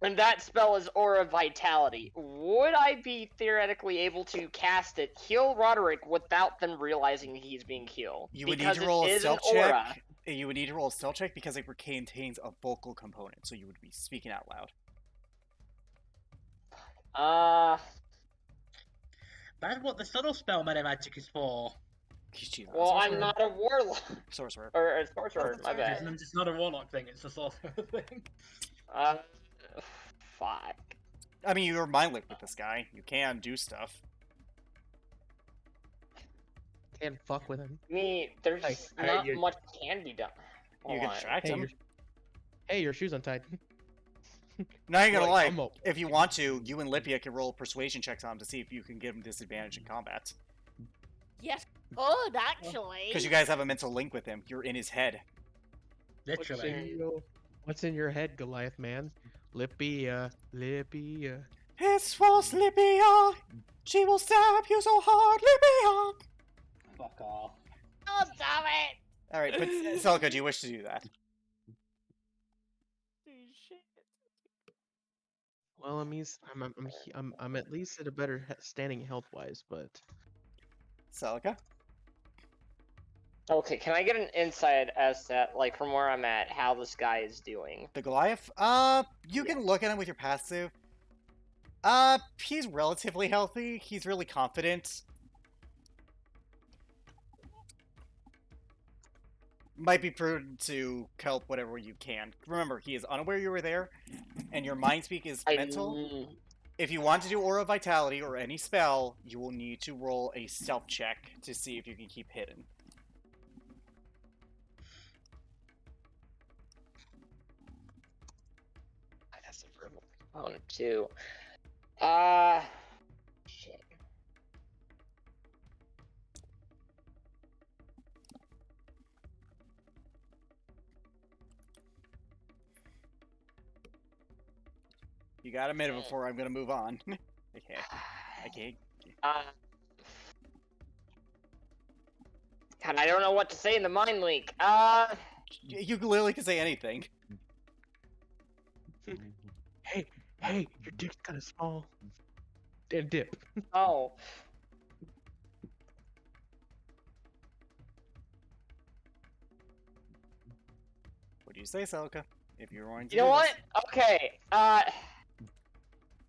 And that spell is Aura Vitality. Would I be theoretically able to cast it, heal Roderick, without them realizing he's being healed? You would Because need to roll it a is an stealth aura. check. You would need to roll a stealth check because it contains a vocal component, so you would be speaking out loud. That's what the subtle spell meta magic is for. She's not a Well, I'm sorcerer. not a warlock. Sorcerer. Or a sorcerer, my It's bad. it's not a warlock thing, it's a sorcerer thing. Fuck. I mean, you're mind linked with this guy. You can do stuff. can't fuck with him. There's Hey, not you're- much can be done. You Hold can on. distract Hey, him. your shoe's untied. Not even gonna lie. I'm up. If you want to, you and Lipia can roll persuasion checks on him to see if you can give him disadvantage in combat. Yes, good actually. Because you guys have a mental link with him. You're in his head. Literally. What's in your head, Goliath man? Lippia, Lippia. It was Libya. She will stab you so hard, Libya. Fuck off. Oh, damn it! All right, but Celica, do you wish to do that? Well, I'm at least at a better standing health wise, but Celica? Okay, can I get an insight as to, like, from where I'm at, how this guy is doing? The Goliath? You can look at him with your passive. He's relatively healthy. He's really confident. Might be prudent to help whatever you can. Remember, he is unaware you were there, and your mind speak is mental. If you want to do Aura Vitality or any spell, you will need to roll a stealth check to see if you can keep hidden. That's a verbal component, too. Shit. You got a minute before I'm gonna move on. Okay. Okay. God, I don't know what to say in the mind link. You literally can say anything. hey, your dick's kind of small. And dip. Oh. What do you say, Celica? If you're wanting to You know do what? this? Okay,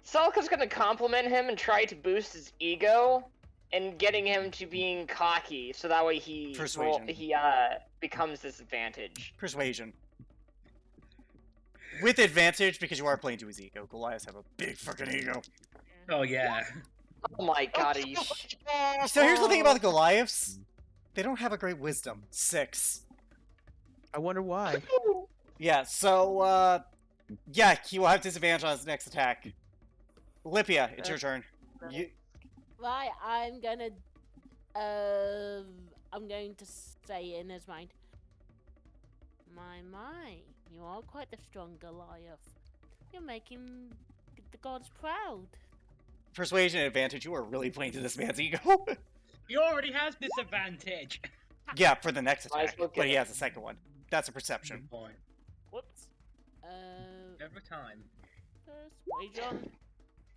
Celica's gonna compliment him and try to boost his ego, and getting him to being cocky, so that way he Persuasion. becomes disadvantaged. Persuasion. With advantage, because you are playing to his ego. Goliaths have a big fucking ego. Oh yeah. Oh my god, are you So here's the thing about the Goliaths. They don't have a great wisdom. 6. I wonder why. Yeah, so, yeah, he will have disadvantage on his next attack. Lippia, it's your turn. You... Right, I'm going to say in his mind, my, you are quite the strong Goliath. You're making the gods proud. Persuasion advantage, you are really playing to this man's ego. He already has disadvantage. Yeah, for the next Might as attack, well but get he it. has a second one. That's a perception. Good point. Whoops. Every time. Persuasion.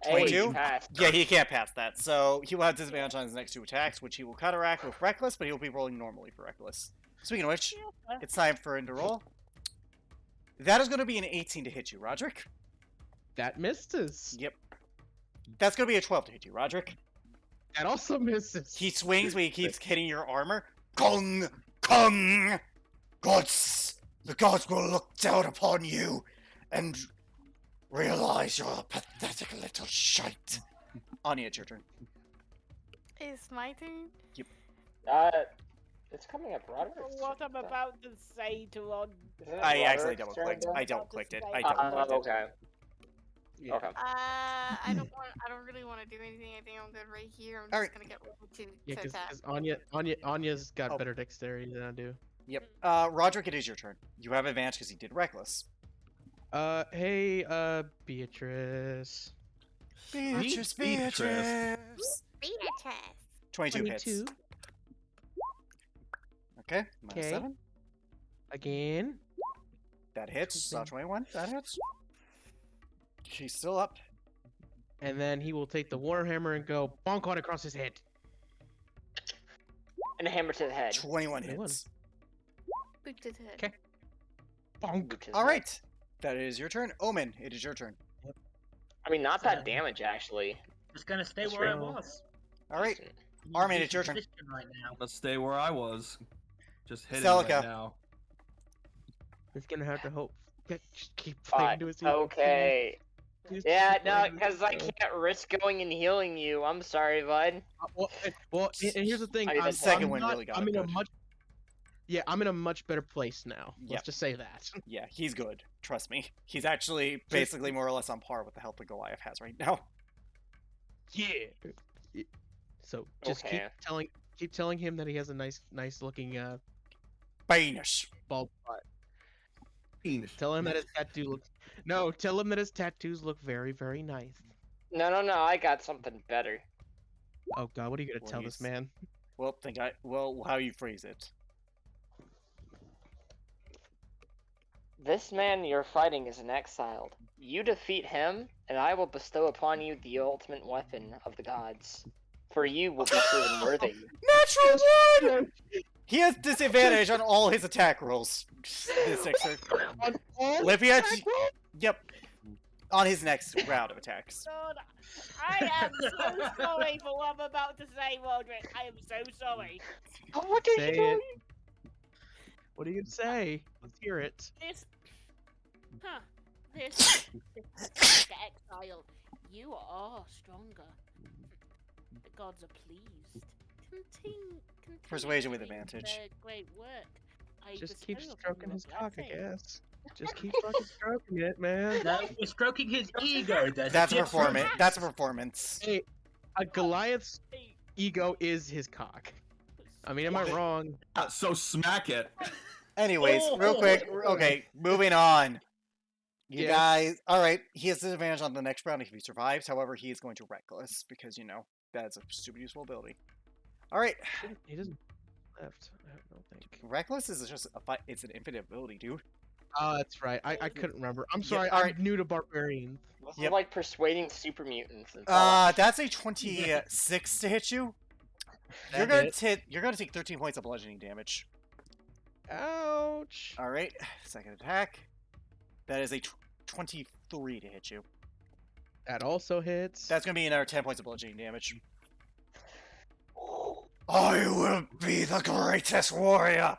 22? Hey, pass. Yeah, he can't pass that, so he will have disadvantage on his next 2 attacks, which he will counteract with Reckless, but he'll be rolling normally for Reckless. Speaking of which, it's time for him to roll. That is going to be an 18 to hit you, Roderick. That misses. Yep. That's going to be a 12 to hit you, Roderick. That also misses. He swings, but he keeps hitting your armor. Kong! Kong! Gods! The gods will look down upon you and realize you're a pathetic little shite. Anya, it's your turn. It's my turn. It's coming up, Roderick. What I'm about to say to Rod. I actually double-clicked. I double-clicked it. I double-clicked it. Okay. Yeah. Okay. I don't really want to do anything. I think I'm good right here. I'm just Alright. gonna get level 2 Yeah, to attack. because Anya's got Oh. better dexterity than I do. Yep. Roderick, it is your turn. You have advantage because he did Reckless. Hey, Beatrice. Beatrice. Beatrice. 22 hits. 22. Okay, minus Okay. 7. Again. That hits. Saw 21. That hits. She's still up. And then he will take the Warhammer and go bonk on across his head. And a hammer to the head. 21 21. hits. Boot to the head. Okay. Bonk. Boot to the All head. right. That is your turn. Omen, it is your turn. I mean, not that damage, actually. Just gonna stay That's where I real. was. All right. Decent. Armin, it's your turn. Position right now. Let's stay where I was. Just hitting Celica. right now. He's gonna have to hope. Just keep playing to his ego. Okay. Just Yeah, keep no, playing to his because I ego. can't risk going and healing you. I'm sorry, bud. And here's the thing. I mean, I'm, the second I'm one not- really got I'm it in a good. much. Yeah, I'm in a much better place now. Yep. Let's just say that. Yeah, he's good. Trust me. He's actually basically more or less on par with the health that Goliath has right now. Yeah. So just Okay. Keep telling him that he has a nice looking Banish. bald spot. Penis. Tell him that his tattoo looks. No, tell him that his tattoos look very, very nice. No, I got something better. Oh God, what are you gonna Well, tell you this s- man? Well, how you phrase it? This man you're fighting is an exiled. You defeat him, and I will bestow upon you the ultimate weapon of the gods. For you will be proven worthy. Natural one. He has disadvantage on all his attack rolls. This Sixer. On all Livia, attack rolls? yep. On his next round of attacks. God, I am so sorry for what I'm about to say, Roderick. I am so sorry. Oh, what did Say he do? it. What are you gonna say? Let's hear it. This, this exile, you are stronger. The gods are pleased. Continue Persuasion with doing advantage. their great work. I Just keep bestow upon stroking you a his cock, I blessing. guess. Just keep fucking stroking it, man. No, we're stroking his ego. That's a difference. performance. That's a performance. Hey, a Goliath's ego is his cock. I mean, am I wrong? So smack it. Anyways, real quick. Okay, moving on. You Yes. guys. All right. He has disadvantage on the next round if he survives. However, he is going to reckless because that's a super useful ability. All right. He doesn't left. I don't think. Reckless is just a fight. It's an infinite ability, dude. Oh, that's right. I couldn't remember. I'm Yeah, sorry. all I'm right. new to barbarians. This Yep. is like persuading super mutants. And all. That's a 26 to hit you. You're That gonna take 13 points of bludgeoning damage. Ouch. All right. Second attack. That is a 23 to hit you. That also hits. That's gonna be another 10 points of bludgeoning damage. I will be the greatest warrior.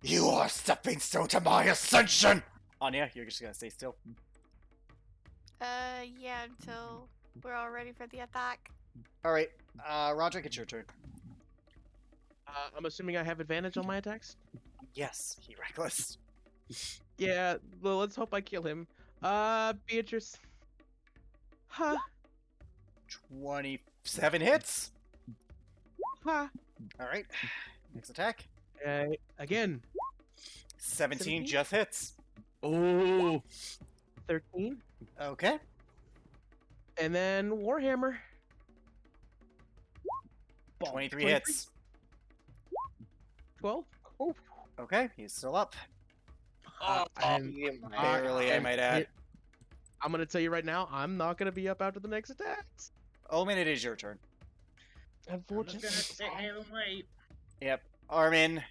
You are stepping stone to my ascension. Anya, you're just gonna stay still. Yeah, until we're all ready for the attack. All right. Roderick, it's your turn. I'm assuming I have advantage on my attacks. Yes, he reckless. Yeah. Well, let's hope I kill him. Beatrice. Ha 27 hits. ha. All right. Next attack. Again. 17 17? just hits. Oh. 13. Okay. And then Warhammer. 23 23? hits. 12. Okay, he's still up. And Barely, I might add. I'm gonna tell you right now, I'm not gonna be up after the next attacks. Omen, it is your turn. I'm just Unfortunately. gonna sit here and wait. Yep. Armin.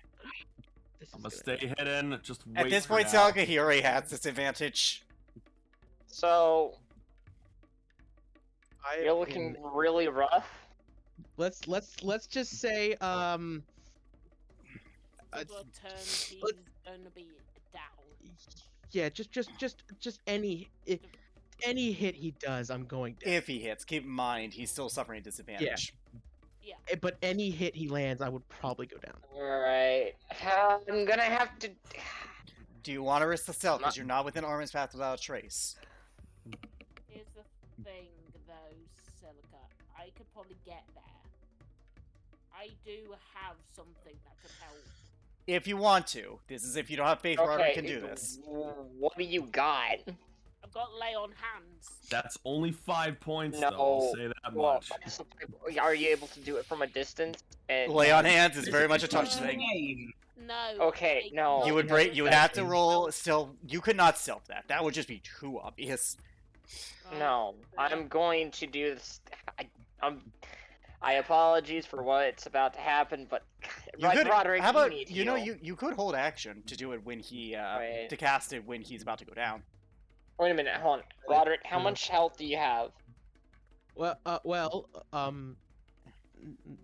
This is I'm gonna gonna- stay hidden. Just wait. At this for point, now. Salgahiri has disadvantage. So I you're looking am- really rough. Let's just say For the turn, he's gonna be down. yeah, just any hit he does, I'm going down. If he hits, keep in mind he's still suffering disadvantage. But any hit he lands, I would probably go down. Alright. I'm gonna have to. Do you want to risk the stealth because you're not within Armin's path without a trace? Here's the thing, though, Silica. I could probably get there. I do have something that could help. If you want to. This is if you don't have faith Roderick can do this. What do you got? I've got lay on hands. That's only 5 points, No. though. I'll say that Well, much. are you able to do it from a distance? And Lay on hands is very much a touch thing. Game. No. Okay, no. You would break. You would have to roll still. You could not stealth that. That would just be too obvious. No, I'm going to do this. I apologize for what's about to happen, but You right, could. Roderick, How about you need you know heal. you could hold action to do it when he Right. to cast it when he's about to go down. Wait a minute, hold on, Roderick. How much health do you have? Well,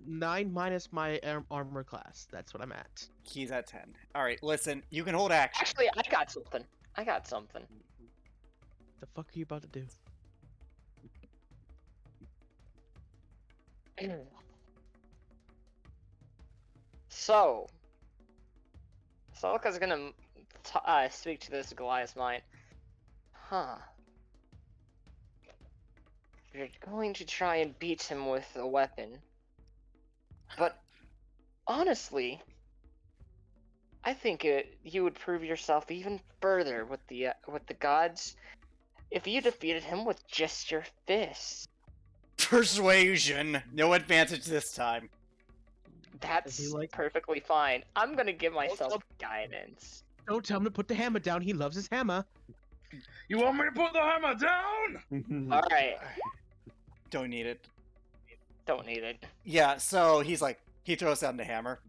9 minus my armor class. That's what I'm at. He's at 10. All right, listen. You can hold action. Actually, I got something. I got something. The fuck are you about to do? So, Solika's gonna speak to this Goliath's mind. Huh. You're going to try and beat him with a weapon. But honestly, I think you would prove yourself even further with the gods if you defeated him with just your fists. Persuasion. No advantage this time. That's like- perfectly fine. I'm gonna give myself guidance. Don't tell him to put the hammer down. He loves his hammer. You want me to put the hammer down? All right, Don't need it. don't need it. Yeah, so he's like, he throws down the hammer.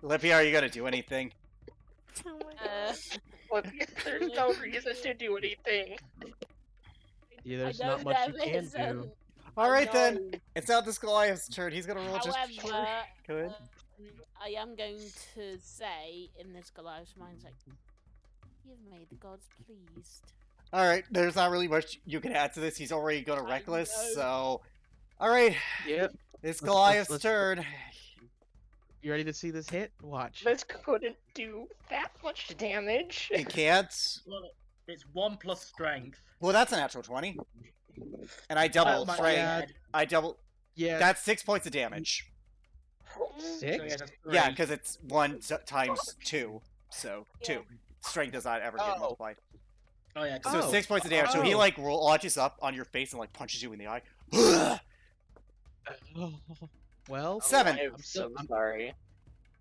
Lippy, are you gonna do anything? Oh my god. Look, there's no reason to do anything. Yeah, there's I know not much you there can is, do. Alright then, know. it's now this Goliath's turn. He's gonna roll just However, good. I am going to say in this Goliath's mind, like, you've made the gods pleased. Alright, there's not really much you can add to this. He's already going to I reckless, know. so. Alright, Yep. it's Let's- Goliath's let's- turn. You ready to see this hit? Watch. This couldn't do that much damage. It can't. Well, it's 1 plus strength. Well, that's a natural 20. And I double my strength. bad. I double. Yeah. That's 6 points of damage. So Six. yeah, that's Yeah, three. because it's 1 times 2. So, 2. Strength does not ever get Oh. multiplied. Oh yeah. So Oh. 6 points of damage. So he Oh. like launches up on your face and like punches you in the eye. Well, 7. I'm so sorry.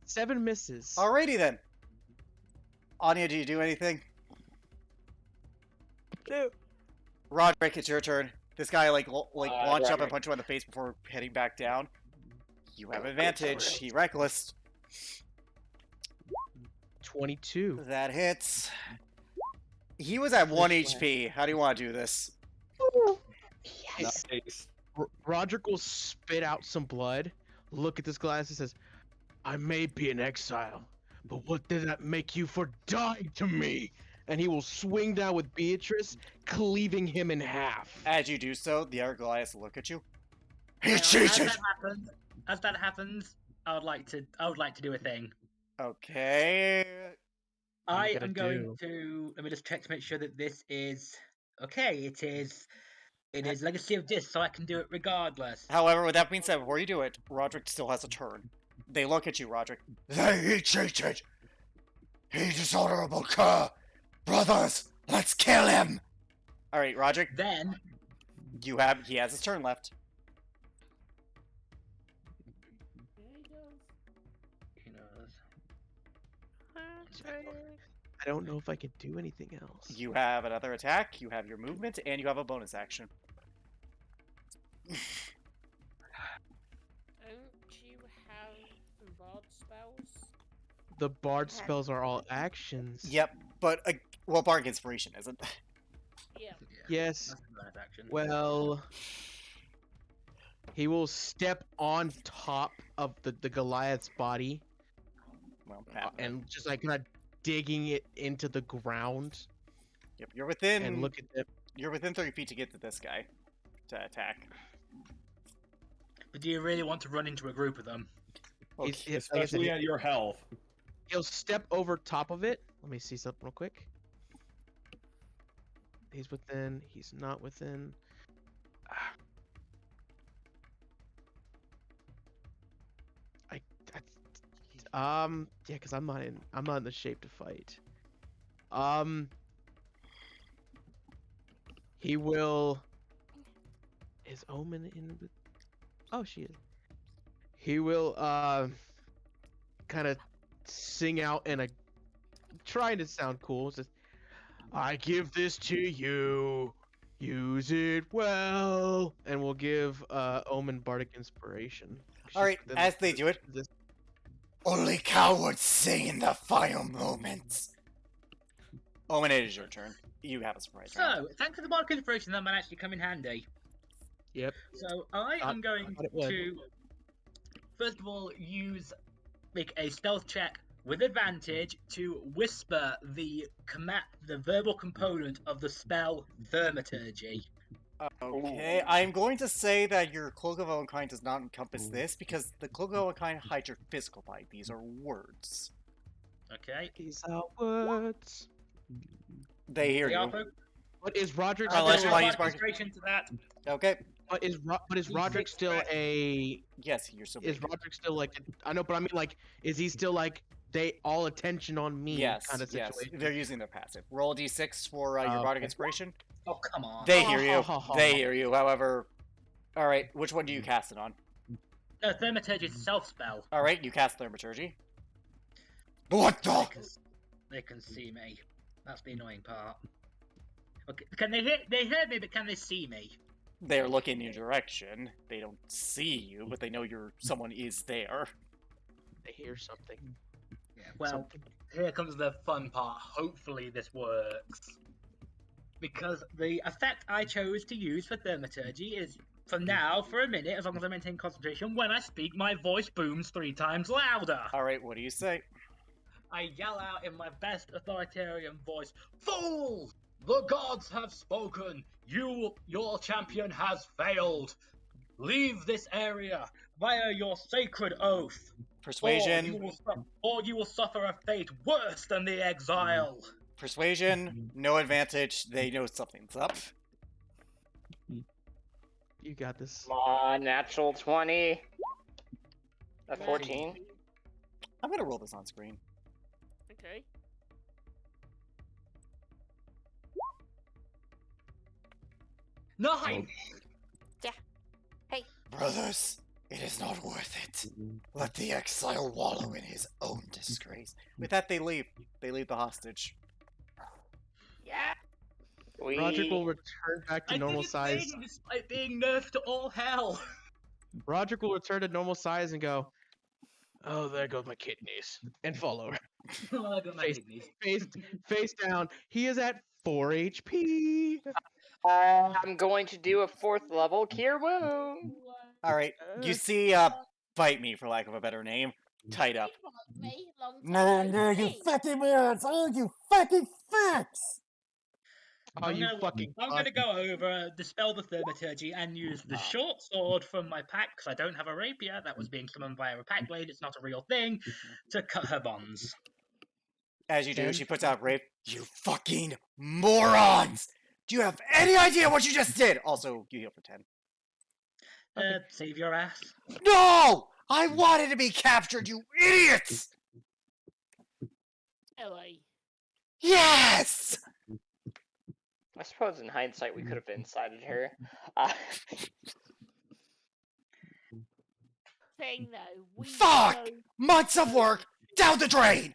7 misses. Alrighty then. Anya, do you do anything? No. Roderick, it's your turn. This guy like launched up and Roderick. punched you in the face before heading back down. You have advantage. He reckless. 22. That hits. He was at 1 This HP. How do you want to do this? Yes. Nice. Roderick will spit out some blood, look at this glass and says, I may be in exile, but what did that make you for dying to me? And he will swing down with Beatrice, cleaving him in half. As you do so, the other Goliaths will look at you. He As cheated! that happens, I would like to do a thing. Okay. I gotta am going do? to let me just check to make sure that this is okay. It is Legacy of Dis, so I can do it regardless. However, with that being said, before you do it, Roderick still has a turn. They look at you, Roderick. He cheated! He dishonorable cur! Brothers, let's kill him! Alright, Roderick, Then he has his turn left. he knows. I don't know if I can do anything else. You have another attack, you have your movement, and you have a bonus action. Don't you have some bard spells? The bard spells are all actions. Yep, but, well, Bardic Inspiration isn't. Yeah. Yes. That's a bonus action. Well, he will step on top of the Goliath's body Well, and just like kind of digging it into the ground yep, you're within, and look at them. you're within 30 feet to get to this guy to attack. But do you really want to run into a group of them? Okay. Like I said, Especially at your health. he'll step over top of it. Let me see something real quick. He's within. He's not within. Yeah, because I'm not in the shape to fight. He will. Is Omen in? Oh, she is. He will kind of sing out in a trying to sound cool. Says, I give this to you. Use it well. And we'll give Omen Bardic Inspiration. Alright, Then as they do it, this- only cowards sing in the final moments. Omen, it is your turn. You have a surprise round. So, thanks for the Bardic Inspiration, that might actually come in handy. Yep. So, I am going thought it would. to, first of all, make a stealth check with advantage to whisper the verbal component of the spell Thaumaturgy. Okay, I'm going to say that your Cloak of Owenkind does not encompass this, because the Cloak of Owenkind hides your physical body. These are words. Okay. These are words. They hear They are you. But is Roderick Unless still? you wanna use Apply bark- concentration to that. Okay. But is Roderick still a? Yes, you're so Is big. Roderick still like? I know, but I mean, like, is he still like they all attention on me Yes, kind of yes. situation? They're using their passive. Roll a d6 for your bardic Okay. inspiration. Oh, come on. They hear you. Ha, ha, ha, They ha. hear you. However, all right. Which one do you cast it on? No, Thaumaturgy is a self-spell. All right, you cast Thaumaturgy. What the? They can see me. That's the annoying part. Okay, can they hear? They hear me, but can they see me? They're looking in your direction. They don't see you, but they know someone is there. They hear something. Yeah. Well, Something. here comes the fun part. Hopefully this works. Because the effect I chose to use for Thaumaturgy is, from now, for a minute, as long as I maintain concentration, when I speak, my voice booms 3 times louder. All right, what do you say? I yell out in my best authoritarian voice, "Fool! The gods have spoken! Your champion has failed! Leave this area via your sacred oath! Persuasion. Or you will suffer a fate worse than the exile!" Persuasion. No advantage. They know something's up. You got this. Come on, natural 20. A 14. I'm gonna roll this on screen. Okay. Nine! Brothers, it is not worth it. Let the exile wallow in his own disgrace. With that, they leave. They leave the hostage. Yeah. Roderick will return back to I normal did it size. thing despite being nerfed to all hell. Roderick will return to normal size and go, "Oh, there goes my kidneys," and fall over. I got my Face- kidneys. Face down. He is at 4 HP. I'm going to do a 4th level Cure Wound. All right, you see, Bite Me, for lack of a better name, tied up. Me, long time see. fucking morons! Oh, you fucking fucks! Oh, you fucking. I'm going to go over, dispel the Thaumaturgy, and use the short sword from my pack, because I don't have a rapier, that was being summoned via a pack blade, it's not a real thing, to cut her bonds. As you do, Ten. she puts out rape. You fucking morons! Do you have any idea what you just did? Also, you heal for 10. Save your ass. No! I wanted to be captured, you idiots! Ellie. Yes! I suppose in hindsight we could have incited her. Thing though, we Fuck! know- Months of work down the drain!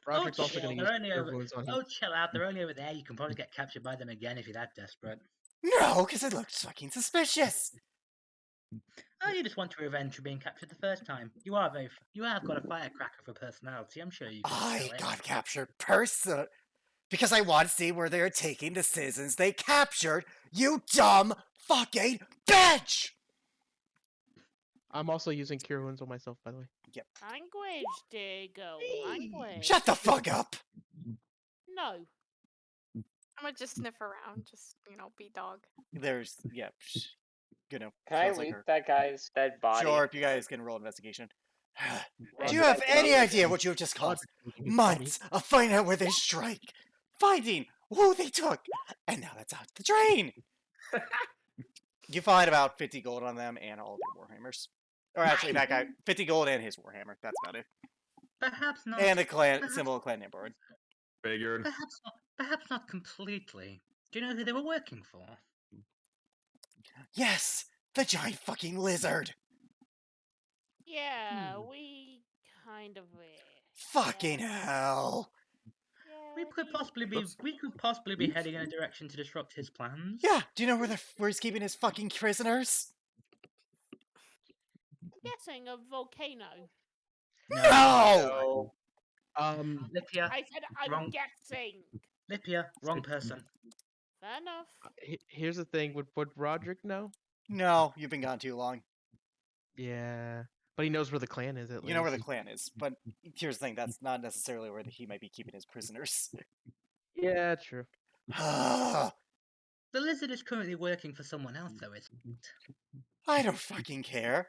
Roderick's also chill, going to they're use only cure over- wounds on him. Oh, chill out, they're only over there, you can probably get captured by them again if you're that desperate. No, because it looked fucking suspicious. Oh, you just want to revenge for being captured the first time. You have got a firecracker for personality, I'm sure you can I sell it. got captured because I want to see where they're taking the citizens they captured, you dumb fucking bitch! I'm also using cure wounds on myself, by the way. Language, dear girl. Language. Shut the fuck up! No. I'm gonna just sniff around, just be dog. There's, Can I sounds like loot her. that guy's dead body? Sure, if you guys can roll investigation. Well, Do you did I have any know- idea what you have just caused? Months of finding out where they strike, finding who they took, and now that's out the drain. You find about 50 gold on them and all of their warhammers. Or actually, that guy, 50 gold and his warhammer. That's about it. Perhaps not. And the clan symbol of clan name board. Figured. Perhaps not completely. Do you know who they were working for? Yes, the giant fucking lizard. Yeah, we kind of. Fucking hell. Yeah, We could possibly be heading in a direction to disrupt his plans. Yeah. Do you know where he's keeping his fucking prisoners? Guessing a volcano. No. Lipia, I said I'm Wrong. guessing. Lipia, wrong person. Fair enough. Here's the thing: would Roderick know? No, you've been gone too long. Yeah, but he knows where the clan is. At least You know where the clan is, but here's the thing: that's not necessarily where he might be keeping his prisoners. Yeah, true. I The lizard is currently working for someone else, though, isn't it? don't fucking care.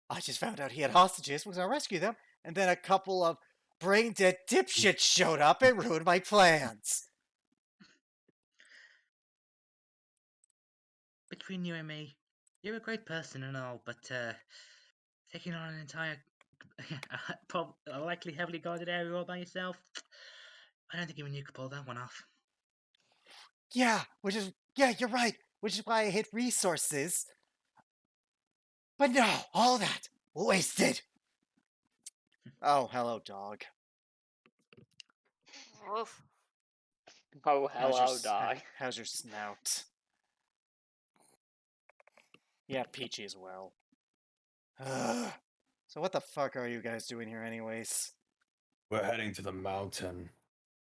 I just found out he had hostages. Was gonna rescue them, and then a couple of brain-dead dipshit showed up and ruined my plans. Between you and me, you're a great person and all, but taking on an entire, a likely heavily guarded area all by yourself, I don't think even you could pull that one off. Yeah, you're right. Which is why I hate resources. But no, all that wasted. Oh, hello, dog. Oof. Oh, hello, dog. How's your snout? Yeah, Peachy as well. Ugh. So what the fuck are you guys doing here anyways? We're heading to the mountain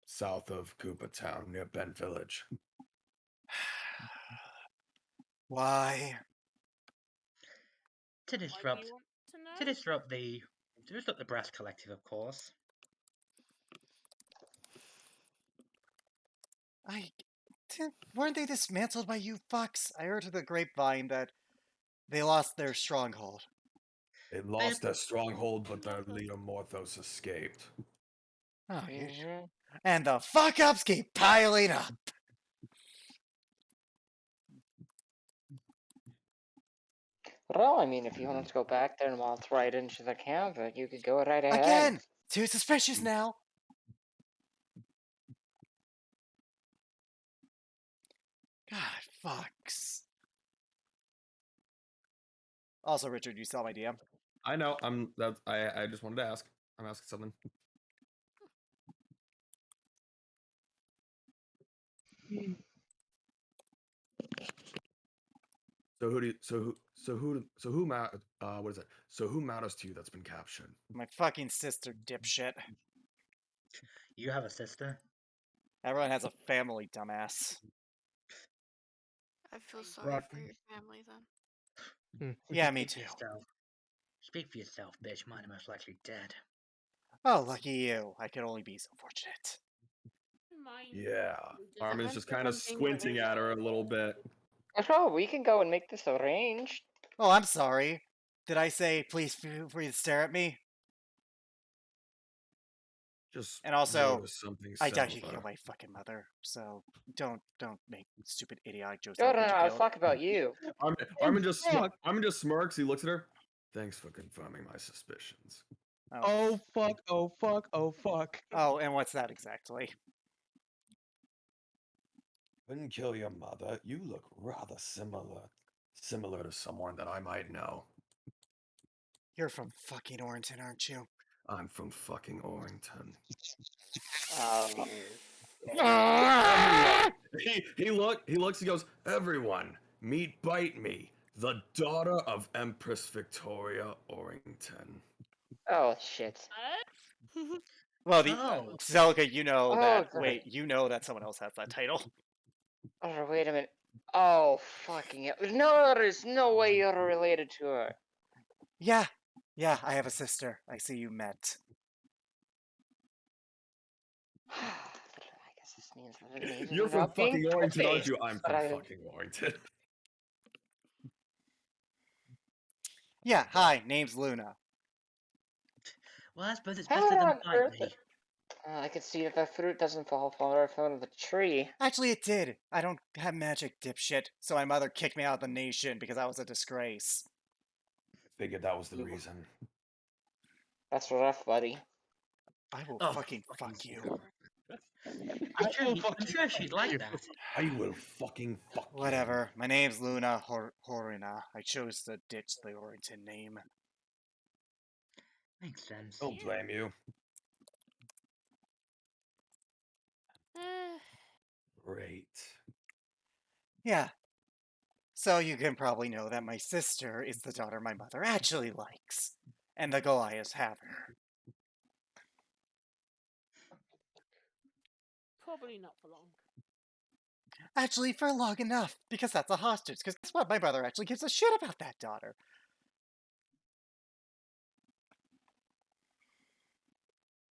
south of Koopa Town near Bent Village. Why? To Why do disrupt, you want to know? to disrupt the Brass Collective, of course. Weren't they dismantled by you fucks? I heard through the grapevine that they lost their stronghold. They lost their stronghold, but their leader Morthos escaped. Oh, Mhm. and the fuck-ups keep piling up. Well, I mean, if you want to go back there and waltz right into the camp, you could go right ahead. Again! Too suspicious now. God, fucks. Also, Richard, you saw my DM. I know. I just wanted to ask. I'm asking something. What is it? So who matters to you that's been captured? My fucking sister, dipshit. You have a sister? Everyone has a family, dumbass. I feel sorry Right. for your family then. Yeah, me Speak for too. yourself. Speak for yourself, bitch. Mine are most likely dead. Oh, lucky you. I could only be so fortunate. Mine Yeah. just Armin's went just to kind of something squinting really at her a little bit. Oh, we can go and make this arranged. Oh, I'm sorry. Did I say please feel free to stare at me? Just And also, notice something I doubt you similar. killed my fucking mother, so don't make stupid idiotic jokes No, like no, that no, you I was killed. talking about you. Armin just smirks. He looks at her. Thanks for confirming my suspicions. Oh fuck, oh fuck, oh fuck. Oh, and what's that exactly? Wouldn't kill your mother. You look rather similar to someone that I might know. You're from fucking Orrington, aren't you? I'm from fucking Orrington. He looks, he goes, everyone, meet Bite Me, the daughter of Empress Victoria Orrington. Oh, shit. Well, Oh. Zelka, you know that. Oh, Wait, you know that someone else has that title. Oh, wait a minute. Oh, fucking hell. No, there's no way you're related to her. Yeah, I have a sister. I see you met. I guess this means that it needs You're from fucking Orrington, aren't you? I'm from But fucking Orrington. Yeah, hi, name's Luna. Well, I suppose it's How better than on bite earth? me. I can see that the fruit doesn't fall far from the tree. Actually, it did. I don't have magic, dipshit, so my mother kicked me out of the nation because I was a disgrace. Figured that was the reason. That's rough, buddy. I will Oh, fucking fuck you. I'm sure she'd like that. I will fucking fuck you. Whatever. My name's Luna Horina. I chose to ditch the Orrington name. Makes sense. Don't blame you. Great. Yeah. So you can probably know that my sister is the daughter my mother actually likes. And the Goliaths have her. Probably not for long. Actually, for long enough, because that's a hostage. Because guess what? My brother actually gives a shit about that daughter.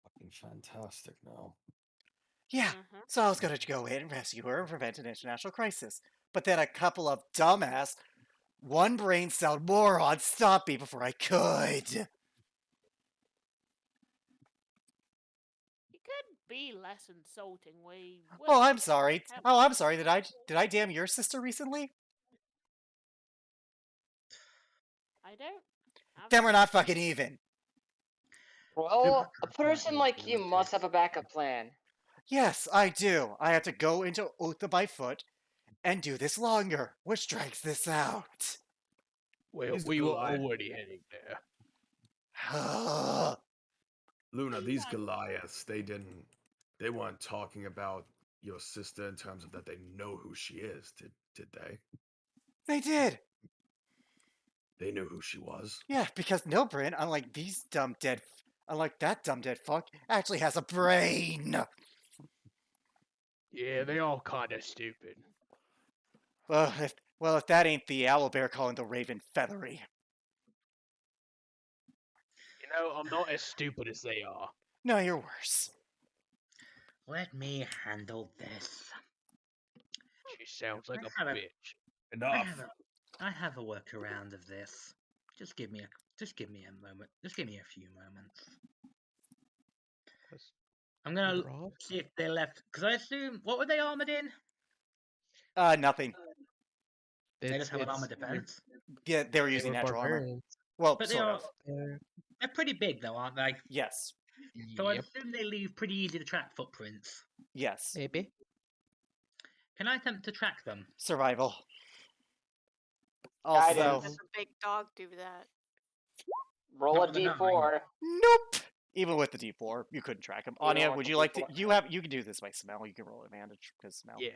Fucking fantastic now. Yeah, so I was gonna go in and rescue her and prevent an international crisis. But then a couple of dumbass, one brain cell morons stopped me before I could. could be less insulting. We. Oh, will I'm be sorry. help- Oh, I'm sorry. Did I damn your sister recently? I don't. Then Have we're not fucking even. Well, a Might person need like to you do must this. have a backup plan. Yes, I do. I have to go into Uther by foot and do this longer, which drags this out. Well, He's we were Goliath. already heading there. Luna, these Yeah. Goliaths, they weren't talking about your sister in terms of that they know who she is, did they? They did. They knew who she was. Yeah, because Nilbrin, unlike that dumb dead fuck, actually has a brain. Yeah, they all kind of stupid. If that ain't the owlbear calling the raven feathery. You know, I'm not as stupid as they are. No, you're worse. Let me handle this. She sounds like I a have a- bitch. Enough. I have a workaround of this. Just give me a moment. Just give me a few moments. That's I'm gonna either off. see if they left. Because I assume, what were they armored in? Nothing. They just have an It's- armor defense. Yeah, they were they using were natural armor. barbarians. Well, But they sort are. of. They're pretty big though, aren't they? Yes. So I Yep, assume they leave pretty easy to track footprints. Yes. maybe. Can I attempt to track them? Survival. Guidance. Also, Does a big dog do that? Roll a Not with a nine. d4. nope. Even with the D4, you couldn't track him. Even Anya, with would the you like to? D4. You can do this by smell. You can roll advantage because smell. Yeah.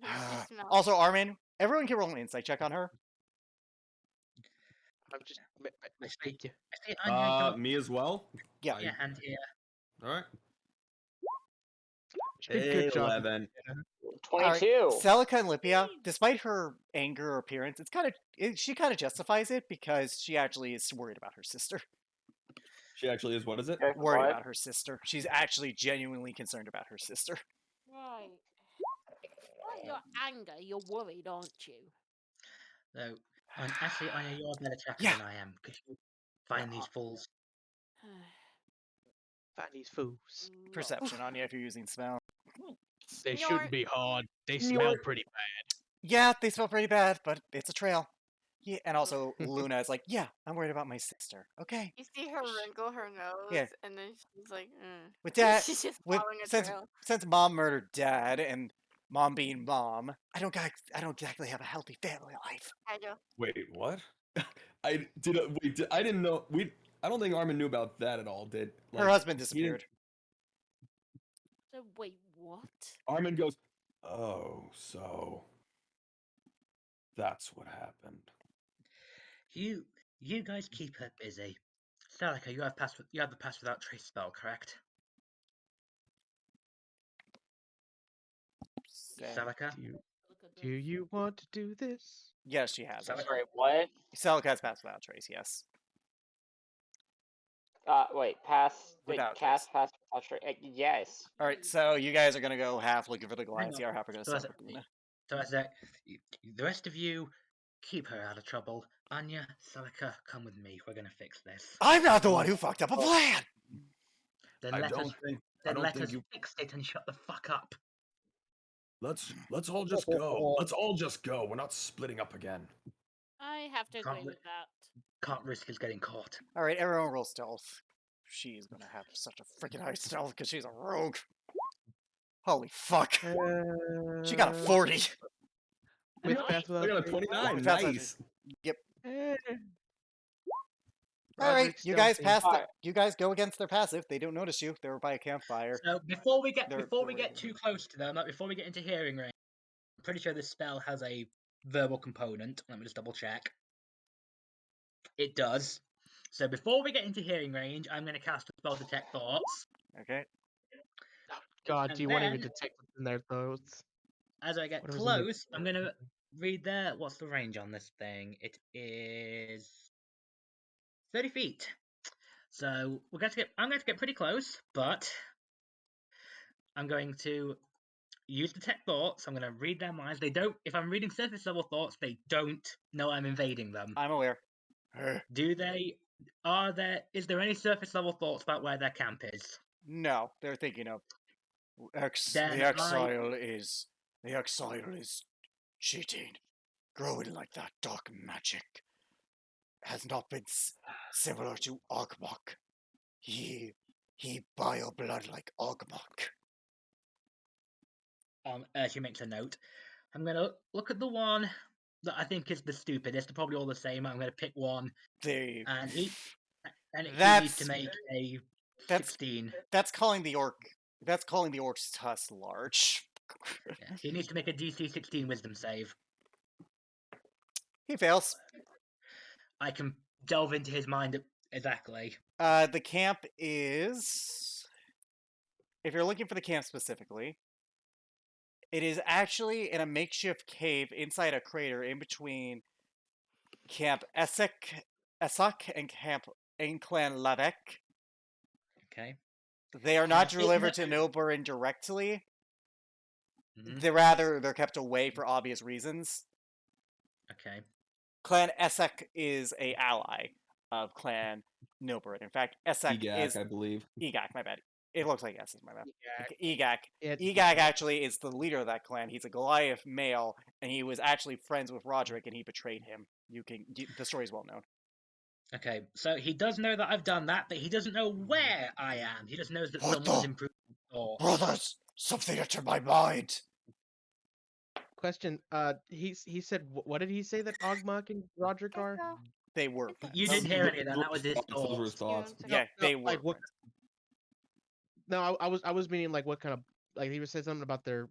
Yes, no. Also, Armin, everyone can roll an insight check on her. I'm just. I see. Thank you. I see Anya, you're Me as well. Yeah. your hand here. All right. She did a good job. 11. All right, 22. Celica and Lipia, despite her anger or appearance, she kind of justifies it because she actually is worried about her sister. She actually is. What is it? Okay, Worried what? about her sister. She's actually genuinely concerned about her sister. Right. Well, your anger, you're worried, aren't you? So, actually, Anya, you're a better tracker Yeah. than I am because you find these fools. Find these fools. Perception on you if you're using smell. They Snort. shouldn't be hard. They smell Snort. pretty bad. Yeah, they smell pretty bad, but it's a trail. Yeah, and also Luna is like, yeah, I'm worried about my sister. Okay. You see her wrinkle her nose, Yeah. and then she's like, With that, she's just following a trail. since mom murdered dad and mom being mom, I don't exactly have a healthy family life. I do. Wait, what? I didn't know. I don't think Armin knew about that at all. Did Her husband disappeared. So wait, what? Armin goes, Oh, so that's what happened. You guys keep her busy. Celica, you have the pass without trace spell, correct? Celica? Do you want to do this? Yes, she has it. Sorry, what? Celica has passed without trace, yes. Wait, pass. Wait, Without cast, pass, without trace. Yes. Alright, so you guys are gonna go half looking for the Goliath. on. The other half are gonna So start that's with Luna. So as that, the rest of you keep her out of trouble. Anya, Celica, come with me. We're gonna fix this. I'm not the one who fucked up a plan! Then I let don't us think. I then don't let think us you. fix it and shut the fuck up. Let's all just go. Let's all just go. We're not splitting up again. I have to Can't agree li- with that. Can't risk us getting caught. Alright, everyone roll stealth. She's gonna have such a freaking high stealth because she's a rogue. Holy fuck. She got a 40. With Nice. Beth I without got a trace? 29. With Beth without Nice. Eh. Alright, Roderick's you guys stealthy. pass Alright. you guys go against their passive. They don't notice you. They were by a campfire. So before we get They're- too close to them, like before we get into hearing range, I'm pretty sure this spell has a verbal component. Let me just double check. It does. So before we get into hearing range, I'm going to cast a spell detect thoughts. Okay. God, And do you want to even then- detect what's in their thoughts? As I get Whatever's in their close, I'm going to read what's the range on this thing? It is 30 feet. So I'm going to get pretty close, but I'm going to use detect thoughts. I'm going to read their minds. If I'm reading surface level thoughts, they don't know I'm invading them. I'm aware. Is there any surface level thoughts about where their camp is? No, they're thinking of Then the exile is cheating, growing like that dark magic. Has not been similar to Ogmok. He bio blood like Ogmok. She makes a note. I'm gonna look at the one that I think is the stupidest. They're probably all the same. I'm gonna pick one, They and he needs That's- to make a that's- 16. that's calling the orc's tusk large. Yeah, he needs to make a DC 16 Wisdom save. He fails. I can delve into his mind exactly. The camp is, if you're looking for the camp specifically, it is actually in a makeshift cave inside a crater in between Camp Esek and Camp Clan Lavek. Okay. They are not Now, delivered to Nilburin directly. Mhm. They're kept away for obvious reasons. Okay. Clan Esek is a ally of Clan Nilburin. In fact, Esek is I believe. Egak. My bad. It looks like S is my bad. Egak. Egak. It's- Egak actually is the leader of that clan. He's a Goliath male, and he was actually friends with Roderick, and he betrayed him. The story is well known. Okay. So he does know that I've done that, but he doesn't know where I am. He just knows that What someone's the- improved his thoughts. Brothers, something entered my mind. Question. He said. What did he say that Ogmok and Roderick are? They were. You friends. didn't hear any of that. That was his Those were his thoughts. thoughts. Yeah, they No, were. like, what- friends. No, I was meaning like what kind of like he was saying something about their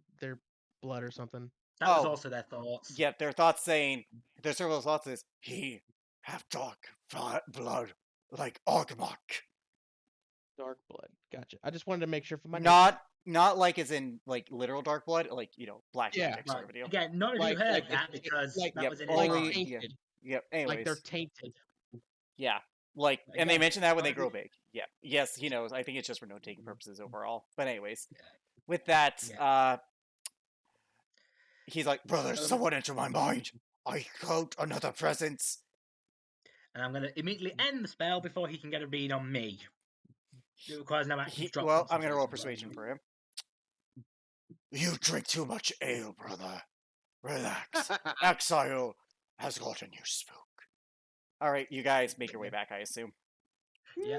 blood or something. That was Oh. also their thoughts. Yeah, their thoughts saying their several thoughts is he have dark blood like Ogmok. Dark blood. Gotcha. I just wanted to make sure for my Not like as in like literal dark blood, like black Yeah, magic sort Right. of a deal. Again, none of Like- you heard like that it's- because like- that Yep, was in his only- mind. tainted. Yep. Anyways, Like they're tainted. yeah, like, and they Again, mention that when none they of grow you- big. Yeah. Yes, he knows. I think it's just for note-taking purposes overall. But anyways, Yeah. with that, Yeah. he's like, brothers, Um, someone entered my mind. I caught another presence. And I'm going to immediately end the spell before he can get a read on me. It requires no active drop. Well, I'm gonna roll concentration. persuasion for him. You drink too much ale, brother. Relax. Exile has gotten you spook. All right, you guys make your way back, I assume. Yeah.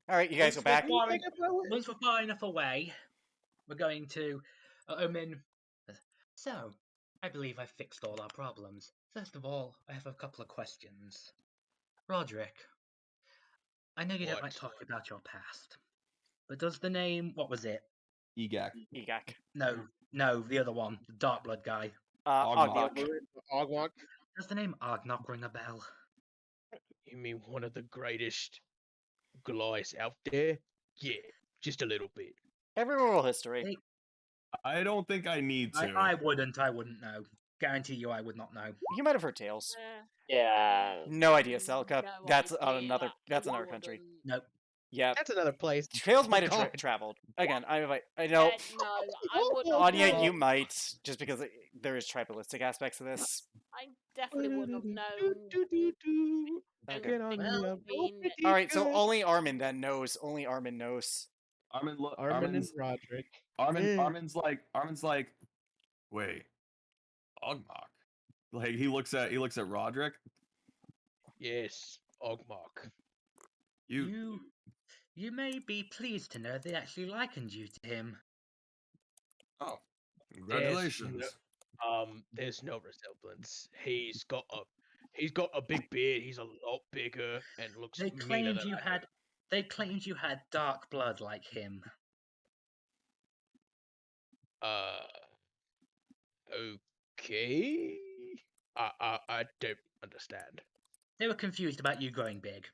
All right, you guys go back. Once we're far enough away, we're going to Omen. So, I believe I've fixed all our problems. First of all, I have a couple of questions. Roderick, I know you don't like What? talking about your past, but does the name, what was it? Egak. Egak. No, the other one, the Dark Blood guy. Ogmok. Ogmok. Does the name Argnok ring a bell? You mean one of the greatest Goliaths out there? Yeah, just a little bit. Everyone roll history. Hey. I don't think I need to. I wouldn't know. Guarantee you I would not know. You might have heard tales. Yeah. No idea, Selka. Yeah, That's well, another. yeah, That's I another wouldn't. country. Nope. Yeah, That's another place. Trails might have God. traveled. Again, I know. Yeah, no, I would not Anya, know. you might, just because there is tribalistic aspects of this. I definitely wouldn't have known. Okay. Get on Well, the I mean, pretty All right, so good. only Armin then knows. Only Armin knows. Armin, Armin and Roderick. Armin's like, wait, Ogmok. Like he looks at Roderick. Yes, Ogmok. You You may be pleased to know they actually likened you to him. oh, congratulations. There's no resemblance. He's got a big beard. He's a lot bigger and looks They meaner claimed than you I had. They claimed you had dark blood like him. do. Okay. I don't understand. They were confused about you growing big.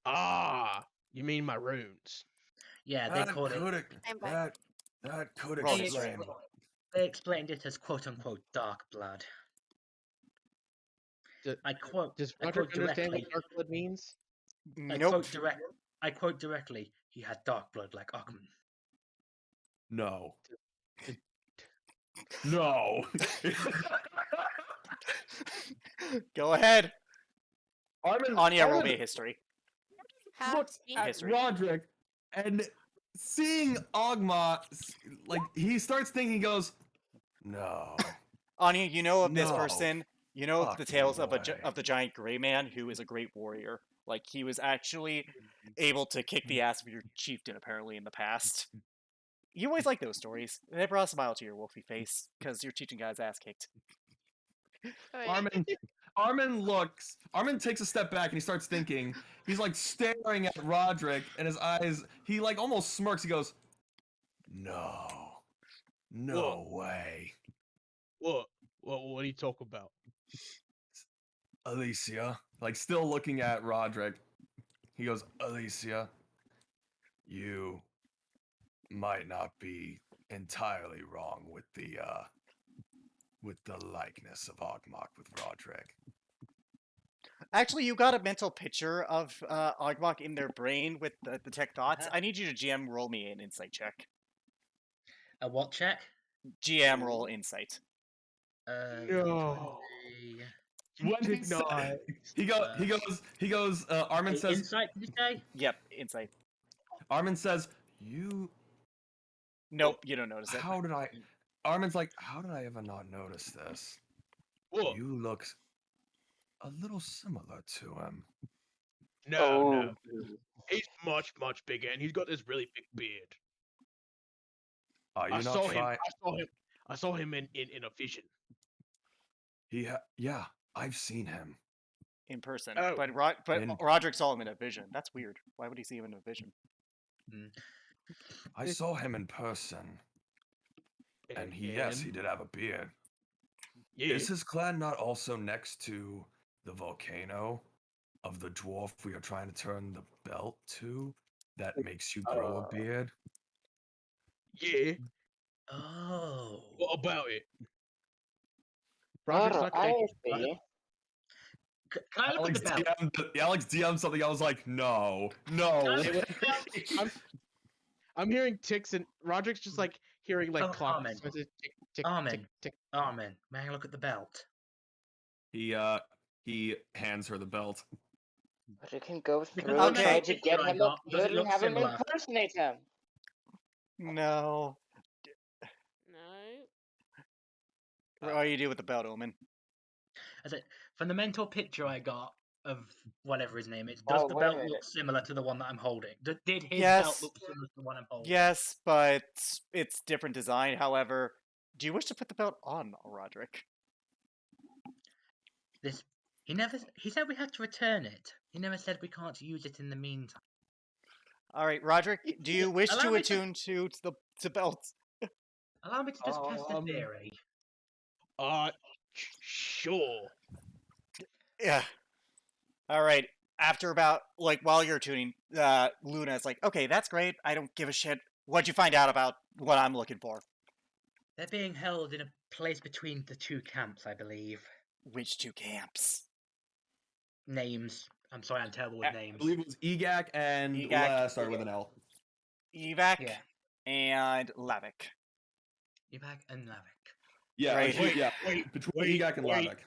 Ah, you mean my runes? Yeah, they called it. That could Roll They, history. explain. they explained it as "quote unquote" dark blood. I quote. Does I Roderick quote understand directly. what dark blood means? Nope. I quote directly. He had dark blood like Omen. No. No. Go ahead. Armin, Anya, roll Armin me a history. How looks deep- at History. Roderick And seeing Ogma, like he starts thinking, he goes, "No, Anya, you know of this no, person. You know the fucking tales of way." of the giant gray man who is a great warrior. Like he was actually able to kick the ass of your chieftain apparently in the past. You always like those stories. They brought a smile to your wolfy face because your chieftain got his ass kicked. Armin, Armin takes a step back and he starts thinking. He's like staring at Roderick, and his eyes, he like almost smirks. He goes, "No, no way." What? What do you talk about? Alicia, like still looking at Roderick, he goes, "Alicia, you might not be entirely wrong with the likeness of Ogmok with Roderick." Actually, you got a mental picture of Ogmok in their brain with the tech thoughts. Uh-huh. I need you to GM roll me an insight check. A what check? GM roll insight. No. When he Did said- not. he goes. Armin says, Insight, did you say? Yep, insight. Armin says, "You, Nope, you don't notice it. how did I?" Armin's like, "How did I ever not notice this? What? You look a little similar to him." No. He's much bigger, and he's got this really big beard. Are you I not saw him. trying? I saw him in a vision. Yeah, I've seen him. In person. Oh. But In- Roderick saw him in a vision. That's weird. Why would he see him in a vision? I saw him in person, and yes, he did have a beard. Yeah. Is his clan not also next to the volcano of the dwarf we are trying to turn the belt to that makes you grow a beard? Yeah. Oh. What about it? Roderick's not gonna. I see. Can I look at the belt? Alex DM'd something. I was like, no. I'm hearing ticks, and Roderick's just like hearing like Oh, clock. Armin. So it's a tick, tick, Armin. tick, tick. Armin, may I look at the belt? He hands her the belt. But you can go Because through on and that try to picture get I him got, up does it good and look have him similar? impersonate him. No. No. What do you do with the belt, Omen? As it, from the mental picture I got of whatever his name is, does Oh, the wait a belt minute. look similar to the one that I'm holding? Did his Yes. belt look similar to the one I'm holding? Yes, but it's different design. However, do you wish to put the belt on Roderick? He said we had to return it. He never said we can't use it in the meantime. All right, Roderick, do you wish Allow to me to- attune to the belt? Allow me to just test the theory. Sure. Yeah. All right. After about while you're tuning, Luna's like, "Okay, that's great. I don't give a shit. What'd you find out about what I'm looking for?" They're being held in a place between the two camps, I believe. Which two camps? Names. I'm sorry, I'm terrible with I names. believe it was Egak and Egak. started with an L. Evac Yeah. and Lavik. Evac and Lavik. Yeah, Right. between Egak and Lavik.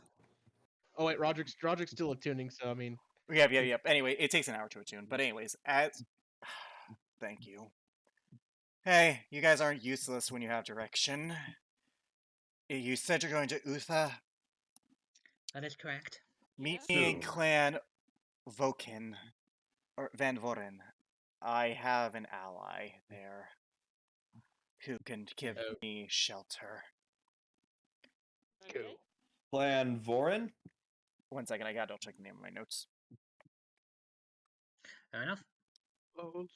Oh wait, Roderick's still attuning. So I mean. Yep. Anyway, it takes an hour to attune. But anyways, thank you. Hey, you guys aren't useless when you have direction. You said you're going to Utha. That is correct. Meet Yeah. me in So- Clan Voken or Van Voren. I have an ally there who can give Oh. me shelter. Cool. Clan Vorin? 1 second, I gotta double check the name of my notes. Fair enough. Oh, Lord.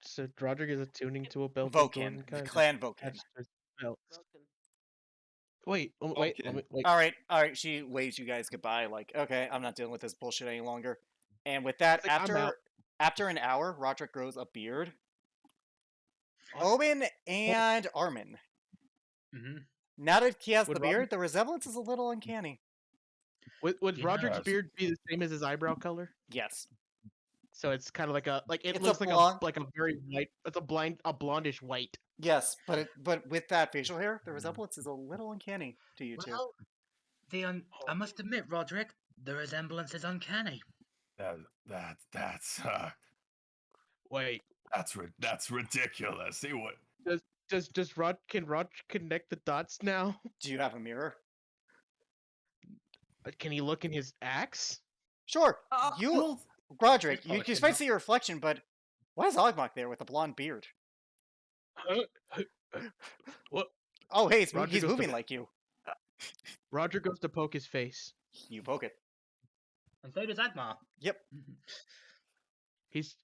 So Roderick is attuning to a belt. of Voken, golden kind Clan Voken. attached to his belt. Broken. Wait, wait, Okay. wait. All right. She waves you guys goodbye. Like, okay, I'm not dealing with this bullshit any longer. And with that, It's like, I'm out. after an hour, Roderick grows a beard. Oh. Omen and Armin. Mm-hmm. Now that he has Would the Roderick- beard, the resemblance is a little uncanny. Would He Roderick's does. beard be the same as his eyebrow color? Yes. So it's kind of like it It's a looks blonde- like a very white. It's a blondish white. Yes, but with that facial hair, the resemblance is a little uncanny to you two. Well, I must admit, Roderick, the resemblance is uncanny. That's Wait, That's ridiculous. He would. can Rod connect the dots now? Do you have a mirror? Can he look in his axe? Sure. Roderick, you probably can cannot. see your reflection, but why is Ogmok there with a blonde beard? What? Oh, hey, Roger he's goes to moving bed. like you. Roger goes to poke his face. You poke it. And so does Agmar. Yep. He's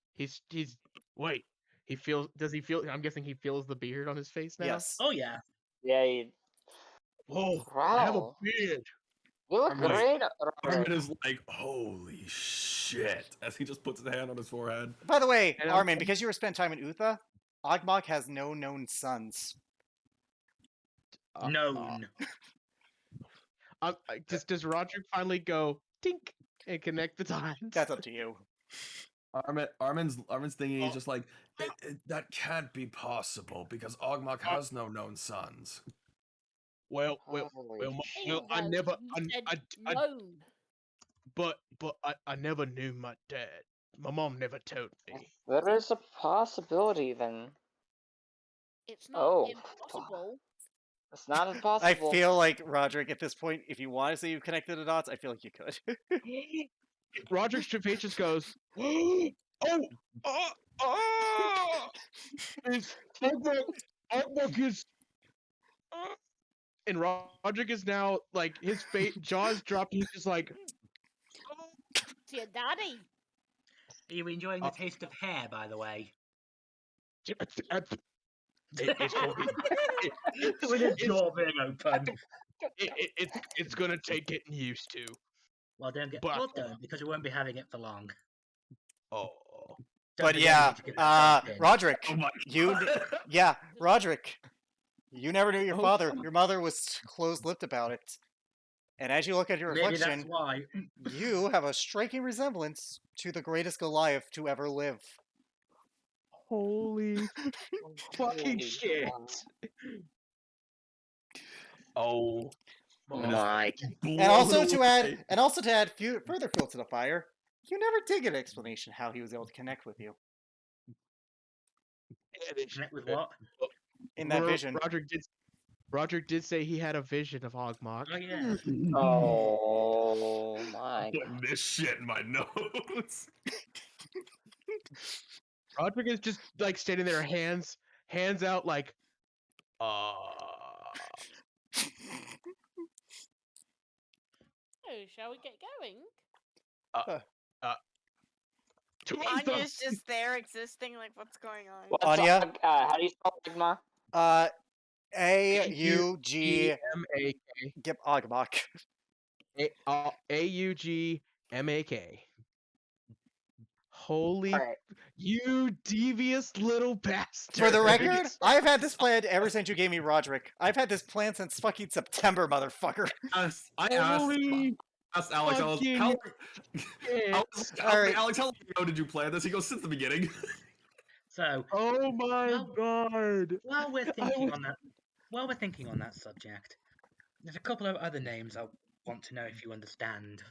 wait. He feels. Does he feel? I'm guessing he feels the beard on his face now. Yes. Oh yeah. Yeah, you. Whoa! I have a Wow. beard. You look Armin- great, Armin Roderick. is like, holy shit, as he just puts his hand on his forehead. By the way, And Armin, because you were spent time in Utha, Ogmok has no known sons. Known. Does Roger finally go tink and connect the dots? That's up to you. Armin's thinking he's just like, That can't be possible because Ogmok has no known sons. Well, Holy I Bingo, never, you said I known. but I never knew my dad. My mom never told me. There is a possibility then. It's not Oh. impossible. It's not I impossible. feel like, Roderick, at this point, if you want to say you've connected the dots, I feel like you could. Roger's face just goes, oh, it's Ogmok is, and Roderick is now like his face, jaws dropped. He's just like, It's your daddy. Are you enjoying the taste of hair, by the way? it's With his jaw being open. it's gonna take getting used to. Well, don't get But- don't, because we won't be having it for long. Oh, Don't But forget yeah, to get that in. Roderick, Oh my you, yeah, Roderick, you never knew your Oh, father. Your mother was closed-lipped about it. And as you look at your Maybe reflection, that's why. you have a striking resemblance to the greatest Goliath to ever live. holy fucking Holy shit! fuck. Oh My. And also to add further fuel to the fire, you never did get an explanation how he was able to connect with you Connect with what? in that vision. Roger did say he had a vision of Ogmok. Oh yeah. Oh my. Putting this shit in my notes. Roderick is just like standing there, hands out, like, Oh, shall we get going? Anya's just there existing, like, what's going on? What's Anya? how do you spell Sigma? A-U-G, A-U-G-M-A-K. Gip Ogmok. A-U-G-M-A-K. Holy, Alright. you devious little bastard! For the record, I've had this planned ever since you gave me Roderick. I've had this plan since fucking September, motherfucker. I Holy asked Alex, fucking how shit. Alright. Alex, how long ago did you plan this? He goes, since the beginning. So Oh my Well, god! while we're I thinking was- on that, while we're thinking on that subject, there's a couple of other names I want to know if you understand,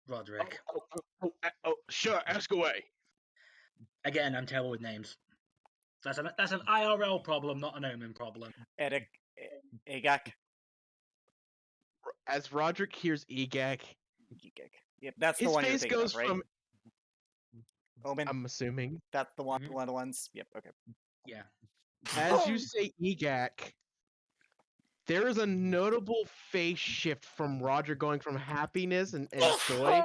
Roderick. Oh, sure, ask away. Again, I'm terrible with names. That's an IRL problem, not an Omen problem. Agak. As Roderick hears Egak, Yep, that's the his one you're face thinking goes of, right? from. Omen, I'm assuming. that's the one, Mhm. one of the ones. Yep, okay. Yeah. As you say Egak, there is a notable face shift from Roger going from happiness and joy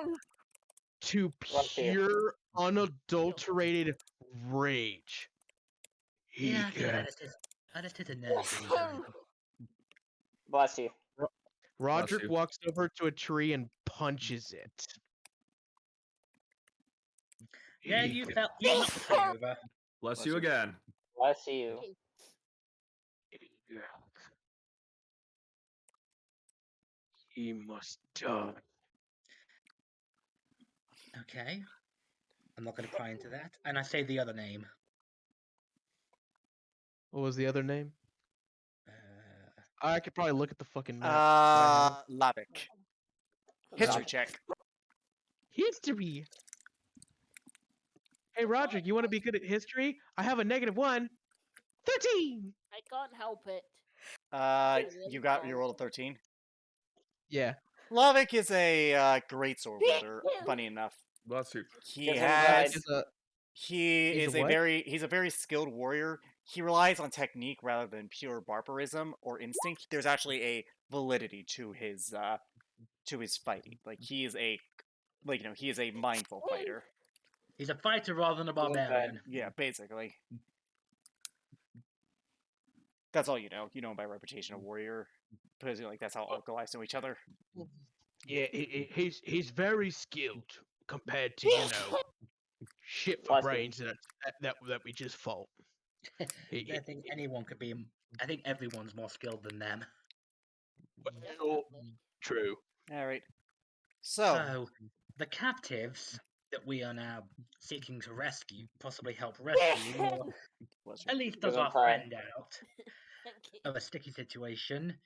to Bless you. pure, unadulterated rage. Yeah, Egak. I just hit a nerve injury. Bless you. Roderick you. walks over to a tree and punches it. Yeah, you felt you knocked the tree over. Bless you again. Bless you. He must die. Okay. I'm not going to pry into that. And I say the other name. What was the other name? Uh, I could probably look at the fucking map. Lavik. History check. History. Hey, Roger, you want to be good at history? I have a -1. 13! I can't help it. You got your roll of 13. Yeah. Lavik is a great sword wielder. Funny enough, Bless you. he Give him has. pride. He's a what? He's a very skilled warrior. He relies on technique rather than pure barbarism or instinct. There's actually a validity to his fighting. Like he is a he is a mindful fighter. He's a fighter rather than a Give him pride. barbarian. Yeah, basically. That's all you know. You know him by reputation, a warrior. Because like that's how all guys know each other. Yeah, he's very skilled compared to, shit for Bless you. brains that we just fought. I think anyone could be. I think everyone's more skilled than them. Well, true. All right. So, the captives that we are now seeking to rescue, possibly help rescue, or at least Give does him our pride. friend out Thank you. of a sticky situation,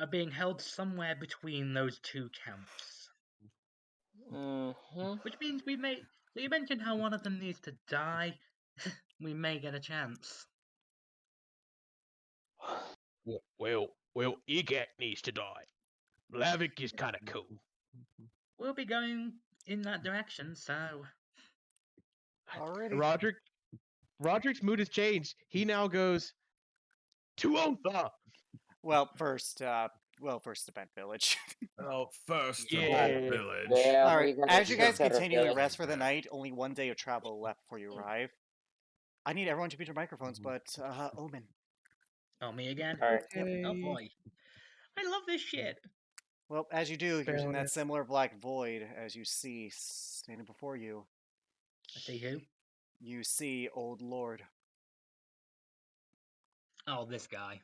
are being held somewhere between those two camps. Mm-hmm. Which means we may. So you mentioned how one of them needs to die. We may get a chance. Well, Egak needs to die. Lavik is kind of cool. We'll be going in that direction, so. Alrighty. Roderick's mood has changed. He now goes to Otha. Well, first to Bent Village. Oh, first to Yeah. Bent Village. Yeah, All we right. gotta As you guys consider continue to this. rest for the night, only one day of travel left before you arrive. I need everyone to mute their microphones, but Omen. Oh, me again? Alright. Oh boy. I love this shit. Well, as you do, you're in Fair that similar black void as you see standing before you. I see who? You see Old Lord. Oh, this guy.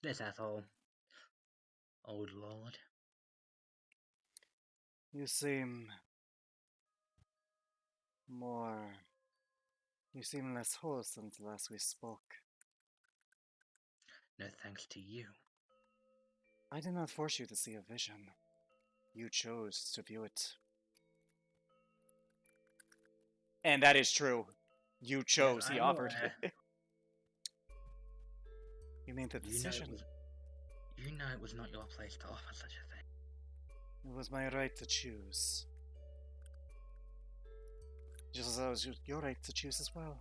This asshole. Old Lord. You seem more. You seem less whole since last we spoke. No thanks to you. I did not force you to see a vision. You chose to view it. And that is true. You chose, he I'm offered. aware. You made the decision. You know it was not your place to offer such a thing. It was my right to choose. Just as it was your right to choose as well.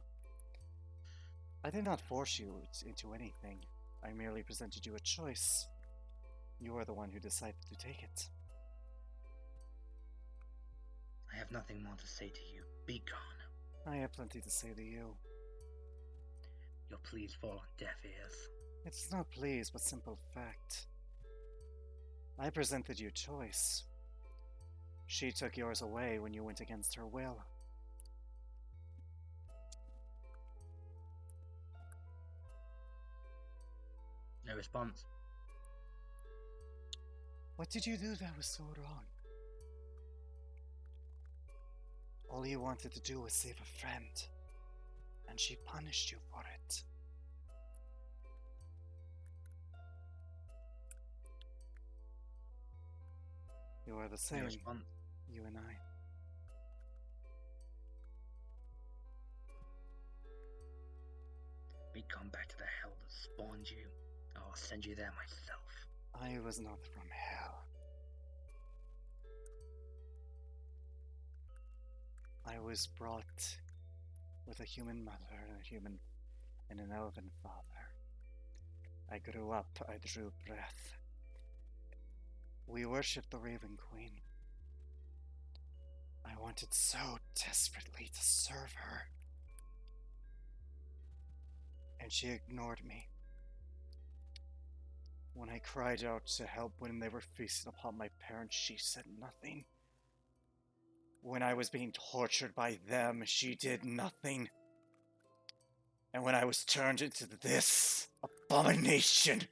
I did not force you into anything. I merely presented you a choice. You are the one who decided to take it. I have nothing more to say to you. Be gone. I have plenty to say to you. Your pleas fall on deaf ears. It's not pleas, but simple fact. I presented you choice. She took yours away when you went against her will. No response. What did you do that was so wrong? All you wanted to do was save a friend, and she punished you for it. You are the No same, response. you and I. Be gone back to the hell that spawned you. I'll send you there myself. I was not from hell. I was brought with a human mother and an elven father. I grew up, I drew breath. We worshipped the Raven Queen. I wanted so desperately to serve her. And she ignored me. When I cried out to help when they were feasting upon my parents, she said nothing. When I was being tortured by them, she did nothing. And when I was turned into this abomination,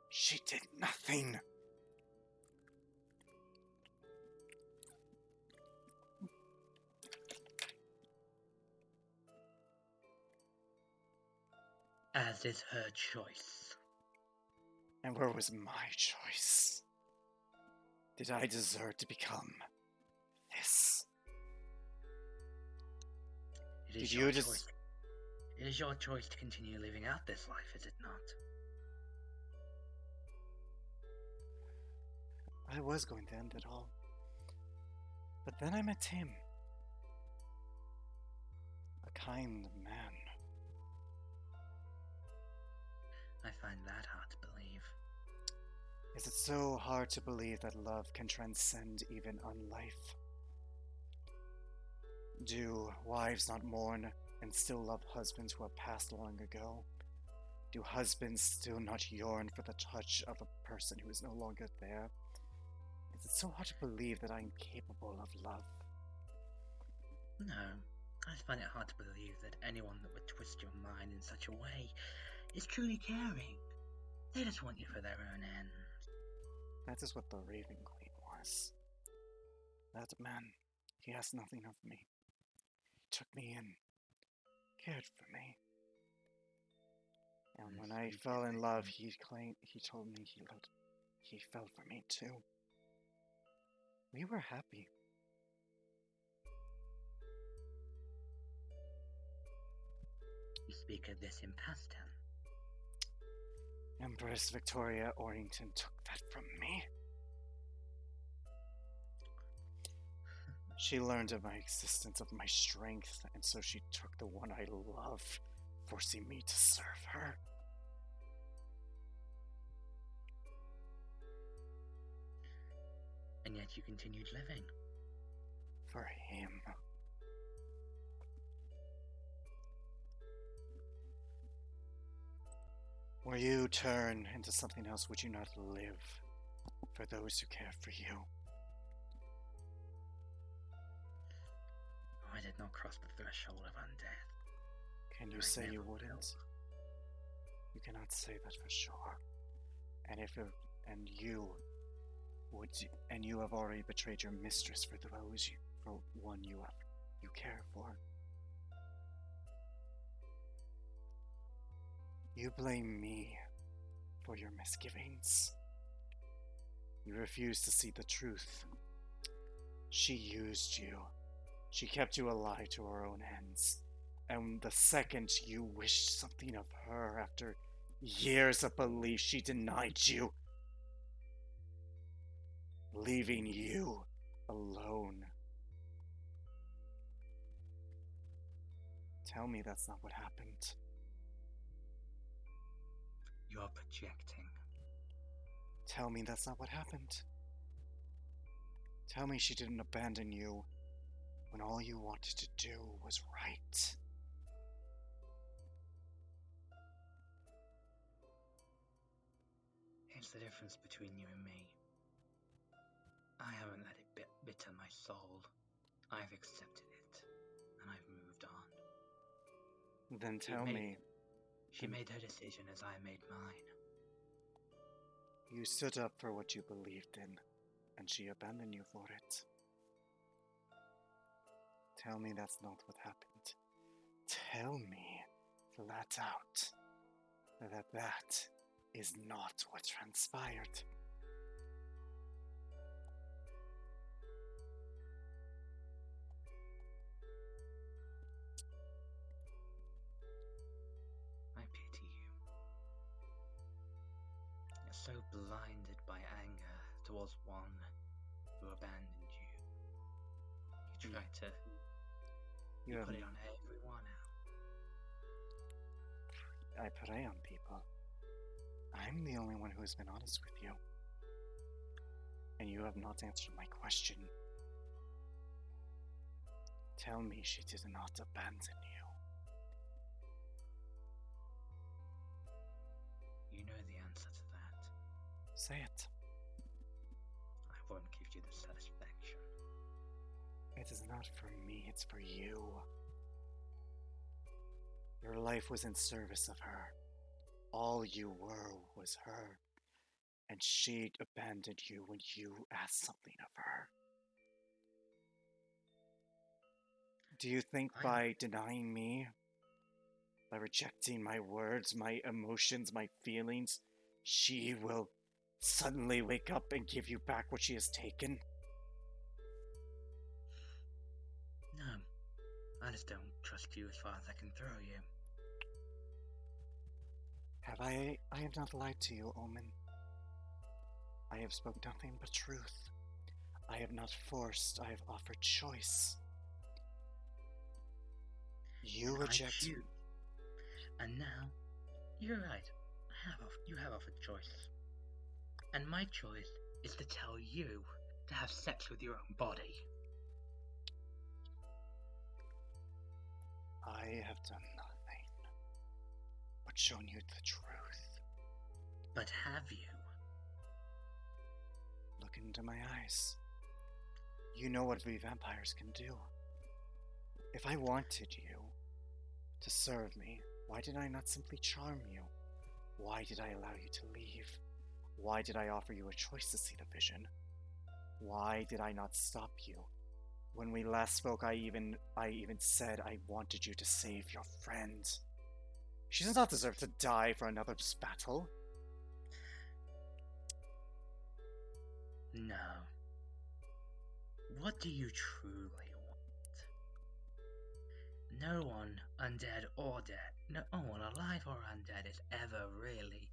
she did nothing. As is her choice. And where was my choice? Did I deserve to become this? It is Did your you choice. just... It is your choice to continue living out this life, is it not? I was going to end it all. But then I met him. A kind man. I find that hard to believe. Is it so hard to believe that love can transcend even unlife? Do wives not mourn and still love husbands who have passed long ago? Do husbands still not yearn for the touch of a person who is no longer there? Is it so hard to believe that I am capable of love? No, I find it hard to believe that anyone that would twist your mind in such a way is truly caring. They just want you for their own ends. That is what the Raven Queen was. That man, he asked nothing of me. He took me in, cared for me. And when I fell in love, he told me he fell for me too. We were happy. You speak of this in past tense. Empress Victoria Orrington took that from me. She learned of my existence, of my strength, and so she took the one I love, forcing me to serve her. And yet you continued living. For him. Were you turn into something else, would you not live for those who care for you? I did not cross the threshold of undeath. Can you I say you never wouldn't? will. You cannot say that for sure. And you have already betrayed your mistress for one you care for. You blame me for your misgivings. You refuse to see the truth. She used you. She kept you alive to her own ends. And the second you wished something of her after years of belief, she denied you, leaving you alone. Tell me that's not what happened. You're projecting. Tell me that's not what happened. Tell me she didn't abandon you when all you wanted to do was right. Here's the difference between you and me. I haven't let it bitter my soul. I've accepted it, and I've moved on. Then tell me, She made her decision as I made mine. you stood up for what you believed in, and she abandoned you for it. Tell me that's not what happened. Tell me, flat out, that is not what transpired. I pity you. You're so blinded by anger towards one who abandoned you. You try to You put have it on everyone else. I prey on people. I'm the only one who has been honest with you. And you have not answered my question. Tell me she did not abandon you. You know the answer to that. Say it. I won't give you the satisfaction. It is not for me, it's for you. Your life was in service of her. All you were was her. And she abandoned you when you asked something of her. Do you think by denying me, by rejecting my words, my emotions, my feelings, she will suddenly wake up and give you back what she has taken? No, I just don't trust you as far as I can throw you. I have not lied to you, Omen. I have spoken nothing but truth. I have not forced, I have offered choice. You And I reject. choose. And now, you're right. You have offered choice. And my choice is to tell you to have sex with your own body. I have done nothing but shown you the truth. But have you? Look into my eyes. You know what we vampires can do. If I wanted you to serve me, why did I not simply charm you? Why did I allow you to leave? Why did I offer you a choice to see the vision? Why did I not stop you? When we last spoke, I even said I wanted you to save your friend. She does not deserve to die for another battle. No. What do you truly want? No one, undead or dead, no one alive or undead is ever really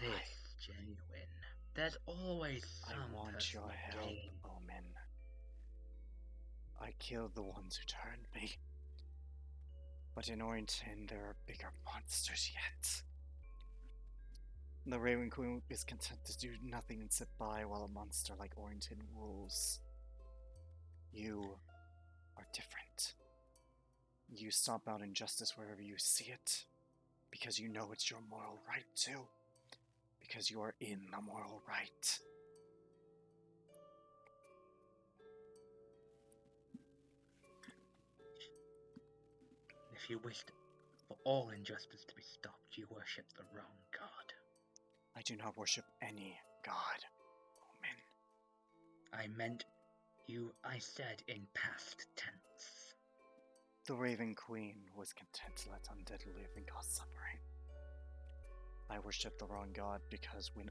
this genuine. There's always some I want your personal help, gain. Omen. I killed the ones who turned me. But in Orrington, there are bigger monsters yet. The Raven Queen is content to do nothing and sit by while a monster like Orrington rules. You are different. You stomp out injustice wherever you see it, because you know it's your moral right to. Because you are in the moral right. If you wished for all injustice to be stopped, you worship the wrong god. I do not worship any god, Omen. I meant you, I said in past tense. The Raven Queen was content to let undead live and cause suffering. I worship the wrong god because when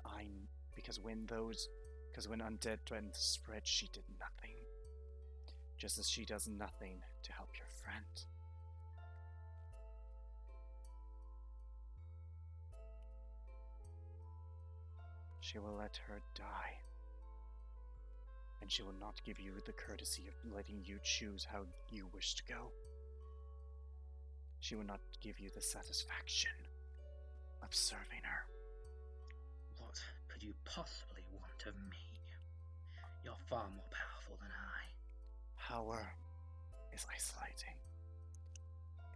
undead threatened to spread, she did nothing. Just as she does nothing to help your friend. She will let her die. And she will not give you the courtesy of letting you choose how you wish to go. She will not give you the satisfaction of serving her. What could you possibly want of me? You're far more powerful than I. Power is isolating.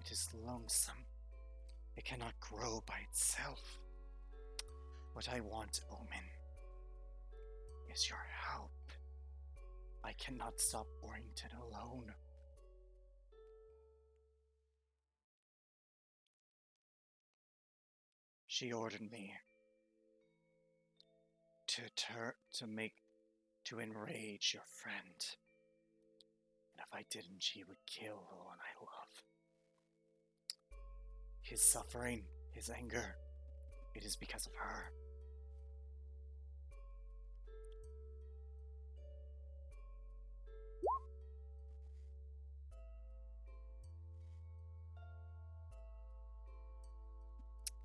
It is lonesome. It cannot grow by itself. What I want, Omen, is your help. I cannot stop Orrington alone. She ordered me to enrage your friend. And if I didn't, she would kill the one I love. His suffering, his anger, it is because of her.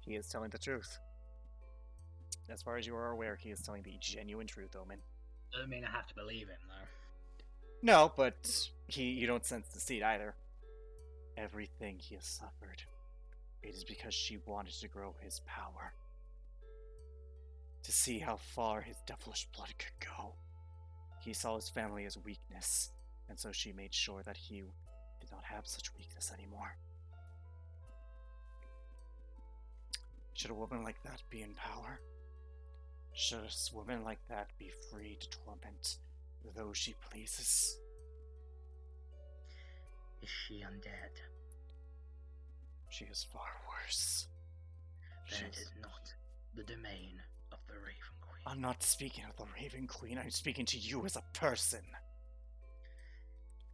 He is telling the truth. As far as you are aware, he is telling the genuine truth, Omen. Doesn't mean I have to believe him, though. No, but you don't sense deceit either. Everything he has suffered, it is because she wanted to grow his power. To see how far his devilish blood could go. He saw his family as weakness, and so she made sure that he did not have such weakness anymore. Should a woman like that be in power? Should a woman like that be free to torment those she pleases? Is she undead? She is far worse. Then it is not the domain of the Raven Queen. I'm not speaking of the Raven Queen, I'm speaking to you as a person.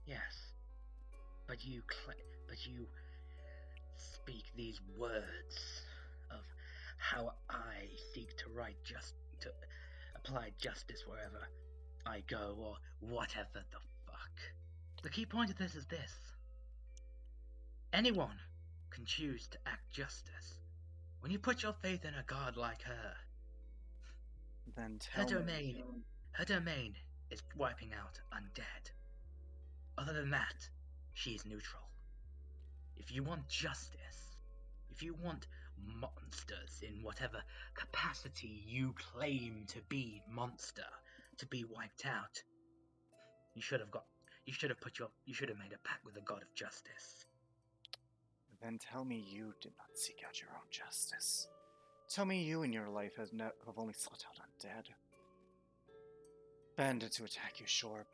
Yes, but you speak these words of how I seek to to apply justice wherever I go, or whatever the fuck. The key point of this is this. Anyone can choose to act justice. When you put your faith in a god like her, Then her tell me. domain is wiping out undead. Other than that, she is neutral. If you want justice, if you want monsters in whatever capacity you claim to be monster to be wiped out, you should have made a pact with the god of justice. Then tell me you did not seek out your own justice. Tell me you in your life have only sought out undead. Banded to attack you, sure.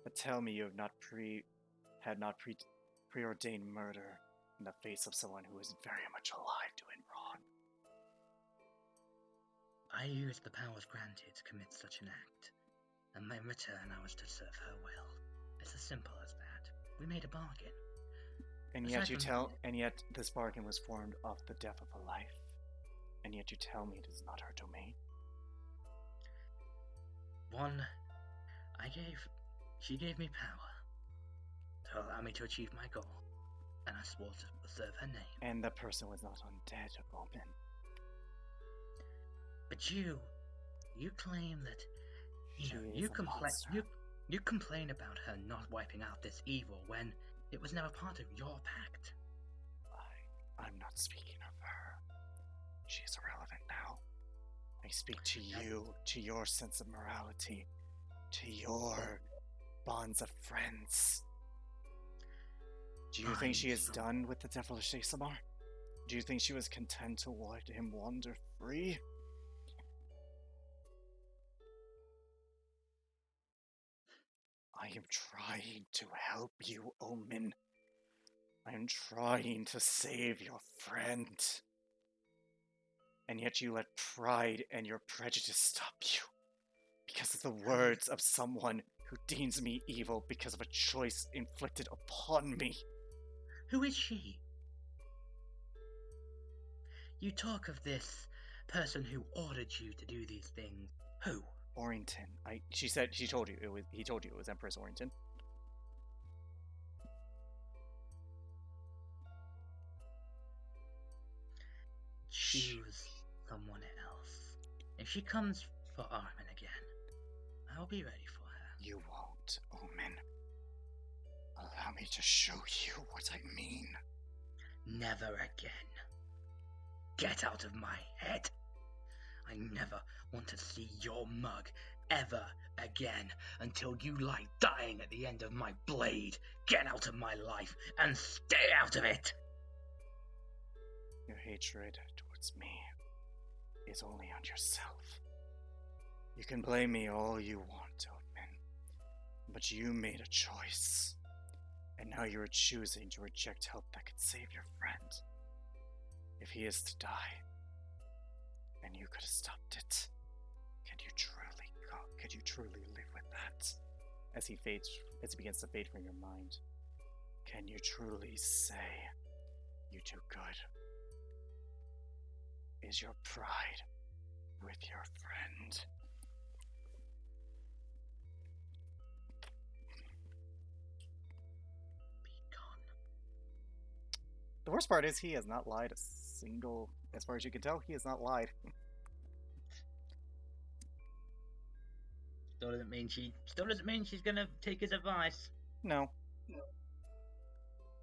But tell me you have not preordained murder in the face of someone who is very much alive doing wrong. I used the powers granted to commit such an act, and in return I was to serve her well. It's as simple as that. We made a bargain. And yet yet this bargain was formed off the death of a life. And yet you tell me it is not her domain. She gave me power to allow me to achieve my goal, and I swore to serve her name. And the person was not undead, Omen. But you claim that you complain about her not wiping out this evil when it was never part of your pact. I'm not speaking of her. She is irrelevant now. I speak to you, to your sense of morality, to your bonds of friends. Do you think she is done with the devilish Asamar? Do you think she was content to let him wander free? I am trying to help you, Omen. I am trying to save your friend. And yet you let pride and your prejudice stop you. Because of the words of someone who deems me evil because of a choice inflicted upon me. Who is she? You talk of this person who ordered you to do these things. Who? Orrington. He told you it was Empress Orrington. Choose someone else. If she comes for Armin again, I'll be ready for her. You won't, Omen. Allow me to show you what I mean. Never again. Get out of my head. I never want to see your mug ever again until you lie dying at the end of my blade. Get out of my life and stay out of it. Your hatred towards me is only on yourself. You can blame me all you want, Omen, but you made a choice, and now you're choosing to reject help that could save your friend. If he is to die, and you could have stopped it, could you truly live with that? As he begins to fade from your mind, can you truly say you do good? Is your pride with your friend? Be gone. The worst part is he has not lied a single, as far as you can tell, he has not lied. Still doesn't mean she's gonna take his advice. No.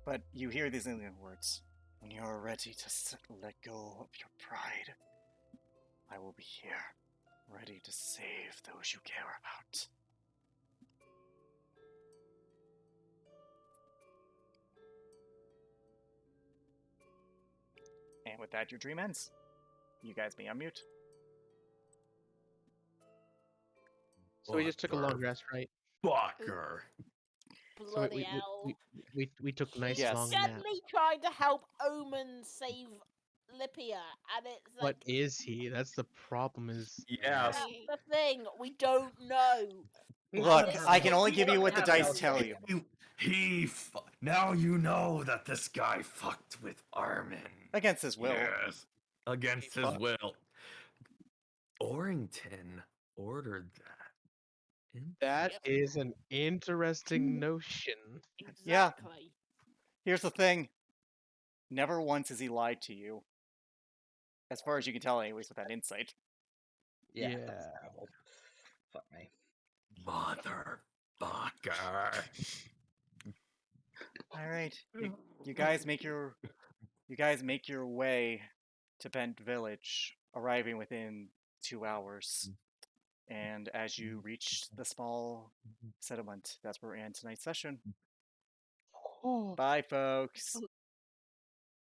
But you hear these Indian words. When you are ready to let go of your pride, I will be here, ready to save those you care about. And with that, your dream ends. You guys may unmute. So we just took a long rest, right? Fucker. So Bloody hell. we took a nice Yes. long nap. Gently trying to help Omen save Lipia, and it's like, What is he? That's the problem. Is Yes. that's the thing, we don't know. Look, this I can is only give you what the Yeah, dice tell you. Now you know that this guy fucked with Armin. Against his will. Yes. Against his Fuck. will. Orrington ordered that. That Yep. is an interesting notion. Yeah. Exactly. Here's the thing. Never once has he lied to you. As far as you can tell, anyways, with that insight. Yeah, Yeah. that's terrible. Fuck me. Motherfucker. All right, you guys make your way to Bent Village, arriving within 2 hours. And as you reach the small settlement, that's where we end tonight's session. Bye, folks.